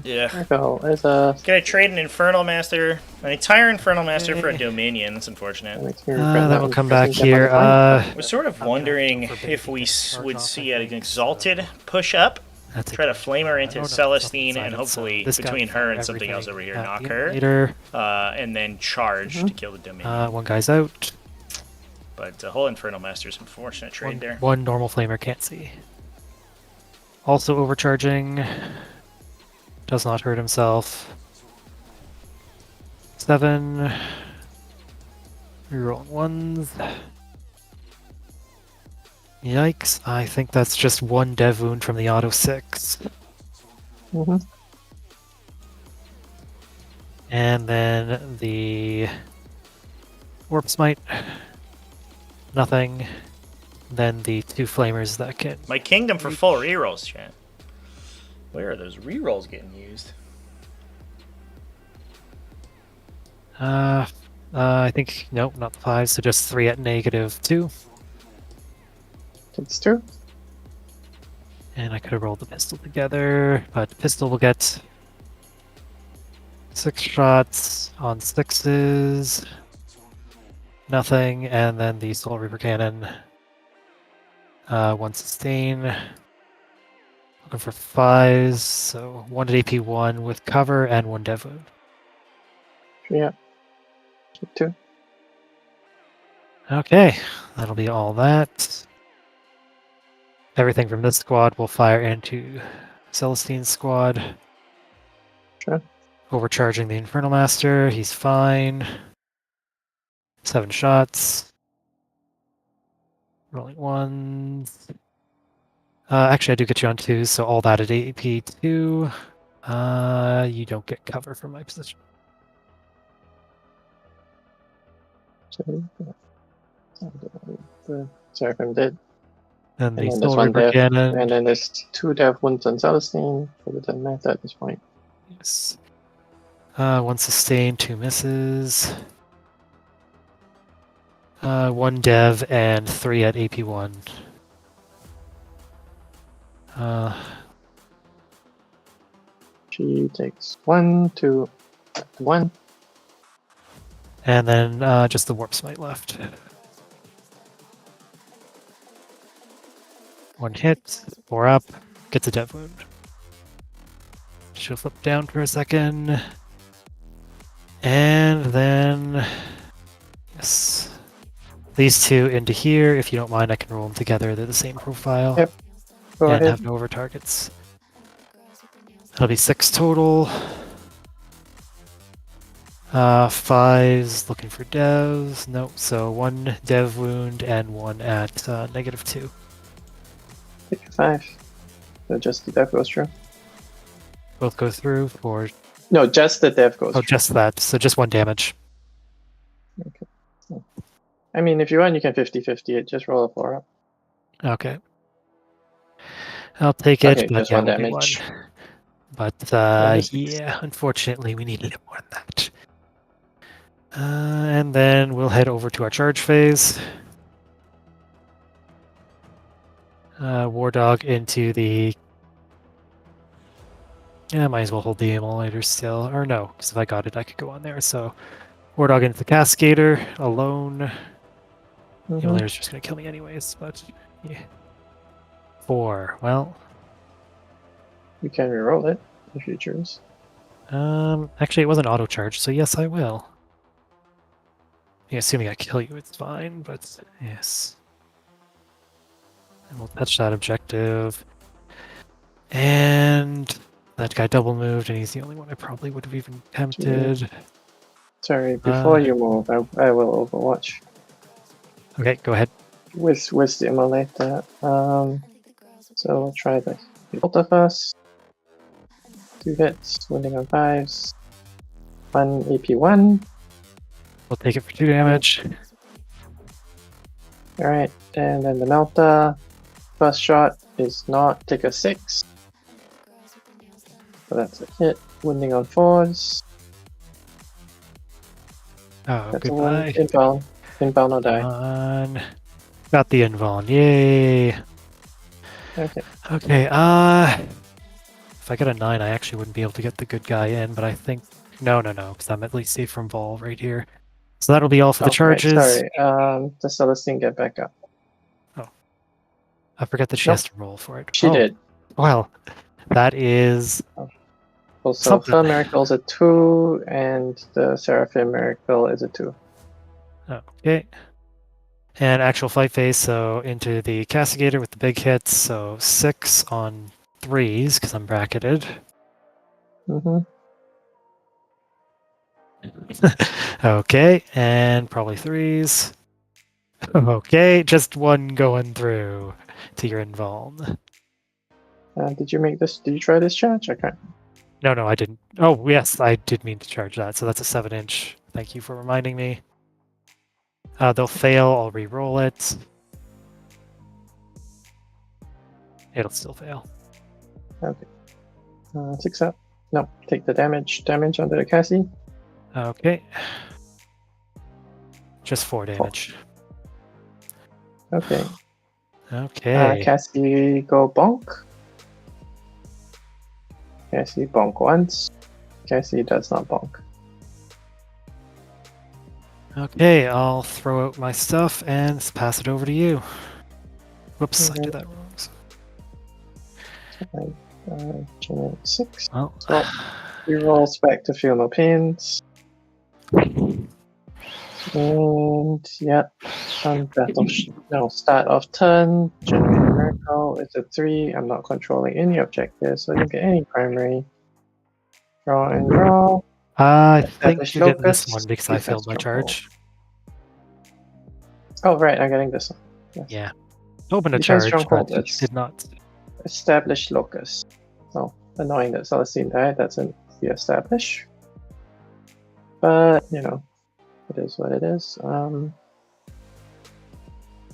Yeah. There we go. There's a. Can I trade an Infernal Master, an entire Infernal Master for a Dominion? That's unfortunate. Makes me regret Then not we'll come back pressing them here. on the line. I was sort of wondering if we would see an Exalted push up, try to flame her into Celestine, and hopefully between her and something else over here, knock her, Later. and then charge to kill the Dominion. One guy's out. But the whole Infernal Master's unfortunate trade there. One normal flamer can't see. Also overcharging. Does not hurt himself. 7. Rerolling 1s. Yikes. I think that's just 1 dev wound from the auto 6. And then the Warp Smite. Nothing. Then the 2 flamers that can... My Kingdom for full rerolls, chat. Where are those rerolls getting used? I think... Nope, not the 5, so just 3 at -2. Takes 2. And I could have rolled the pistol together, but the pistol will get 6 shots on 6s. Nothing, and then the Soul Reaper Cannon. 1 sustain. Looking for 5s, so 1 at AP 1 with cover and 1 dev wound. Yeah. Keep 2. Okay, that'll be all that. Everything from this squad will fire into Celestine's squad. Sure. Overcharging the Infernal Master, he's fine. 7 shots. Rolling 1s. Actually, I do get you on 2s, so all that at AP 2. You don't get cover from my position. 2. The Seraphim did. And the And then Soul there's one Reaper dev. Cannon. And then there's 2 dev wounds on Celestine, but it doesn't matter at this point. Yes. 1 sustain, 2 misses. 1 dev and 3 at AP1. She takes 1, 2, 1. And then just the Warp Smite left. 1 hit, 4 up, gets a dev wound. She'll flip down for a second. And then, yes. These 2 into here. If you don't mind, I can roll them together. They're the same profile. Yep. Go and ahead. have no over targets. That'll be 6 total. 5's looking for devs. Nope. So 1 dev wound and 1 at -2. Take a 5. So just the dev goes through. Both go through for. No, just the dev goes Oh, through. just that. So just 1 damage. Okay. I mean, if you want, you can 50-50 it. Just roll a 4 up. Okay. I'll take it, Okay, but just yeah, 1 we'll do damage. 1. But Damage. yeah, unfortunately, we needed more than that. And then we'll head over to our charge phase. War Dog into the. Yeah, might as well hold the emulator still. Or no, because if I got it, I could go on there. So, War Dog into the Cascader alone. Emulator's just going to kill me anyways, but yeah. 4. Well. You can reroll it if you choose. Actually, it wasn't auto charge, so yes, I will. Yeah, assuming I kill you, it's fine, but yes. And we'll touch that objective. And that guy double moved, and he's the only one I probably would have even tempted. Sorry, before you move, I will Overwatch. Okay, go ahead. With the emulator. So we'll try this. Both of us. 2 hits, wounding on 5s. 1 AP1. We'll take it for 2 damage. Alright, and then the Melta. First shot is not take a 6. So that's a hit. Wounding on 4s. Oh, That's a 1. goodbye. Inbound. Inbound or die. Got the invuln. Yay. Okay. Okay, if I get a 9, I actually wouldn't be able to get the good guy in, but I think... No, because I'm at least safe from Vol right here. So that'll be all for the charges. Right, sorry. The Celestine get back up. Oh. I forget that she has to roll for it. She did. Well, that is... Also, something. Fur Miracle is a 2, and the Seraphim Miracle is a 2. Okay. And actual fight phase, so into the Castigator with the big hits, so 6 on 3s, because I'm bracketed. Okay, and probably 3s. Okay, just 1 going through to your invuln. Did you make this? Did you try this charge? I can't. No, I didn't. Oh, yes, I did mean to charge that, so that's a 7-inch. Thank you for reminding me. They'll fail, I'll re-roll it. It'll still fail. Okay. 6 up. No, take the damage. Damage under the Cassie. Okay. Just 4 damage. Okay. Okay. Cassie go bonk. Cassie bonk once. Cassie does not bonk. Okay, I'll throw out my stuff and pass it over to you. Whoops, I did that wrong. Generate 6. Well, So he rolls back to feel no pains. And yeah, start of turn. Generate a miracle. It's a 3. I'm not controlling any objectives, so I don't get any primary. Draw and draw. I think Establish you're getting this locus. one because I failed my Defense charge. Oh right, I'm getting this one. Yes. Yeah. Open a Defense charge, stronghold, but it's- did not. Establish locus. So annoying that Celestine died. That's an establish. But It is what it is.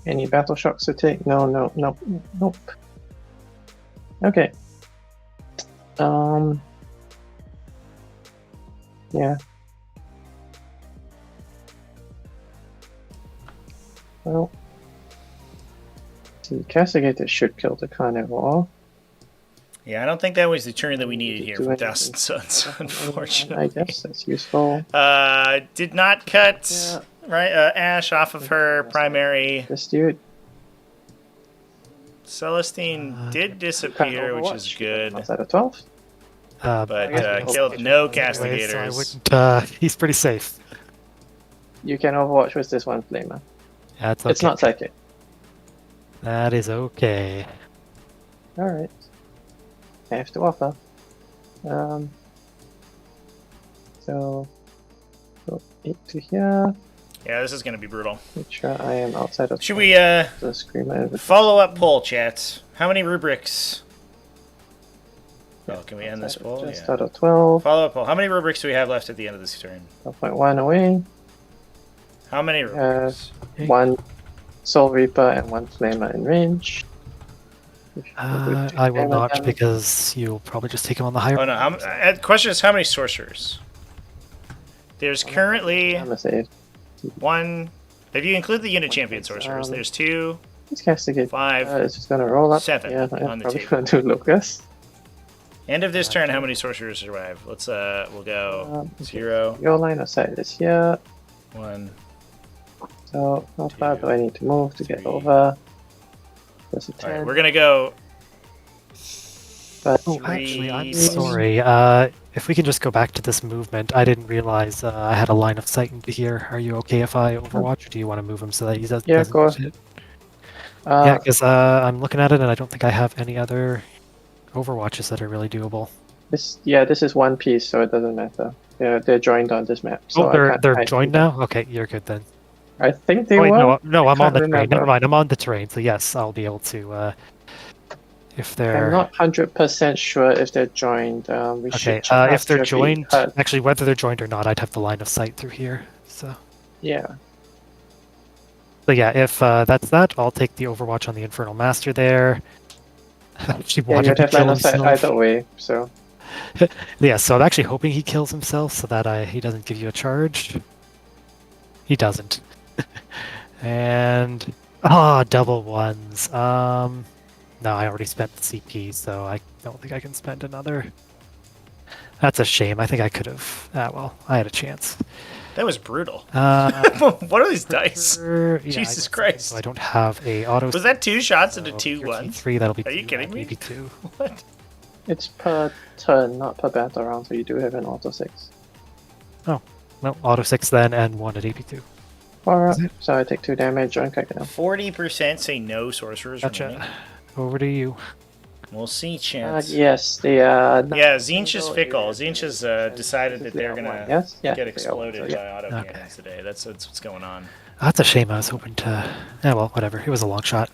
Any battle shocks to take? No, no, nope, nope. Okay. Yeah. Well, the Castigator should kill the Carnivore. Yeah, I don't think that was the turn that we needed here Do from anything. Thousand Suns, unfortunately. I guess that's useful. Did not cut Yeah. right Ash off of her primary. This dude. Celestine did disappear, which is good, Outside of 12? but I killed no Anyway, so I castigators. wouldn't. He's pretty safe. You can overwatch with this one flamer. That's okay. It's not psychic. That is okay. Alright. I have to offer. So go 8 to here. Yeah, this is going to be brutal. Make sure I am outside of Should we the screamer. follow up poll, chat? How many rubrics? Oh, can we end this poll? Just Yeah. out of 12. Follow up poll. How many rubrics do we have left at the end of this turn? 12.1 away. How many rubrics? One Soul Reaper and one Flamer in range. I will not because you'll probably just take him on the higher. Oh no. The question is how many sorcerers? There's currently I'm a save. one. If you include the unit champion sorcerers, there's 2, Let's castigate. 5. It's just gonna roll up. 7 yeah, on the probably table. gonna do Lucas. End of this turn, how many sorcerers survive? Let's we'll go 0, Your line of sight is here. 1. So how far 2, do I need to move to get 3. over? There's a 10. Alright, we're gonna go. But Oh, actually, I'm 3. sorry. If we can just go back to this movement, I didn't realize I had a line of sight into here. Are you okay if I overwatch, or do you want to move him so that he doesn't? Yeah, go hit? uh, Yeah, because I'm looking at it and I don't think I have any other overwatches that are really doable. this is one piece, so it doesn't matter. They're joined on this map. So Oh, they're joined now. Okay, you're good then. I think they Oh, wait, were. no, I'm on can't the terrain. remember. Never mind, I'm on the terrain. So yes, I'll be able to. If they're I'm not 100% sure if they're joined. We okay, should check if they're after joined, we cut. actually, whether they're joined or not, I'd have the line of sight through here. So Yeah. yeah, if that's that, I'll take the Overwatch on the Infernal Master there. Actually, Yeah, wanted you'd to have kill line of sight himself. either way. So Yeah, so I'm actually hoping he kills himself so that he doesn't give you a charge. He doesn't. And double ones. No, I already spent the CP, so I don't think I can spend another. That's a shame. I think I could have. Well, I had a chance. That was brutal. What What are these dice? Yeah, Jesus I Christ. So I don't have a auto. Was that 2 shots into so 2 your ones? T3, that'll be Are you 2, kidding me? maybe 2. What? it's per turn, not per battle round. So you do have an auto 6. No, auto 6 then, and 1 at AP2. Alright. Is it? So I take 2 damage. Join Kakao. 40% say no sorcerers remaining. Gotcha. Over to you. We'll see, chance. Yes, they are. Yeah, Zinch is fickle. Zinch has decided that they're gonna Yes? Yeah, get they are exploded one, so yeah. by auto Okay. cannons today. That's what's going on. That's a shame. I was hoping to. Yeah, well, whatever. It was a long shot.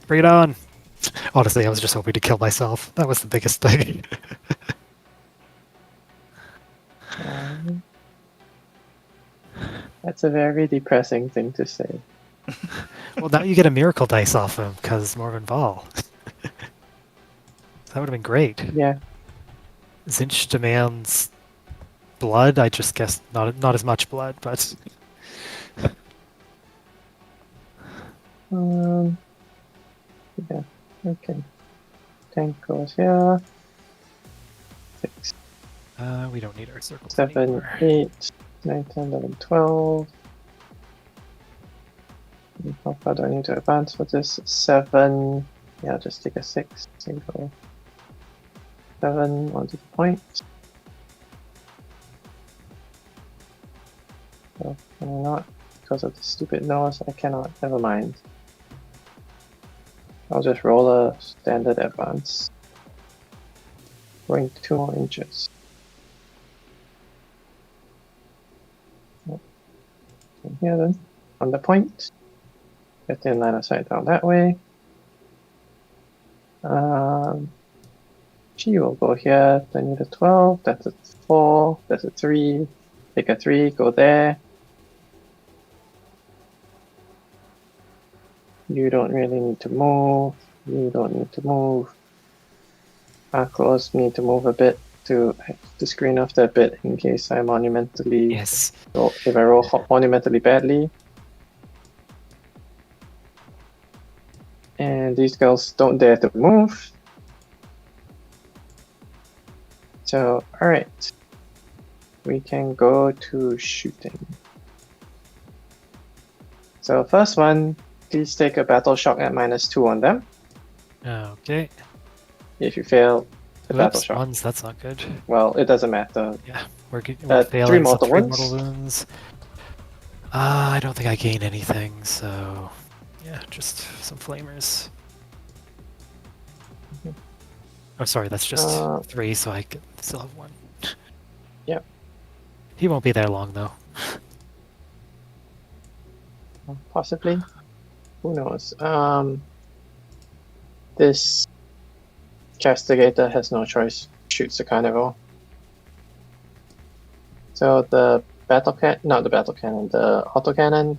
Bring it on. Honestly, I was just hoping to kill myself. That was the biggest thing. That's a very depressing thing to say. Well, now you get a miracle dice off him because Morven Val. That would have been great. Yeah. Zinch demands blood. I just guess not as much blood, but Yeah. Okay. Tank goes here. 6, we don't need our circles 7, anymore. 8, 9, 10, 11, 12. How far do I need to advance for this? 7. Yeah, I'll just take a 6. Single. 7, onto the point. So, can I not? Because of the stupid nose, I cannot. Never mind. I'll just roll a standard advance. Going 2 more inches. From here then, on the point. Get in line of sight down that way. She will go here. Then need a 12. That's a 4. That's a 3. Take a 3. Go there. You don't really need to move. You don't need to move. Arcos need to move a bit to screen off that bit in case I monumentally. Yes. So if I roll monumentally badly. And these girls don't dare to move. So, alright. We can go to shooting. So first one, please take a battle shock at -2 on them. Okay. If you fail the battle Oops, shock. ones, that's not good. Well, it doesn't matter. Yeah, we're failing, 3 so mortal 3 wounds. mortal wounds. I don't think I gain anything, so yeah, just some flamers. Oh, sorry, that's just 3, so I can still have 1. Yep. He won't be there long, though. Possibly. Who knows? This castigator has no choice. Shoots the carnivore. So the not the battle cannon, the autocannon.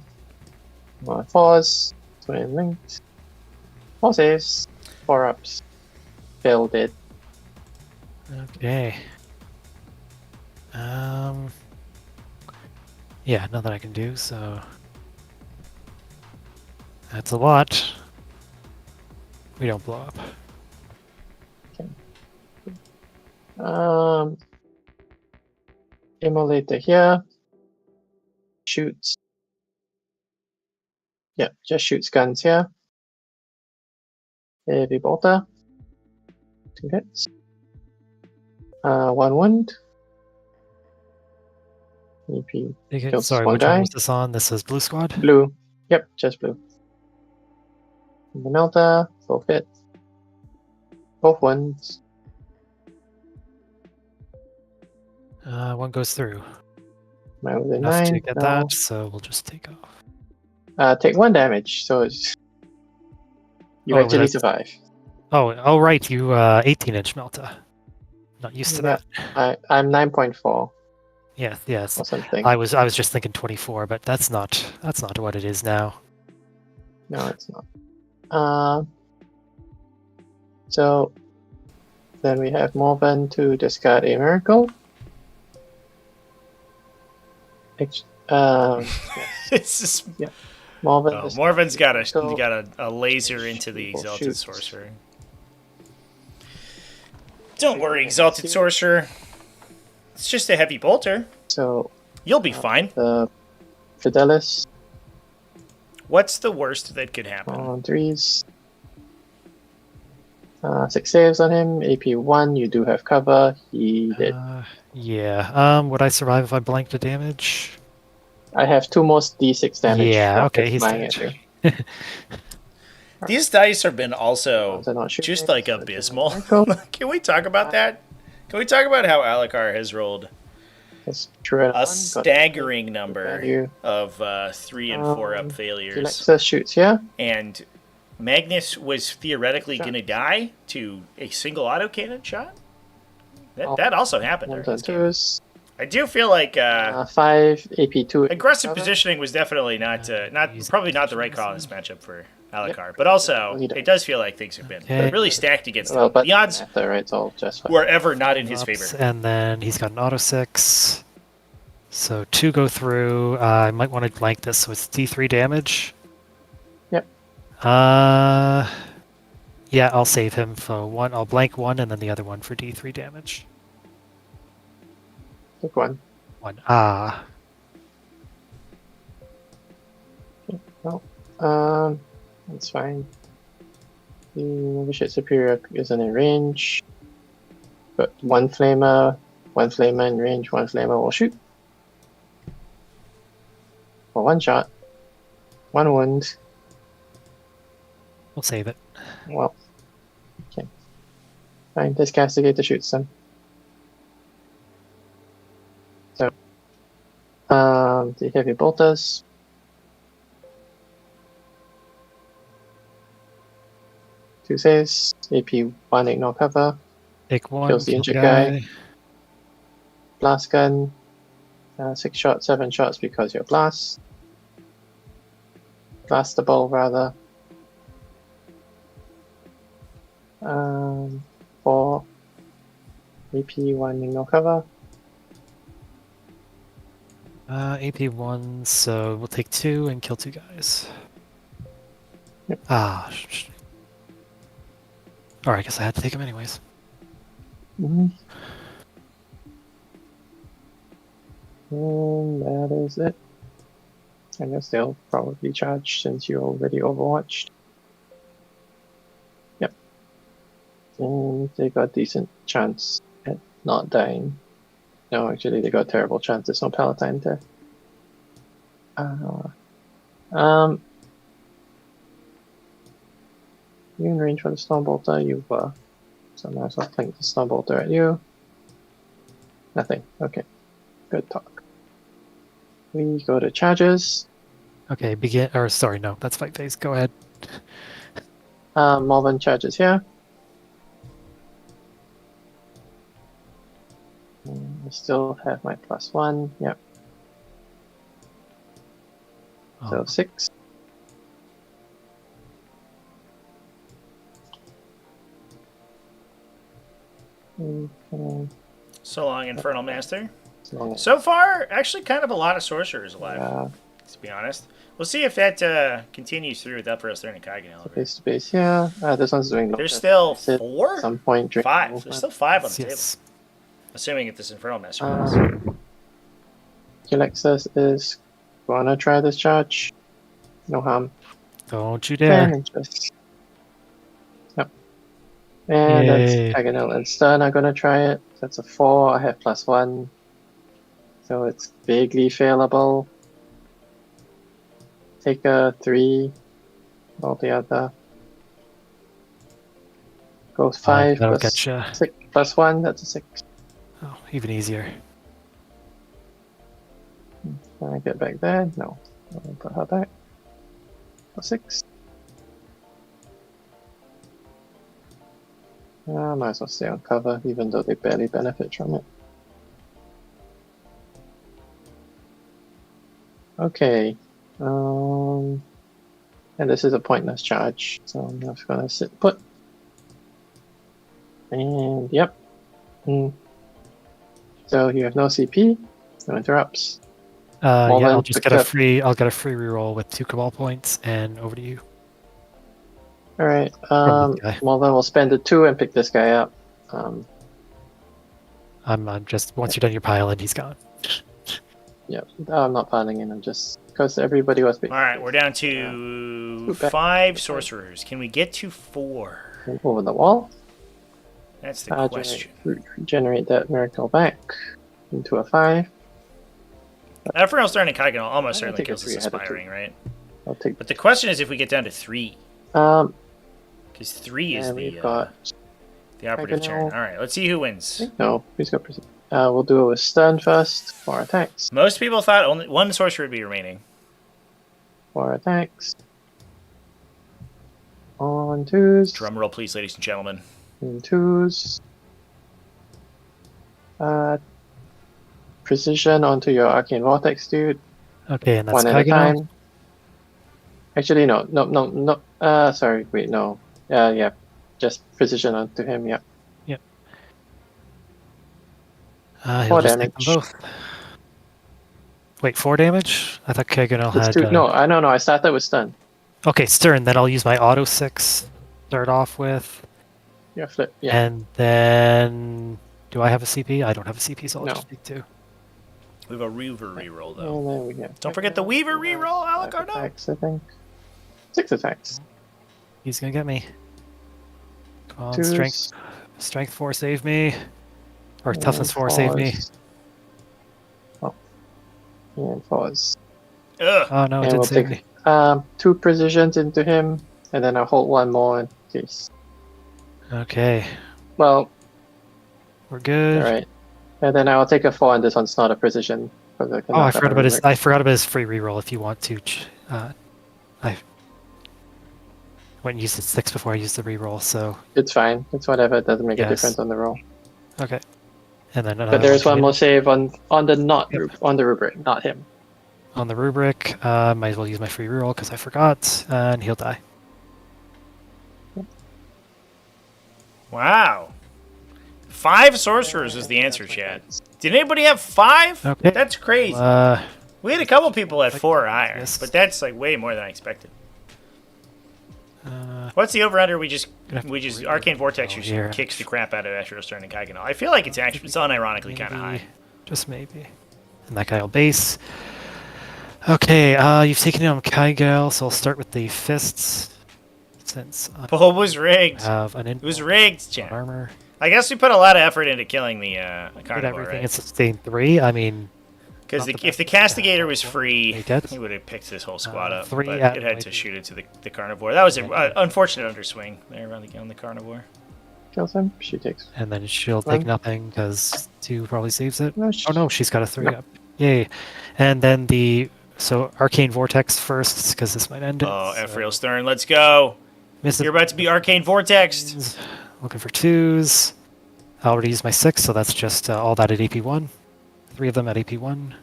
4s, twin linked. 4 saves, 4 ups. Failed it. Okay. Yeah, nothing I can do, so that's a lot. We don't blow up. Immolator here. Shoots. Yeah, just shoots guns here. Heavy bolter. 2 hits. 1 wound. EP kills Sorry, one which one guy. was this on? This is Blue Squad? Blue. Yep, just blue. The melter, both hit. Both wounds. 1 goes through. Mine was a Enough 9. to get No. that, so we'll just take off. Take 1 damage, so it's... You Oh, actually that's- survive. Oh, right, you 18-inch melter. Not used to Yeah. that. I'm 9.4 Yes. or something. I was just thinking 24, but that's not what it is now. No, it's not. So then we have Morven to discard a miracle. Yes. It's just Morven. oh, Morven's got So- a laser into the People Exalted shoot. Sorcerer. Don't worry, Exalted Sorcerer. It's just a heavy bolter. So You'll be fine. the Fidelis What's the worst that could happen? on 3s. 6 saves on him. AP 1. You do have cover. He did. Yeah. Would I survive if I blanked the damage? I have 2 more D6 damage. Yeah, okay, he's flying dead. at me. These dice have been also They're not shooting just it, like so it's a abysmal. miracle. Can we talk about that? Can we talk about how Alakar has rolled That's true. a staggering number value. of 3 and 4 up failures? Alexa shoots here. And Magnus was theoretically Shot. going to die to a single autocannon shot? Oh. That also happened during 1s and this game. 2s. I do feel like 5 AP 2. aggressive cover. positioning was definitely probably not the right call in this matchup for Alakar. But Well, also, he does. it does feel like things have been Okay. really stacked against Well, him. but The odds after, right, it's all just fine. were ever not in his Ups, favor. and then he's got an auto 6. So 2 go through. I might want to blank this, so it's D3 damage. Yep. Yeah, I'll save him for 1. I'll blank 1, and then the other one for D3 damage. Take 1. 1. That's fine. The Vicious Superior isn't in range. But 1 flamer in range, 1 flamer will shoot. For 1 shot. 1 wound. We'll save it. Well. Okay. Fine, this castigator shoots them. So the heavy bolters. Two saves, AP 1 ignore cover, Take 1. Kills the kill injured guy. blast gun, 6 shots, 7 shots because you're blastable rather. 4 AP, 1 no cover. AP1, so we'll take 2 and kill 2 guys. Yep. Alright, I guess I had to take him anyways. Mm-hmm. And that is it. I guess they'll probably charge since you already overwatched. Yep. And they got decent chance at not dying. No, actually they got terrible chance. There's no Palatine there. You in range for the Stormbolter, you were. So I might as well flank the Stormbolter at you. Nothing. Okay. Good talk. We go to charges. Okay, begin. Or sorry, no, that's fight phase. Go ahead. Malvern charges here. I still have my +1. Yep. So Oh, 6. Okay. So long, Infernal Master. So, So far, actually, kind of a lot of sorcerers alive. To be honest, we'll see if that continues through with Uproar Stern and Kaganel. base to base here. This one's doing. There's still At 4, some point during 5. movement. There's still 5 on the yes. table. Assuming if this Infernal Master wins. Alexis is gonna try this charge. No harm. Don't you dare. And just. Yep. And Yay. that's Kaganel and Stern are gonna try it. That's a 4. I have +1. So it's vaguely failable. Take a 3 altogether. Goes 5 that'll plus get ya. 6 +1. That's a 6. Oh, even easier. Can I get back there? No. I'll put her back. For 6. Might as well stay on cover, even though they barely benefit from it. Okay. And this is a pointless charge, so I'm just gonna sit put. And yep. So you have no CP, no interrupts. Yeah, Well, I'll then, just get a free. I'll get a free reroll with 2 Cabal points, and over to you. All right. From this guy. Well, then we'll spend the 2 and pick this guy up. I'm just once you're done your pile, and he's gone. Yep. I'm not piling in. I'm just because everybody was. All right, we're down to 5 sorcerers. Can we get to 4? Over the wall. That's the question. Generate that miracle back into a 5. Infernal Stern and Kaganel almost I'll certainly take a kills this 3 ahead of Aspiring, right? I'll take. But the question is if we get down to 3. Because 3 is And the we've got. operative turn. Kaganel. All right, let's see who wins. No, who's got precision? We'll do it with stun first. 4 attacks. Most people thought only 1 sorcerer would be remaining. 4 attacks. On 2s. Drum roll, please, ladies and gentlemen. And 2s. Precision onto your Arcane Vortex, dude. Okay, and that's 1 at a Kaganel. time. Actually, no. Sorry, wait, no. Yeah. Just precision onto him, yeah. He'll 4 just take them damage. both. Wait, 4 damage? I thought Kaganel It's had. 2. No, I started with stun. Okay, Stern. Then I'll use my auto 6. Start off with, Yeah, flip. Yeah. and then do I have a CP? I don't have a CP, so I'll No. just take 2. We have a Weaver reroll, though. And then we have. Don't forget the Weaver reroll, 5 Alakar, no! attacks, I think. 6 attacks. He's gonna get me. Come on, 2s. strength 4, save me, or toughness 4, save me. 4s. Oh. And 4s. Ugh. Oh no, it And did we'll save take me. 2 precisions into him, and then I'll hold 1 more in case. Okay, Well, we're good. alright. And then I'll take a 4, and this one's not a precision. Oh, I forgot about his. I forgot about his free reroll. If you want to, I went and used the 6 before I used the reroll. So It's fine. It's whatever. It doesn't make a Yes. difference on the roll. okay, and then But there's one more save on the not Yep. on the rubric, not him. on the rubric. Might as well use my free reroll because I forgot, and he'll die. Wow. 5 sorcerers is the answer, chat. Did anybody have 5? Okay. That's crazy. We had a couple people at 4 or higher, Yes. but that's like way more than I expected. What's the over/under? We just Arcane Vortex just here. kicks the crap out of Astro's Turn and Kaiganal. I feel like it's actually unironically kind of high. Just maybe. And that guy will base. Okay, you've taken down Kaigal, so I'll start with the fists. Since I Bull was rigged. have an It was rigged, chat. armor. I guess we put a lot of effort into killing the Did Carnivore, everything right? at sustain 3. I mean, Because not the if the best Castigator was example. free, He did. he would have picked this whole squad up. 3 But at it had to maybe- shoot it to the Carnivore. That was an unfortunate underswing there on the Carnivore. Kills him. She takes. and then she'll take One. nothing because 2 probably saves it. No, Oh no, she's got a 3 No. up. Yay. And then so Arcane Vortex first, because this might end it. Oh, so Ephrail Stern, let's go! misses. You're about to be Arcane Vortexed! Looking for 2s. I already used my 6, so that's just all that at AP1. 3 of them at AP1.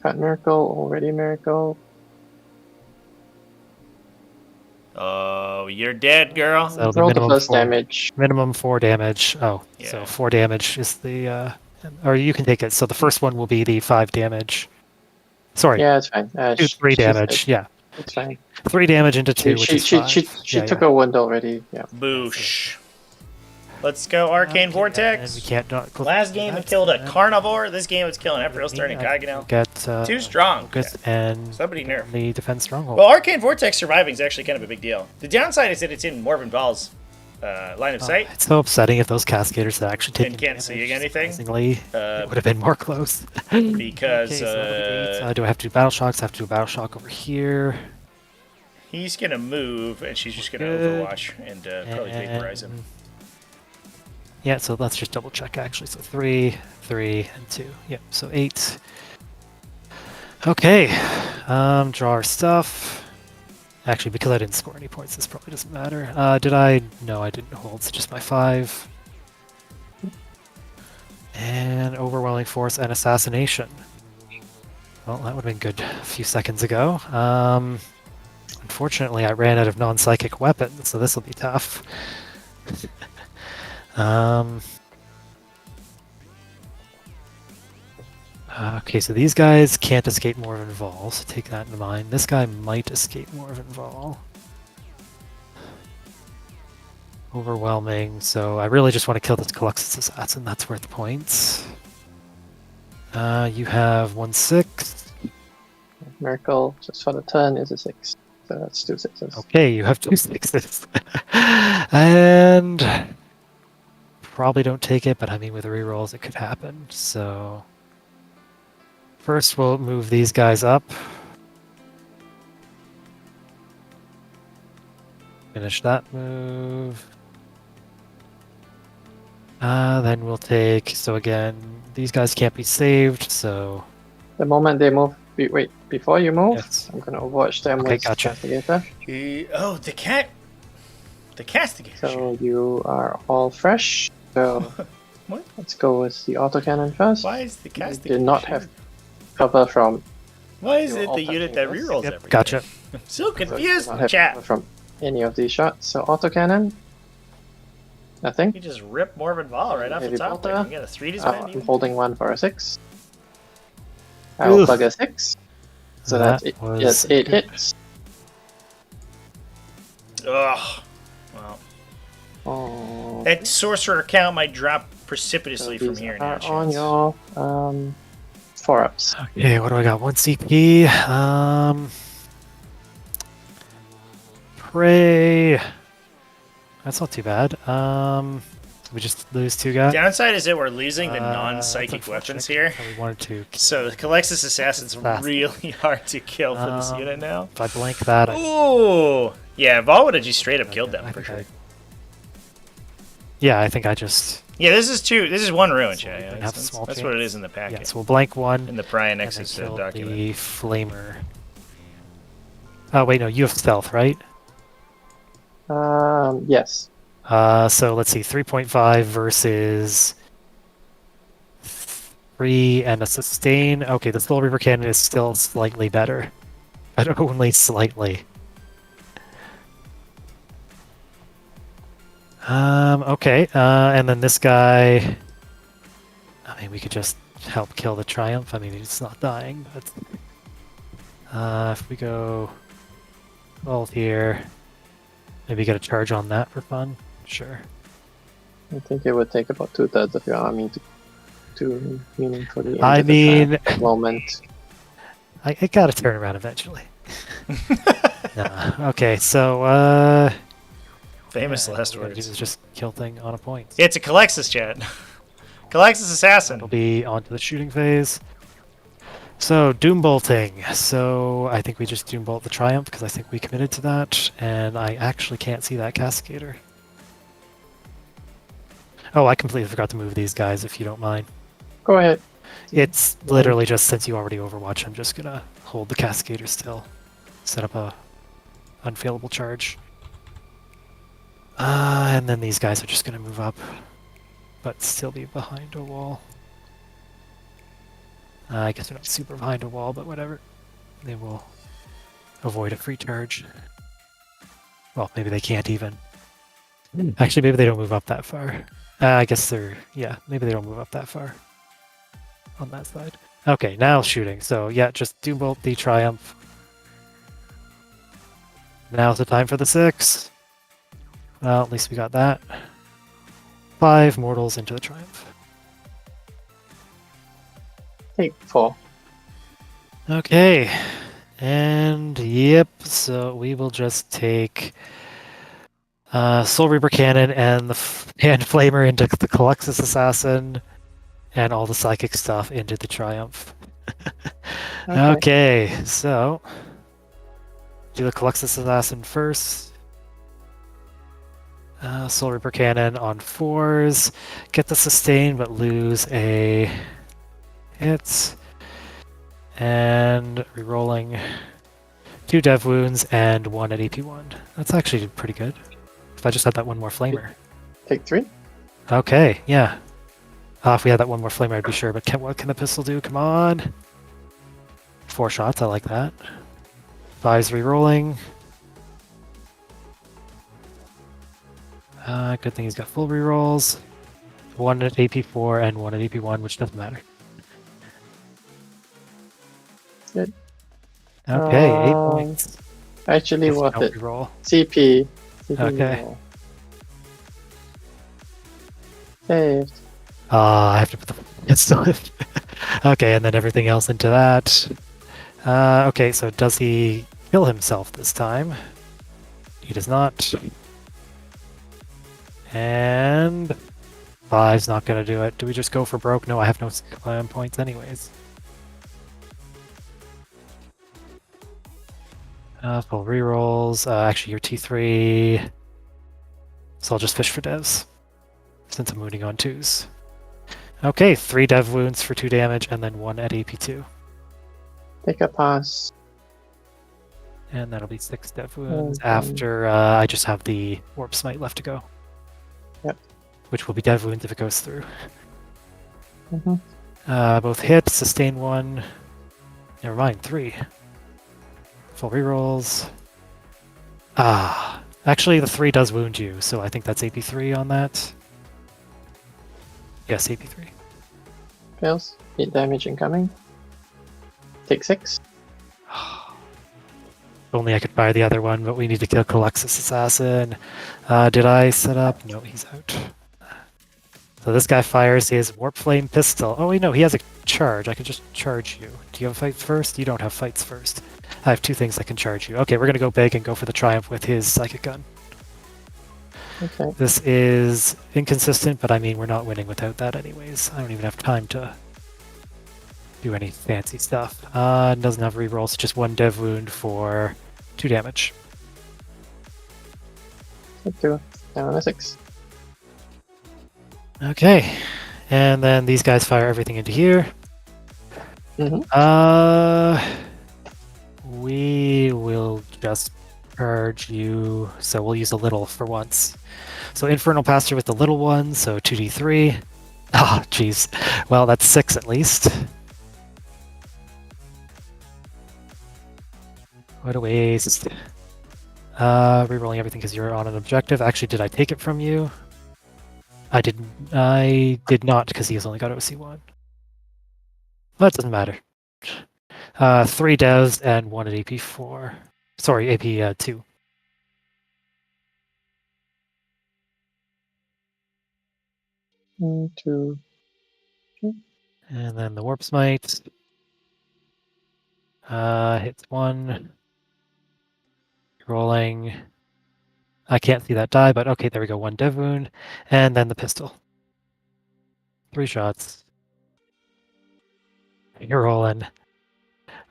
Cut miracle. Already miracle. Oh, you're dead, girl. That'll be Roll the minimum plus 4. damage. Minimum 4 damage. Oh, Yeah. so 4 damage is the... or you can take it. So the first one will be the 5 damage. Sorry, Yeah, it's fine. 3 damage. Yeah. It's fine. 3 damage into 2, which is 5. She Yeah, took yeah. a wound already. Yeah. Boosh. Let's go, Arcane And Vortex. we can't not close Last game it that, killed a and Carnivore. This game it's killing Ephrail Stern and Kaiganal. Get Too strong. focus and Somebody nerf. the defense stronghold. Well, Arcane Vortex surviving is actually kind of a big deal. The downside is that it's in Morven Ball's line of sight. It's so upsetting if those cascaders that actually take And can't see anything? Surprisingly, it would have been more close. Because Okay, so that'll be 8. Do I have to do battle shocks? I have to do a battle shock over here. he's going to move, and she's just going to Good. Overwatch and probably vaporize him. And- Yeah, so let's just double check actually. So 3, 3, and 2. Yep, so 8. Okay, draw our stuff. Actually, because I didn't score any points, this probably doesn't matter. Did I? No, I didn't hold. It's just my 5. And overwhelming force and assassination. Well, that would have been good a few seconds ago. Unfortunately, I ran out of non-psychic weapons, so this will be tough. Okay, so these guys can't escape Morven Vol, so take that in mind. This guy might escape Morven Vol. Overwhelming, so I really just want to kill this Caluxus Assassin, that's worth points. You have 1/6. Miracle just for the turn is a 6. So that's 2 6s. Okay, you have 2 6s. And probably don't take it, but I mean with rerolls it could happen, so first we'll move these guys up. Finish that move. Then we'll take, so again, these guys can't be saved, so The moment they move, wait, before you move, Yes. I'm gonna overwatch them Okay, with gotcha. Castigator. Oh, the Castigator. So you are all fresh. So What? let's go with the autocannon first. Why is the You Castigator? did not have cover from. Why is You're it all the unit that touching rerolls yep, everything? gotcha. I'm so So you confused, do not have chat. cover from any of these shots. So autocannon. Nothing. You just rip Morven Vol right off the Heavy top there. bolter. You got a 3 to I'm spend. holding one for a 6. I will Oof. plug a 6. So That that's was yes, 8 hits. Ugh. Well, Oh, that sorcerer count might drop precipitously so from these here are now. on Chance. your 4-ups. Okay, what do I got? 1 CP. Pray. That's not too bad. We just lose 2 guys. Downside is that we're losing the That's non-psychic unfortunate. weapons here. We wanted to. So the Calyxus Assassin's Fast. really hard to kill for this unit now. If I blank that, Ooh! Yeah, Vol would have just straight up killed them I for think sure. yeah, I think I just. Yeah, this is 1 ruin, So chat. we Yeah, have a that's small what it chance. is in the packet. Yeah, so we'll blank 1. In the Pry and then Nexus kill document. the Flamer. Oh wait, no, you have stealth, right? Yes. So let's see, 3.5 versus 3 and a sustain. Okay, the Soul Reaver Cannon is still slightly better, but only slightly. Okay, and then this guy... I mean, we could just help kill the Triumph. I mean, he's not dying, but... if we go... Both here... Maybe get a charge on that for fun? Sure. I think it would take about 2/3 of your army to meaningfully I end mean... the moment. I gotta turn around eventually. Okay, so, Famous yeah, last what we gotta do words. is just kill thing on a point. It's a Calexis, chat. Calexis Assassin. It'll be onto the shooting phase. So, Doom Bolting. So, I think we just Doom Bolt the Triumph, because I think we committed to that, and I actually can't see that Cascader. Oh, I completely forgot to move these guys, if you don't mind. Go ahead. It's literally just, since you already Overwatch, I'm just gonna hold the Cascader still. Set up a unfailable charge. And then these guys are just gonna move up, but still be behind a wall. I guess they're not super behind a wall, but whatever. They will avoid a free charge. Well, maybe they can't even. Actually, maybe they don't move up that far. I guess they're... Yeah, maybe they don't move up that far. On that side. Okay, now shooting. So, yeah, just Doom Bolt the Triumph. Now's the time for the 6. Well, at least we got that. 5 mortals into the Triumph. Take 4. Okay. And, yep, so we will just take... Soul Reaper Cannon and the Hand Flamer into the Calexis Assassin, and all the psychic stuff into the Triumph. Okay, so do the Calexis Assassin first. Soul Reaper Cannon on 4s. Get the sustain, but lose a hit. And rerolling 2 dev wounds and 1 at AP1. That's actually pretty good. If I just had that one more flamer. Take 3. Okay, yeah. If we had that one more flamer, I'd be sure. But what can the pistol do? Come on. 4 shots, I like that. 5's rerolling. Good thing he's got full rerolls. 1 at AP4 and 1 at AP1, which doesn't matter. Good. Okay, 8 points. Actually If you worth don't it. reroll. CP. Okay. Reroll. Saved. I have to put the pistol in. Okay, and then everything else into that. Okay, so does he kill himself this time? He does not. And 5's not going to do it. Do we just go for broke? No, I have no clan points anyways. Full rerolls. Actually, you're T3. So I'll just fish for devs, since I'm moving on 2s. Okay, 3 dev wounds for 2 damage, and then 1 at AP2. Take a pass. And that'll be 6 dev wounds Okay. after I just have the Warp Smite left to go. Yep. Which will be dev wounds if it goes through. Mm-hmm. Both hit, sustain 1. Never mind, 3. Full rerolls. Actually the 3 does wound you, so I think that's AP3 on that. Yes, AP3. Fails. 8 damage incoming. Take 6. Only I could fire the other one, but we need to kill Calexis Assassin. Did I set up? No, he's out. So this guy fires his Warp Flame pistol. Oh wait, no, he has a charge. I can just charge you. Do you have fights first? You don't have fights first. I have 2 things that can charge you. Okay, we're gonna go big and go for the Triumph with his Psychic Gun. Okay. This is inconsistent, but I mean, we're not winning without that anyways. I don't even have time to do any fancy stuff. Doesn't have rerolls, just 1 dev wound for 2 damage. Take 2. Down on a 6. Okay, and then these guys fire everything into here. Mm-hmm. We will just charge you, so we'll use a little for once. So Infernal Pastor with the little one, so 2d3. Ah, jeez. Well, that's 6 at least. What a waste. Rerolling everything because you're on an objective. Actually, did I take it from you? I didn't. I did not because he's only got OC1. Well, that doesn't matter. 3 devs and 1 at AP4. Sorry, AP2. Two. And then the Warp Smite. Hits 1. Rolling. I can't see that die, but okay, there we go. 1 dev wound. And then the pistol. 3 shots. You're rolling.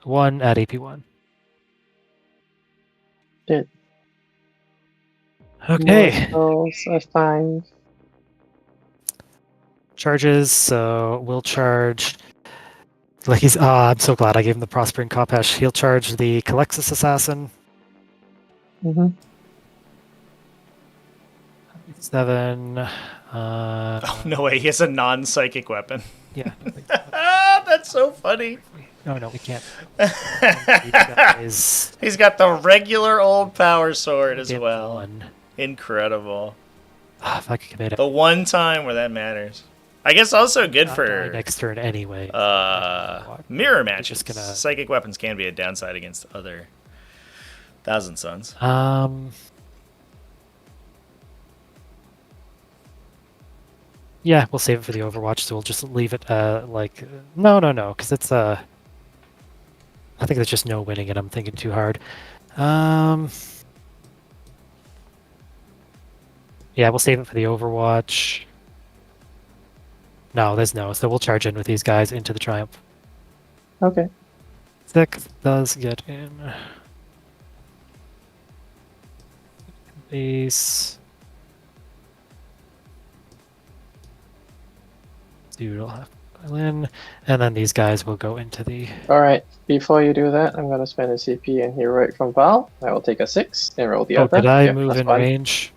1 at AP1. Hit. Okay. Mortals are 5. Charges, so we'll charge. Like he's. I'm so glad I gave him the Prospering Kopesh. He'll charge the Calexis Assassin. Mm-hmm. 7. Oh, no way. He has a non-psychic weapon. Yeah. That's so funny. No, we can't. These guys He's got the regular old power sword as get well. 1. Incredible. If I could commit it. The one time where that matters. I guess also good Not for die next turn anyway. mirror matches. Just gonna- Psychic weapons can be a downside against other Thousand Suns. Yeah, we'll save it for the Overwatch, so we'll just leave it like no, because it's I think there's just no winning it. I'm thinking too hard. Yeah, we'll save it for the Overwatch. No, there's no, so we'll charge in with these guys into the Triumph. Okay. 6 does get in. Base. Dude will have in, and then these guys will go into the. Alright, before you do that, I'm gonna spend a CP and Heroic from Val. I will take a 6 and roll the Oh, other. did I Yeah, move that's in fine. range?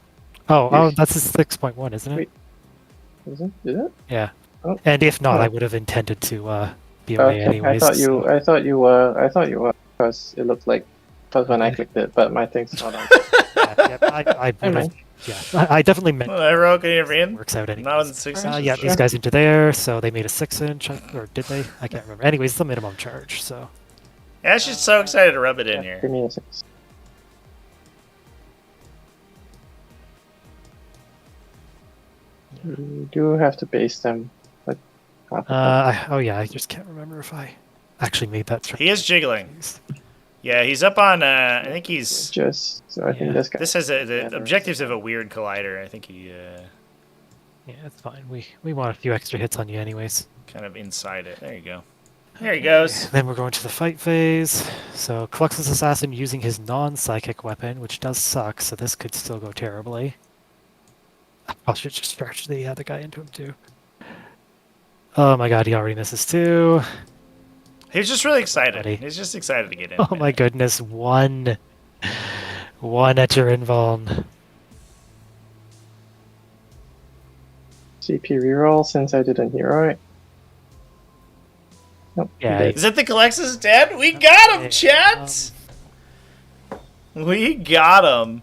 Oh, that's a 6.1, isn't it? Wait. Is it? Yeah. Oh. And if not, Oh. I would have intended to be away Okay, anyways. I thought you were, because it looked like, because when I Okay. clicked it, but my thing's not on. I Never mind. I definitely meant Well, Heroic in. works out anyway. Not with 6 inches. Yeah, Sure. these guys into there, so they made a 6-inch, or did they? I can't remember. Anyways, it's the minimum charge, so. Ash is so excited to rub it in here. Give me a 6. You do have to base them, like, half of them. Oh yeah, I just can't remember if I actually made that. He is jiggling. Yeah, he's up on, I think he's... Just, so I yeah. think this guy. This has the Yeah, objectives of a weird collider. I think he Yeah, it's fine. We want a few extra hits on you anyways. kind of inside it. There you go. There he goes. Then we're going to the fight phase. So Caluxus Assassin using his non-psychic weapon, which does suck, so this could still go terribly. I should just charge the other guy into him too. Oh my god, he already misses too. He was just really excited. Buddy. He's just excited to get in. Oh my goodness, one at your invuln. CP reroll since I didn't Heroic. Nope. he Yeah, did. Is that the Calexis dead? We got him, chat! We got him.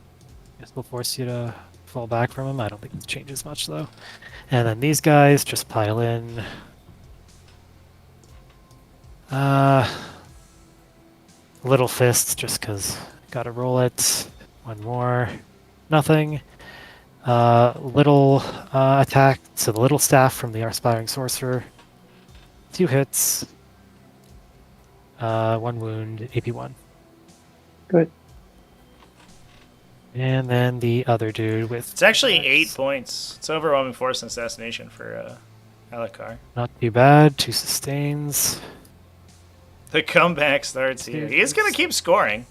Guess we'll force you to fall back from him. I don't think it changes much though. And then these guys just pile in. Little fist, just because gotta roll it. One more. Nothing. Little attack, so the little staff from the Aspiring Sorcerer. 2 hits. 1 wound, AP1. Good. And then the other dude with... It's actually 8 points. It's overwhelming force and assassination for Alakar. Not too bad. 2 sustains. The comeback starts here. He is going to keep scoring.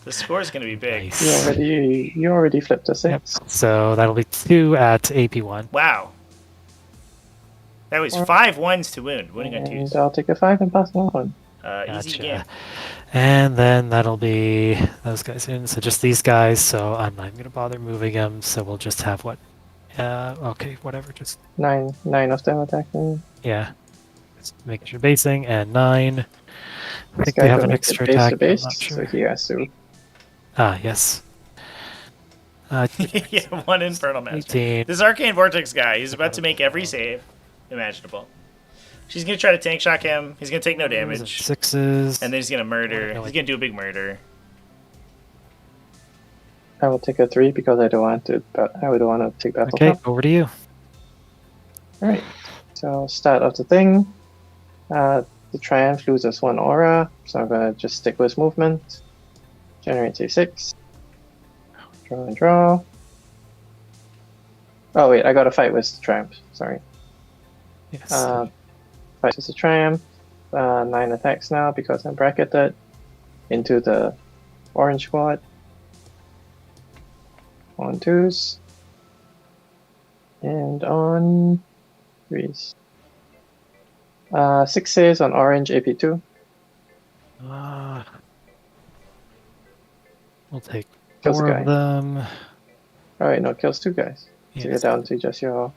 The score is going to be big. Nice. You already flipped a 6. Yep. So that'll be 2 at AP1. Wow. That was 5 ones to wound. Wounding on 2s. And I'll take a 5 and pass on 1. Easy Gotcha. game. And then that'll be those guys in. So just these guys. So I'm not even going to bother moving them. So we'll just have what? Okay, whatever. Just 9 of them attacking. yeah. Just make sure basing and 9. I This think guy they have an donated extra base attack. to but I'm base, not so sure. he has to. Ah, yes. Yeah, one Infernal Master. 18. This Arcane Vortex guy, he's about to make every save imaginable. She's gonna try to tank shock him. He's gonna take no damage. 6s. And then he's gonna murder. He's gonna do a big murder. I will take a 3 because I don't want to. But I would want to take battle. Okay, over to you. All right. So start of the thing. The Triumph loses 1 aura, so I'm gonna just stick with movement. Generate a 6. Draw and draw. Oh wait, I got to fight with the Triumph. Sorry. Yes. Fight with the Triumph. 9 attacks now because I'm bracketed into the orange squad. On 2s. And on 3s. 6 saves on orange AP2. We'll take Kills 4 a guy. of them. Alright, no, kills 2 guys. So you're Yes. down to just your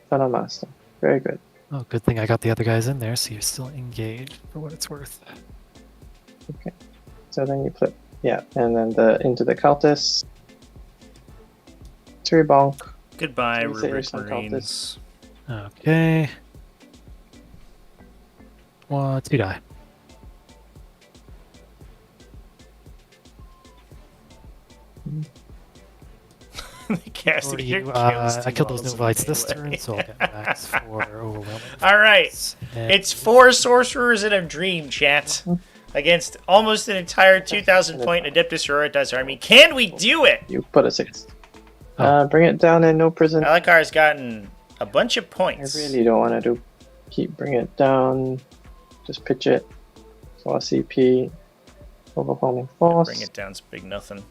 Funnel Master. Very good. Oh, good thing I got the other guys in there, so you're still engaged for what it's worth. Okay. So then you flip. Yeah, and then into the Cultists. 3 bonk. Goodbye, Three Rubric saves on Marines. Okay. 1, 2 die. The Castigator kills I killed those models Novites in this melee. turn, so I'll get max for overwhelming. All right. And It's 4 Sorcerers in a Dream, chat. Against almost an entire 2,000 point Adepta Sororitas army. Can we do it? You put a 6. Oh. Bring it down in no prison. Alakar's gotten a bunch of I points. really don't want to bring it down. Just pitch it. 4 CP. Overwhelming force. Bring it down's big nothing.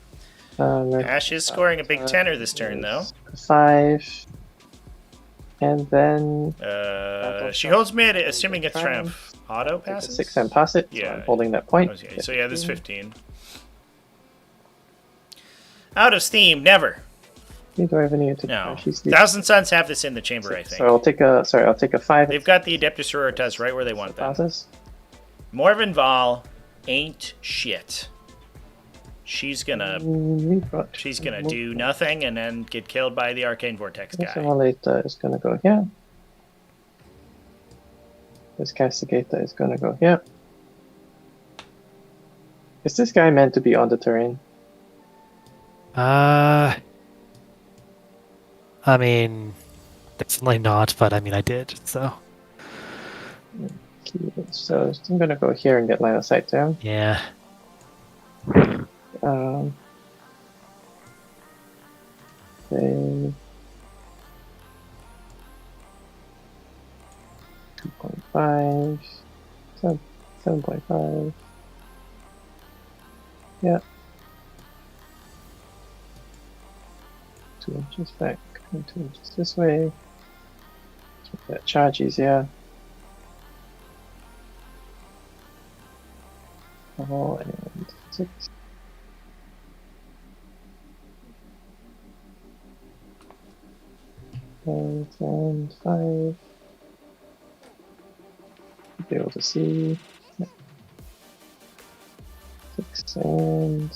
Um, Ash is scoring a big tenner this turn, though. 5. And then She holds mid, assuming it's Triumph. Auto take a passes? 6 and pass it. So Yeah. I'm holding that point. Okay, so yeah, this is 15. Out of Steam, never. Do I even need to? No. She's Thousand Suns have this in the chamber, I think. So I'll take a. Sorry, I'll take a 5. They've got the Adepta Sororitas right where they want them. Passes. Morven Val ain't shit. She's gonna do nothing and then get killed by the Arcane Vortex guy. Simulator is gonna go here. This Castigator is gonna go here. Is this guy meant to be on the terrain? I mean, definitely not, but I mean, I did, so. So I'm gonna go here and get line of sight to him. Yeah. Say 2.5, 7.5. Yeah. 2 inches back and 2 inches this way. Let's make that charge easier. Oh, and 6. And 5. Be able to see. 6 and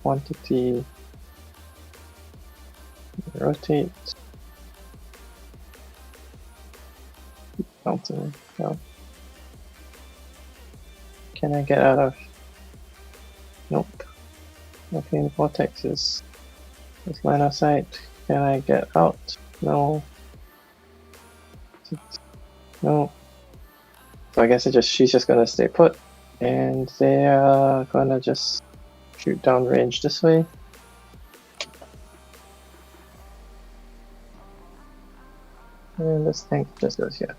quantity. Rotate. Counting. No. Can I get out of? Nope. Okay, the vortex is line of sight. Can I get out? No. No. So I guess she's just gonna stay put, and they are gonna just shoot down range this way. And this tank just goes here.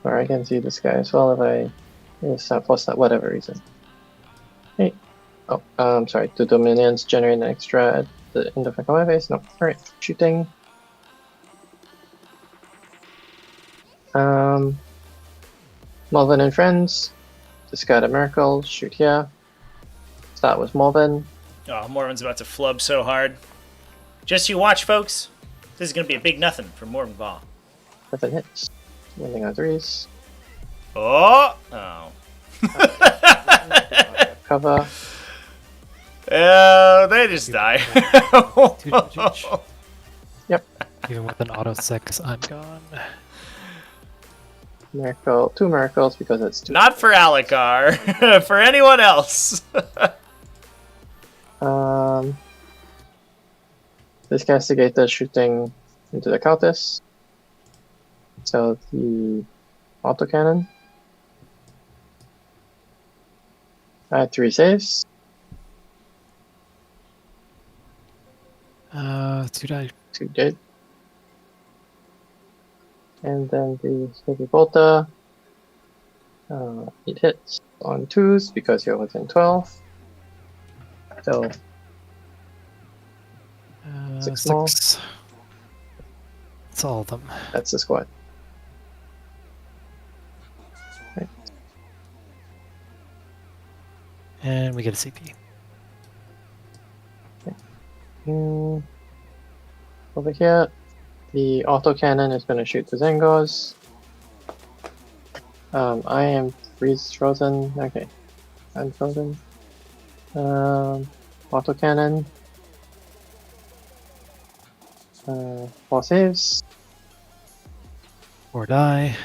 Or I can see this guy as well if I for whatever reason. Hey. Oh, sorry. Do Dominions generate an extra at the end of my combat phase? No. Alright, shooting. Morven and friends. Discard a miracle. Shoot here. Start with Morven. Oh, Morven's about to flub so hard. Just you watch, folks. This is going to be a big nothing for Morven Val. With a hit. Winning on 3s. Oh! Oh. Cover. They just die. Two damage each. Yep. Even with an auto 6, I'm gone. Miracle. 2 miracles because it's 2. Not for Alakar. For anyone else. This castigator is shooting into the cultist. So the autocannon. I had 3 saves. 2 die. 2 dead. And then the heavy bolter. It hits on 2s because you're within 12. So 6 more. It's all of them. That's the squad. Right. And we get a CP. Over here, the autocannon is going to shoot the Zengors. I am frozen. Okay, I'm frozen. Autocannon. 4 saves. 4 die.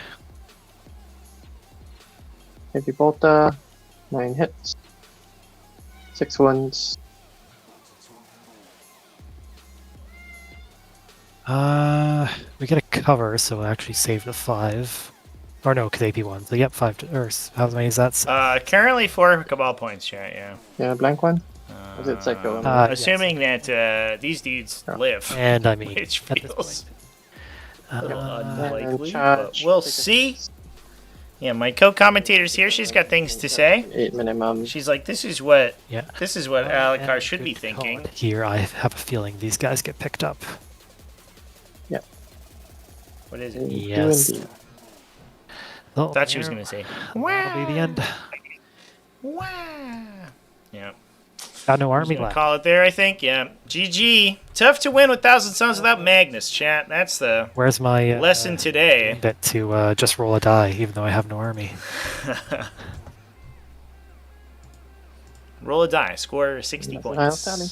Heavy bolter. 9 hits. 6 wounds. We get a cover, so we'll actually save the 5. Or no, because AP1. So yep, 5 to, or how many is that? Currently 4 Cabal points, chat, yeah. Yeah, blank one. Is it Psycho? Assuming that these dudes live. And I mean, Which at this feels point. a little unlikely, charge, but we'll take a see. Yeah, my co-commentator's here. She's got things to say. 8 minimum. She's like, this is what Yeah. Alakar And should be good call. thinking. Here, I have a feeling these guys get picked up. What is They it? do Yes. indeed. Oh, Thought she was there. gonna say. That'll be the end. Wow. Yeah. Got no I'm army gonna left. call it there, I think. Yeah. GG. Tough to win with Thousand Suns without Magnus, chat. That's the Where's my lesson today. bit to just roll a die, even though I have no army? Roll a die. Score 60 That's the final points. tally.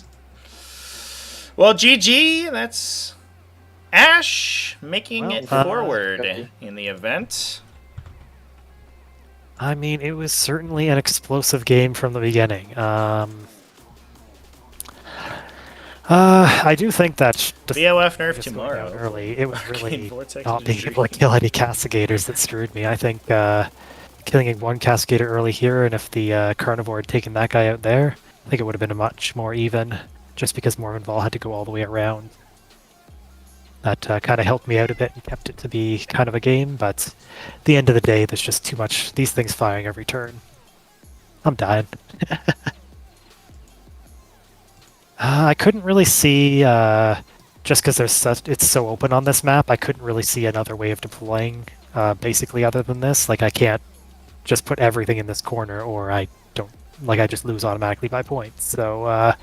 Well, GG. That's Ash making Well, it uh, forward okay. in the event. I mean, it was certainly an explosive game from the beginning. I do think that BOF nerf just going down tomorrow. early, it was Arcane really Vortex not is being able to dreaming. kill any castigators that screwed me. I think killing one castigator early here, and if the carnivore had taken that guy out there, I think it would have been a much more even, just because Morvenval had to go all the way around. That kind of helped me out a bit and kept it to be kind of a game, but at the end of the day, there's just too much, these things firing every turn. I'm dying. I couldn't really see, just because it's so open on this map, I couldn't really see another way of deploying, basically, other than this. Like, I can't just put everything in this corner, or I just lose automatically by points. So,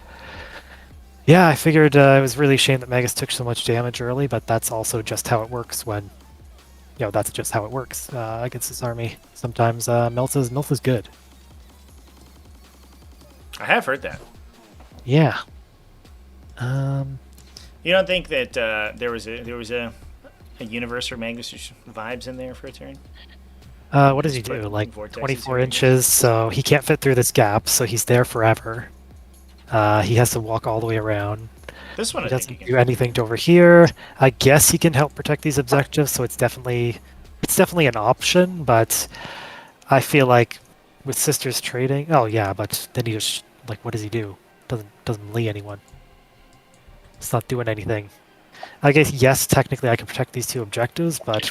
yeah, I figured it was really a shame that Magus took so much damage early, but that's also just how it works when, that's just how it works against this army. Sometimes Milth is good. I have heard that. Yeah. You don't think that there was a universe or Magnus vibes in there for a turn? What does he Just put do? Like vortexes 24 in. inches, so he can't fit through this gap, so he's there forever. He has to walk all the way around. This one He I think doesn't you do can. anything to over here. I guess he can help protect these objectives, so it's definitely an option, but I feel like with Sisters trading, oh yeah, but then he just, like, what does he do? Doesn't melee anyone. It's not doing anything. I guess, yes, technically I can protect these 2 objectives, but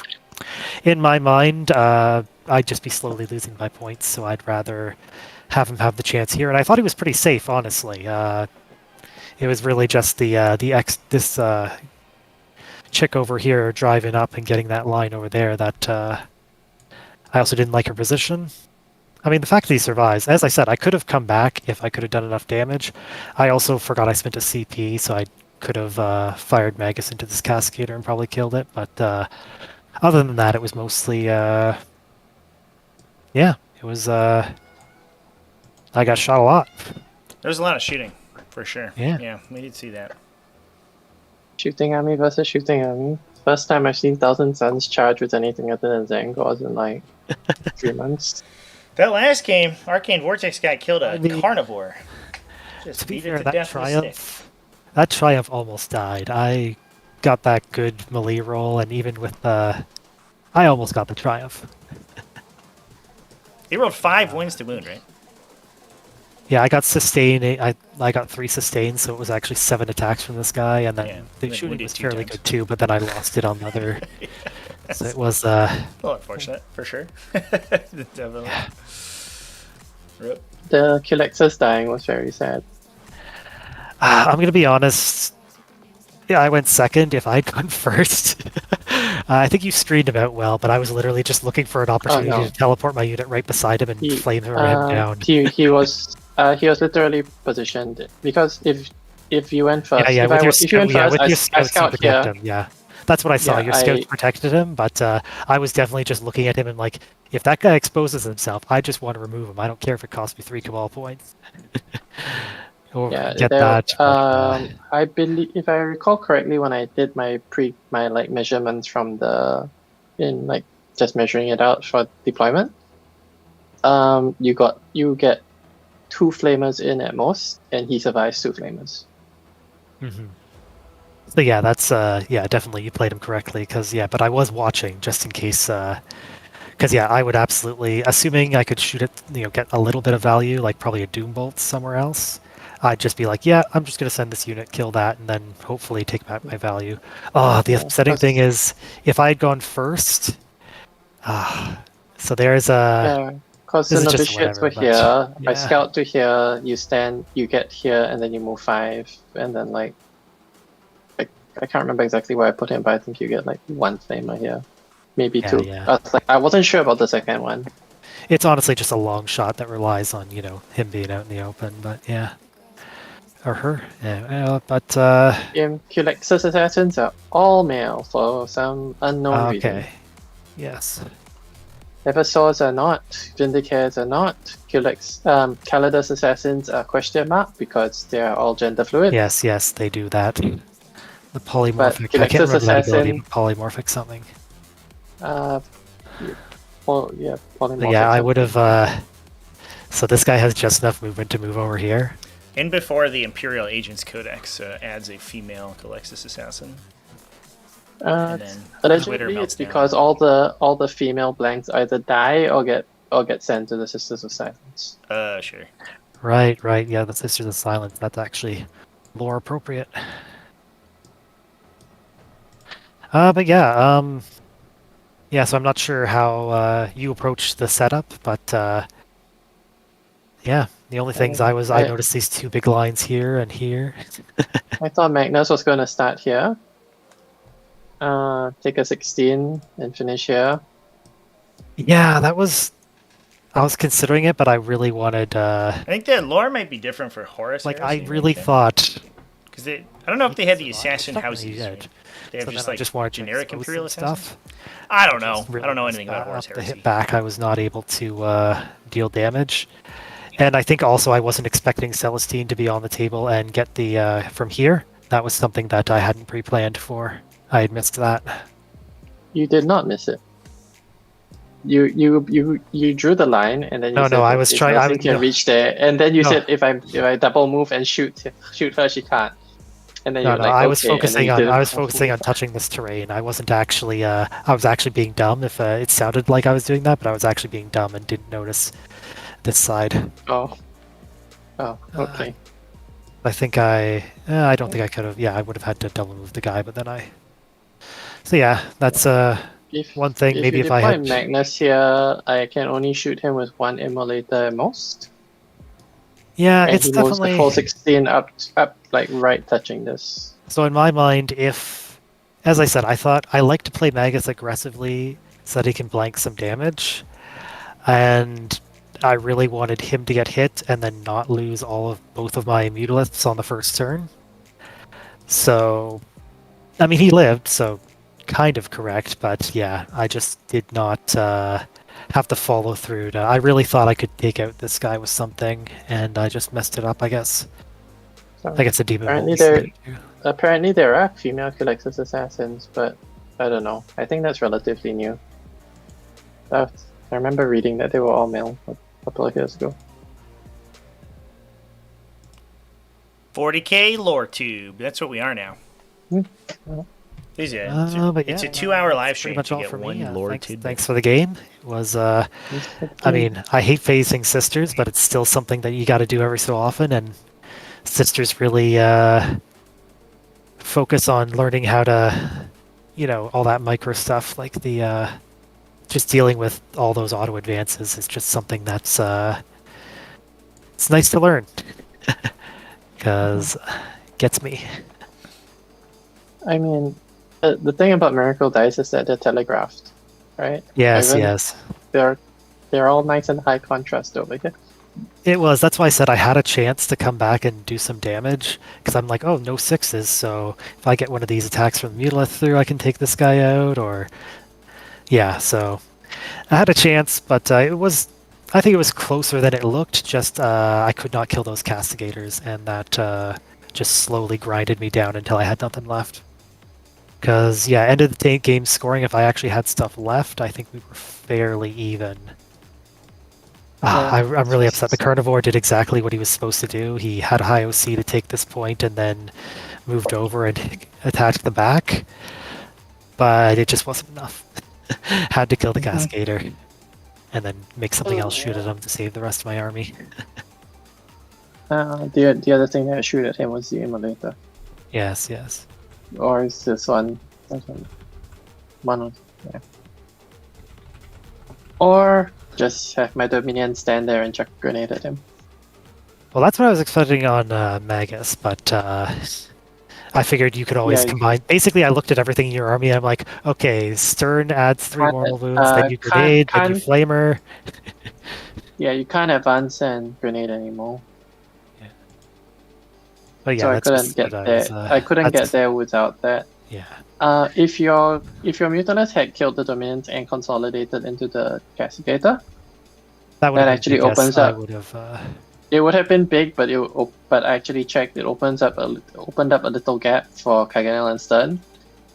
in my mind, I'd just be slowly losing my points, so I'd rather have him have the chance here. And I thought he was pretty safe, honestly. It was really just this chick over here driving up and getting that line over there that I also didn't like her position. I mean, the fact that he survives, as I said, I could have come back if I could have done enough damage. I also forgot I spent a CP, so I could have fired Magus into this Cascadator and probably killed it. But other than that, it was mostly yeah, it was. I got shot a lot. There's a lot of shooting, for sure. Yeah. Yeah, we did see that. Shooting army versus shooting army. First time I've seen Thousand Suns charge with anything other than Zangors in like 3 months. That last game, Arcane Vortex guy killed a I mean, carnivore. Just To be beat fair, it to that death with a stick. triumph almost died. I got that good melee roll, and even with I almost got the triumph. He rolled 5 wins to wound, right? Yeah, I got sustain. I got 3 sustains, so it was actually 7 attacks from this guy, and then Yeah, the and then shooting wounded was 2 fairly times. good too. But then I lost it on the other. So it was. A little unfortunate, for sure. Definitely. Rip. The Kilexus dying was very sad. I'm gonna be honest. Yeah, I went second. If I'd gone first, I think you screened him out well. But I was literally just looking for an opportunity no. to teleport my unit right beside him and He, flamethrower him down. he was literally positioned because if you went first, Yeah, if you went first, with your I scouts, you scout protect here. him. Yeah, that's what I saw. Yeah, Your scouts protected him, but I was definitely just looking at him and like, if that guy exposes himself, I just want to remove him. I don't care if it costs me 3 Cabal points. Or Yeah, get there, that. But, I believe if I recall correctly, when I did my like measurements from just measuring it out for deployment, you get 2 flamers in at most, and he survives 2 flamers. mhm. So yeah, that's definitely you played him correctly because but I was watching just in case. Because I would absolutely, assuming I could shoot it, get a little bit of value, like probably a Doom Bolt somewhere else. I'd just be like, yeah, I'm just gonna send this unit, kill that, and then hopefully take back my value. Oh, the upsetting thing is, if I had gone first, so there's a. Because This the is just novitiates whatever, were here. but, I scout to here. You get here, and then you move 5, and then like I can't remember exactly where I put him, but I think you get like 1 flamer here, maybe 2. Yeah. I wasn't sure about the second one. It's honestly just a long shot that relies on him being out in the open, but yeah. Or her. Yeah, but Culexus assassins are all male for some unknown reason. okay. Yes. Eversaws are not. Vindicators are not. Calidus assassins are question mark because they are all gender fluid. Yes, they do that. The polymorphic. I can't Culexus remember that ability, assassin. but polymorphic something. Polymorphic. Yeah, I would have. So this guy has just enough movement to move over here. In before the Imperial Agents Codex adds a female Calexis assassin. And then Twitter Allegedly, melts it's because all the female blanks either die or get sent to the Sisters of Silence. Sure. Right. Yeah, the Sisters of Silence. That's actually lore appropriate. But yeah. So I'm not sure how you approach the setup, but yeah, the only things I noticed these 2 big lines here and here. I thought Magnus was going to start here. Take a 16 and finish here. Yeah, I was considering it, but I really wanted. I think the lore might be different for Horus. Like, Heresy, I really thought. Because I don't know if they had the assassin houses. Right? They have So just wanted generic Imperial stuff. I don't know. Really I don't know anything about Horus the Heresy. hit back, I was not able to deal damage, and I think also I wasn't expecting Celestine to be on the table and get the from here. That was something that I hadn't pre-planned for. I had missed that. You did not miss it. You drew the line, and then you said, I was trying. I can reach there, and then you said if I double move and shoot her, she can't. And then I was focusing on touching this terrain. I wasn't actually. I was actually being dumb. If it sounded like I was doing that, but I was actually being dumb and didn't notice this side. Oh, okay. I think I don't think I could have. Yeah, I would have had to double move the guy, but then I. So yeah, that's one thing. Maybe if I had Magnus here, I can only shoot him with 1 immolator at most. Yeah, and it's he definitely moves the full 16 up, like right touching this. So in my mind, as I said, I thought I like to play Magus aggressively so that he can blank some damage, and I really wanted him to get hit and then not lose both of my mutalisks on the first turn. So, I mean, he lived, so kind of correct, but yeah, I just did not. have to follow through. I really thought I could take out this guy with something, and I just messed it up, I guess. So I guess the demon apparently bolt there, is too. apparently there are female Collectus assassins, but I don't know. I think that's relatively new. I remember reading that they were all male a couple of years ago. 40k lore tube. That's what we are now. Hmm. It's a But it's yeah, a 2-hour live that's stream pretty much to all get for one me. lore Thanks, tidbit. thanks for the game. It was, I mean, I hate facing sisters, but it's still something that you got to do every so often, and sisters really focus on learning how to, all that micro stuff, like the just dealing with all those auto advances is just something that's it's nice to learn because it gets me. I mean, the thing about Miracle Dice is that they're telegraphed, right? Yes, Even yes. They're all nice and high contrast over here. It was. That's why I said I had a chance to come back and do some damage because I'm like, oh, no sixes. So if I get one of these attacks from the Mutalith through, I can take this guy out. Or yeah, so I had a chance, but it was. I think it was closer than it looked. Just I could not kill those castigators, and that just slowly grinded me down until I had nothing left. Because yeah, end of the game scoring. If I actually had stuff left, I think we were fairly even. I'm really upset. The Carnivore did exactly what he was supposed to do. He had a high OC to take this point and then moved over and attacked the back. But it just wasn't enough. Had to kill the Cascader and then make something else shoot at him to save the rest of my army. The other thing that I shoot at him was the Immolator. Yes, yes. Or is this one? One, yeah. Or just have my Dominion stand there and chuck a grenade at him. Well, that's what I was expecting on Magus, but I figured you could always combine. Basically, I looked at everything in your army. I'm like, okay, Stern adds 3 mortal wounds, then you grenade, then you flamer. Yeah, you can't advance and grenade anymore. Yeah. But yeah, so I couldn't get there. I couldn't get there without that. Yeah. If your Mutalist had killed the Dominions and consolidated into the Castigator, that actually opens up. It would have been big, but I actually checked. It opened up a little gap for Kaganel and Stern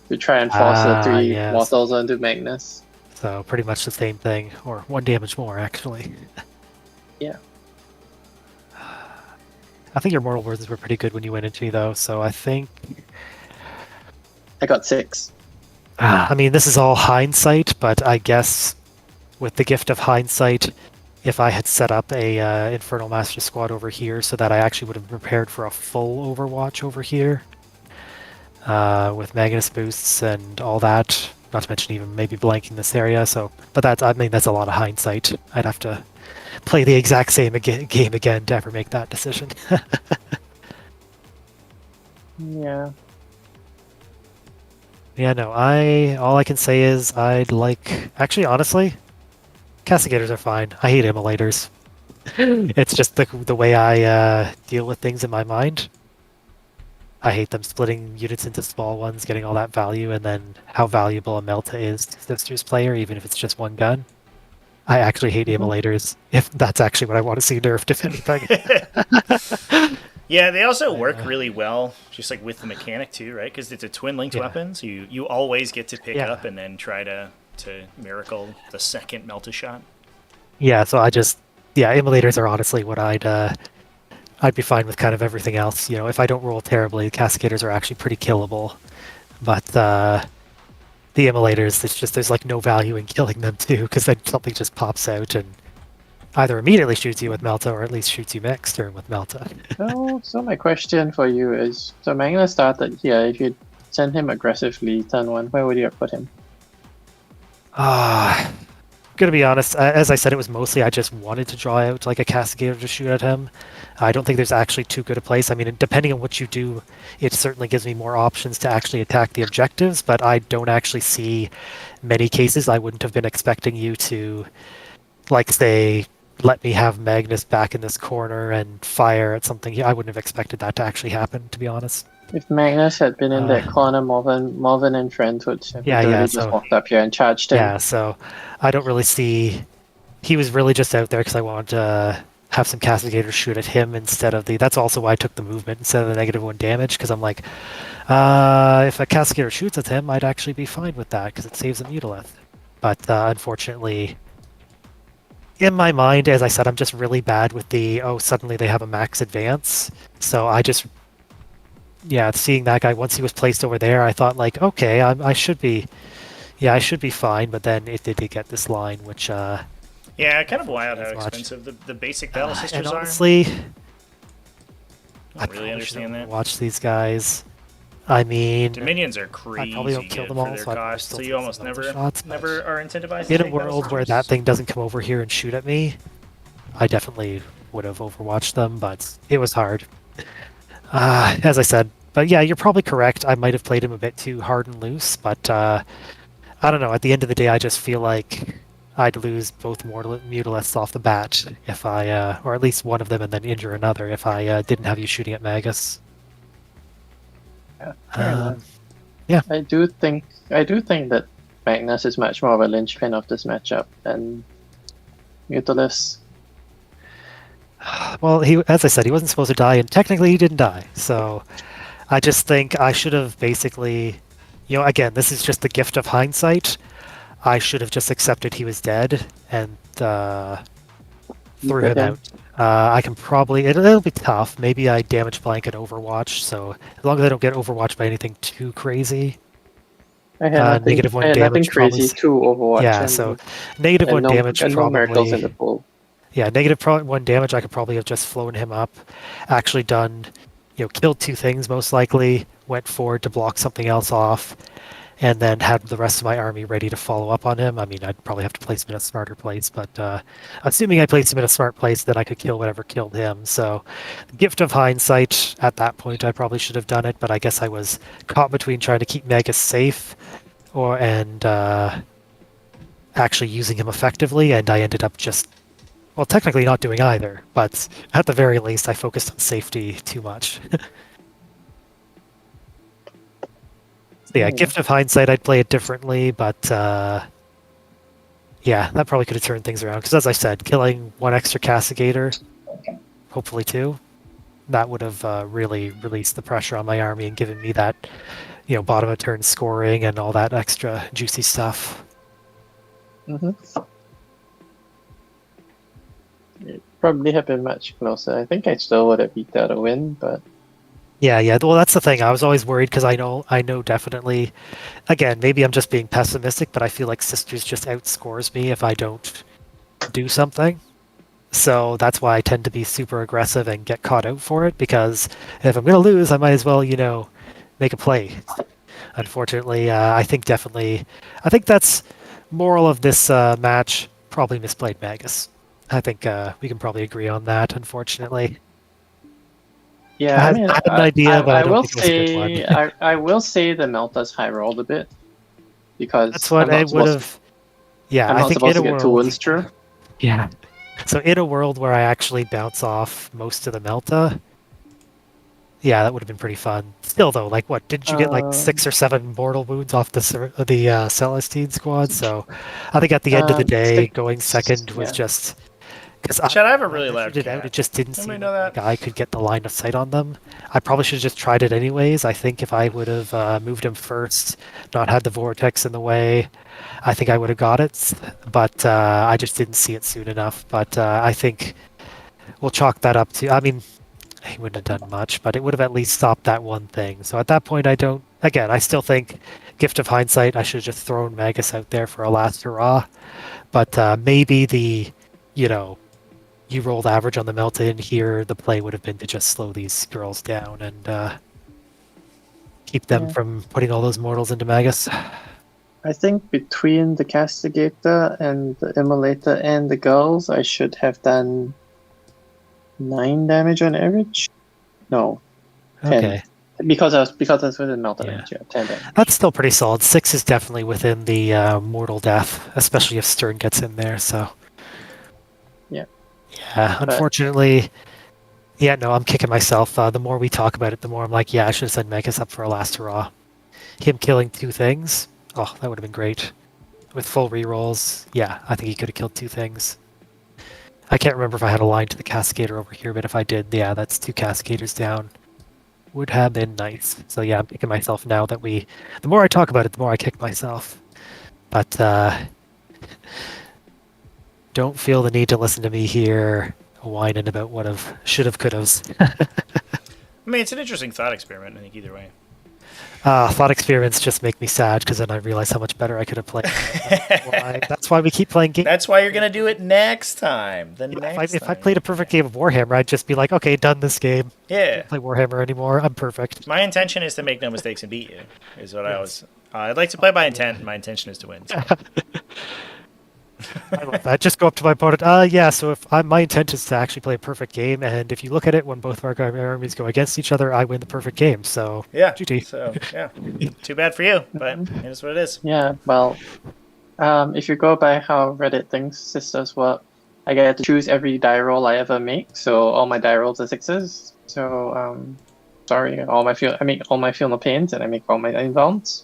to try and force the 3 mortals onto Magnus. So pretty much the same thing, or 1 damage more actually. Yeah. I think your mortal wounds were pretty good when you went into me though, so I think I got 6. I mean, this is all hindsight, but I guess with the gift of hindsight, if I had set up a Infernal Master Squad over here so that I actually would have prepared for a full Overwatch over here with Magnus boosts and all that, not to mention even maybe blanking this area. So, but that's a lot of hindsight. I'd have to play the exact same game again to ever make that decision. Yeah. Yeah, no, all I can say is actually, honestly, Castigators are fine. I hate Immolators. It's just the way I deal with things in my mind. I hate them splitting units into small ones, getting all that value, and then how valuable a Melta is to Sisters player, even if it's just 1 gun. I actually hate Immolators, if that's actually what I want to see nerfed, if anything. Yeah, they also work really well, just like with the mechanic too, right? Because it's a twin linked weapon, so you always get to pick up and then try to miracle the second Melta shot. Yeah, so Immolators are honestly what I'd be fine with kind of everything else. If I don't roll terribly, the Cascaders are actually pretty killable. But the Immolators, it's just there's like no value in killing them too, because then something just pops out and either immediately shoots you with Melta or at least shoots you mixed or with Melta. So my question for you is, so Magnus started here. If you send him aggressively turn 1, where would you have put him? Gonna be honest, as I said, it was mostly I just wanted to draw out like a Castigator to shoot at him. I don't think there's actually too good a place. I mean, depending on what you do, it certainly gives me more options to actually attack the objectives, but I don't actually see many cases I wouldn't have been expecting you to, like, say, let me have Magnus back in this corner and fire at something. I wouldn't have expected that to actually happen, to be honest. If Magnus had been in that corner, Morven and friends would have just walked up here and charged him. Yeah, so I don't really see he was really just out there because I wanted to have some castigators shoot at him instead of the. That's also why I took the movement instead of the -1 damage, because I'm like, if a castigator shoots at him, I'd actually be fine with that because it saves a Mutilith. But unfortunately, in my mind, as I said, I'm just really bad with the, suddenly they have a max advance. So I just, seeing that guy, once he was placed over there, I thought like, okay, I should be fine. But then it did get this line, which, Yeah, kind of wild how As much. expensive the basic Battle Sisters and are. honestly, I don't really understand that. watch these guys. I mean, Dominions are crazy probably don't kill good them for all, their so I'd probably cost, still so take you almost some of the never shots, but never are incentivized in to a take Battle world where Sisters. that thing doesn't come over here and shoot at me, I definitely would have overwatched them, but it was hard. As I said, but yeah, you're probably correct. I might have played him a bit too hard and loose, but I don't know. At the end of the day, I just feel like I'd lose both Mutiliths off the bat if I, or at least one of them, and then injure another if I didn't have you shooting at Magus. Yeah, fair enough. Yeah. I do think that Magnus is much more of a linchpin of this matchup than Mutilus. Well, as I said, he wasn't supposed to die, and technically he didn't die. So I just think I should have basically, again, this is just the gift of hindsight. I should have just accepted he was dead and threw him out. I can probably, it'll be tough. Maybe I damage blanket Overwatch, so as long as I don't get Overwatched by anything too crazy. I had nothing, -1 I had nothing damage crazy probably. to Overwatch. Yeah, and, so -1 and no, damage and no miracles in probably. the pool. Yeah, -1 damage. I could probably have just flown him up, actually done, killed 2 things most likely, went forward to block something else off, and then had the rest of my army ready to follow up on him. I mean, I'd probably have to place him in a smarter place, but assuming I placed him in a smart place, then I could kill whatever killed him. So, gift of hindsight, at that point, I probably should have done it, but I guess I was caught between trying to keep Magus safe and actually using him effectively, and I ended up just, well, technically not doing either, but at the very least, I focused on safety too much. So yeah, gift of hindsight, I'd play it differently, but yeah, that probably could have turned things around. Because as I said, killing 1 extra castigator, hopefully 2, that would have really released the pressure on my army and given me that, bottom of turn scoring and all that extra juicy stuff. It probably have been much closer. I think I still would have beat that a win, but Yeah. Well, that's the thing. I was always worried because I know definitely. Again, maybe I'm just being pessimistic, but I feel like Sisters just outscores me if I don't do something. So that's why I tend to be super aggressive and get caught out for it, because if I'm going to lose, I might as well, make a play. Unfortunately, I think that's moral of this match. Probably misplayed Magus. I think we can probably agree on that, unfortunately. yeah, I mean, I had an idea, but I don't will think it was a good say, one. I will say the Melta's high rolled a bit because That's what I would have. Yeah, I'm I not think supposed in to a get 2 world. wounds through. Yeah. So in a world where I actually bounce off most of the Melta, yeah, that would have been pretty fun. Still though, like what? Didn't you get like 6 or 7 mortal wounds off the Celestine squad? So I think at the end of the day, 6, going second was yeah. just because Chad, I have a really loud it out. cat. It just didn't Anybody seem know like that? I could get the line of sight on them. I probably should have just tried it anyways. I think if I would have moved him first, not had the vortex in the way, I think I would have got it. But I just didn't see it soon enough. But I think we'll chalk that up to. I mean, he wouldn't have done much, but it would have at least stopped that one thing. So at that point, I don't. Again, I still think, gift of hindsight, I should have just thrown Magus out there for a last hurrah. But maybe you rolled average on the Melta in here, the play would have been to just slow these girls down and keep them from putting all those mortals into Magus. I think between the Castigator and the Immolator and the girls, I should have done 9 damage on average. No, 10. Okay. Because I was with the Melta Yeah. damage. Yeah, 10 damage. That's still pretty solid. 6 is definitely within the mortal death, especially if Stern gets in there, so. Yeah. Yeah, unfortunately, yeah, no, I'm kicking myself. The more we talk about it, the more I'm like, yeah, I should have set Magus up for a last hurrah. Him killing 2 things, oh, that would have been great. With full rerolls, yeah, I think he could have killed 2 things. I can't remember if I had a line to the Cascader over here, but if I did, yeah, that's 2 Cascaders down. Would have been nice. So yeah, I'm kicking myself now that the more I talk about it, the more I kick myself. But don't feel the need to listen to me here whining about what have, should have, could have. I mean, it's an interesting thought experiment, I think, either way. Thought experiments just make me sad because then I realize how much better I could have played. That's why we keep playing games. That's why you're going to do it next time. If I played a perfect game of Warhammer, I'd just be like, okay, done this game. Yeah. Don't play Warhammer anymore. I'm perfect. My intention is to make no mistakes and beat you, is what I always... I'd like to play by intent, and my intention is to win. So. I love that. Just go up to my opponent. Yeah, so if my intent is to actually play a perfect game, and if you look at it, when both of our armies go against each other, I win the perfect game. So yeah, GG. So yeah, too bad for you, but it is what it is. Yeah, well, if you go by how Reddit thinks sisters work, I get to choose every die roll I ever make, so all my die rolls are 6s. So sorry, I make all my feel no pains, and I make all my inbounds.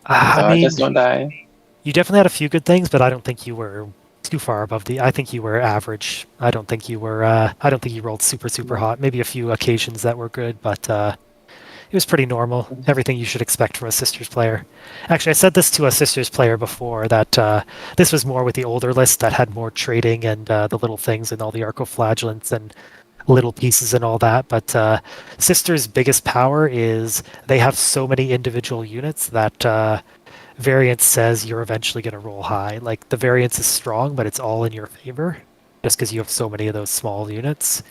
So I just don't die. You definitely had a few good things, but I don't think you were too far above I think you were average. I don't think you were. I don't think you rolled super hot. Maybe a few occasions that were good, but it was pretty normal. Everything you should expect from a Sisters player. Actually, I said this to a Sisters player before that this was more with the older list that had more trading and the little things and all the arcoflagellants and little pieces and all that. But Sisters' biggest power is they have so many individual units that. Variance says you're eventually going to roll high. Like, the variance is strong, but it's all in your favor. Just because you have so many of those small units.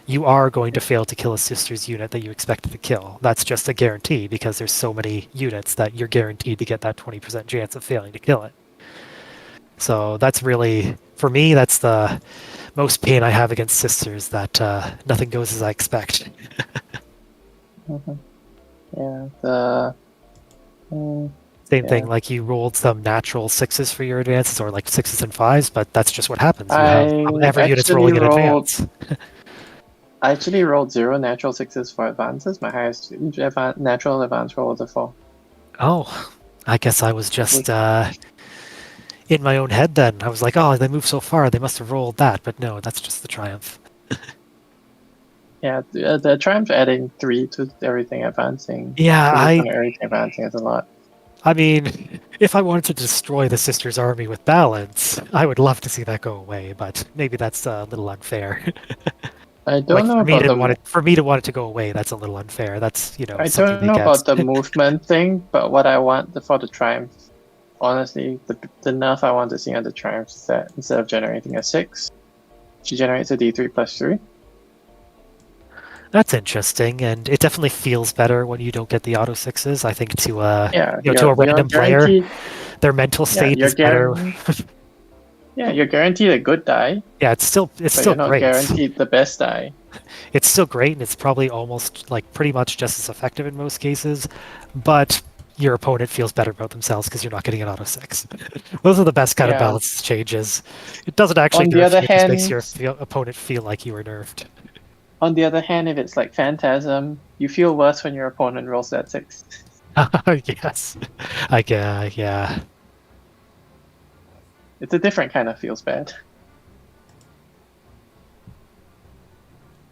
You are going to fail to kill a Sister's unit that you expected to kill. That's just a guarantee, because there's so many units that you're guaranteed to get that 20% chance of failing to kill it. So that's really, for me, that's the most pain I have against Sisters, that nothing goes as I expect. Yeah, Same thing, like you rolled some natural 6s for your advances, or like 6s and 5s, but that's just what happens. You have every unit's rolling in advance. I actually rolled 0 natural 6s for advances. My highest natural advance roll was a 4. Oh, I guess I was just in my own head then. I was like, oh, they moved so far, they must have rolled that. But no, that's just the triumph. Yeah, the triumph adding 3 to everything advancing. Yeah, everything advancing is a lot. I mean, if I wanted to destroy the Sisters' army with balance, I would love to see that go away, but maybe that's a little unfair. I don't know about for me to want it to go away, that's a little unfair. That's, I don't know about the movement thing, but what I want for the triumph, honestly, the nerf I want to see on the triumph is that instead of generating a 6, she generates a d3 plus 3. That's interesting, and it definitely feels better when you don't get the auto 6s. I think to to a random player, their mental state is better. Yeah, you're guaranteed a good die. Yeah, it's still you're not great. Guaranteed the best die. It's still great, and it's probably almost like pretty much just as effective in most cases. But your opponent feels better about themselves because you're not getting an auto 6. Those are the best kind of balance changes. It doesn't actually nerf you, it just makes your opponent feel like you were nerfed. On the other hand, if it's like Phantasm, you feel worse when your opponent rolls that 6. Yes. Yeah. It's a different kind of feels bad.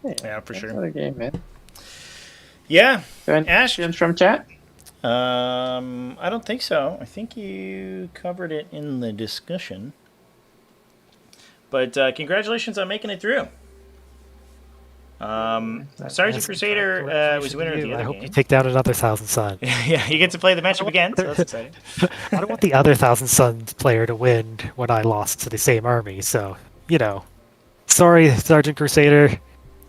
Yeah, for sure. What a game, man. Yeah. Ash from chat? I don't think so. I think you covered it in the discussion. But congratulations on making it through. Sergeant Crusader was winner of the other game. I hope you take down another Thousand Sun. Yeah, you get to play the matchup again, so that's exciting. I don't want the other Thousand Sun player to win when I lost to the same army, so, sorry, Sergeant Crusader.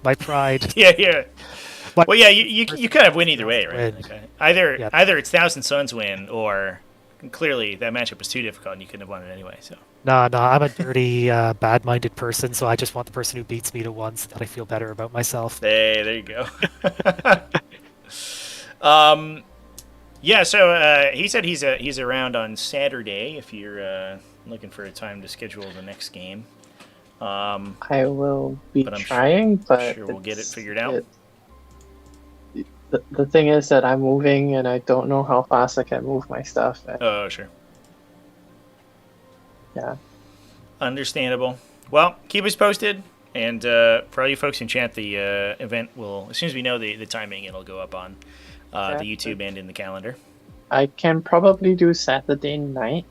My pride. Yeah. Well, yeah, you kind of win either way, right? Either it's Thousand Suns win, or clearly that matchup was too difficult and you couldn't have won it anyway, so... No, I'm a dirty, bad-minded person, so I just want the person who beats me to win so that I feel better about myself. Hey, there you go. Yeah, so he said he's around on Saturday if you're looking for a time to schedule the next game. I will be trying, but sure we'll get it figured out. The thing is that I'm moving and I don't know how fast I can move my stuff. Oh, sure. Yeah. Understandable. Well, keep us posted. And for all you folks in chat, the event will, as soon as we know the timing, it'll go up on the YouTube and in the calendar. I can probably do Saturday night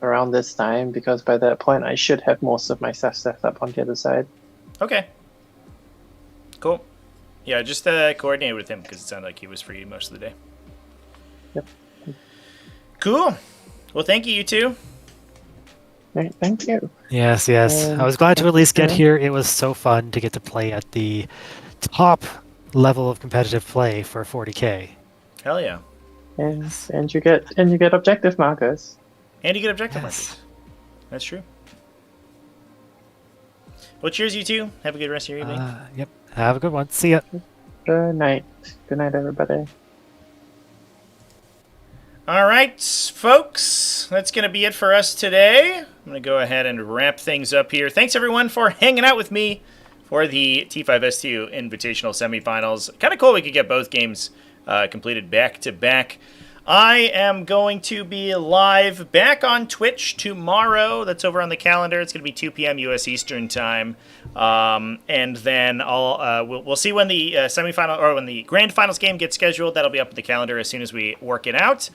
around this time, because by that point I should have most of my stuff set up on the other side. Okay. Cool. Yeah, just coordinate with him, because it sounded like he was free most of the day. Yep. Cool. Well, thank you, you two. Right, thank you. Yes, yes. I was glad to at least get here. It was so fun to get to play at the top level of competitive play for 40k. Hell yeah. And you get objective markers. And you get objective markers. That's true. Well, cheers, you two. Have a good rest of your evening. Yep. Have a good one. See ya. Good night. Good night, everybody. All right, folks. That's going to be it for us today. I'm going to go ahead and wrap things up here. Thanks, everyone, for hanging out with me for the T5S2 Invitational Semifinals. Kind of cool we could get both games completed back-to-back. I am going to be live back on Twitch tomorrow. That's over on the calendar. It's going to be 2 p.m. U.S. Eastern Time. And then we'll see when the semifinal or when the grand finals game gets scheduled. That'll be up on the calendar as soon as we work it out.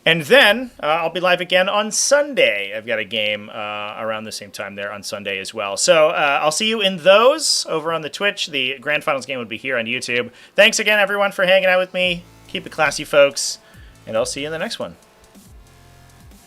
And then I'll be live again on Sunday. I've got a game around the same time there on Sunday as well. So I'll see you in those over on the Twitch. The grand finals game would be here on YouTube. Thanks again, everyone, for hanging out with me. Keep it classy, folks. And I'll see you in the next one.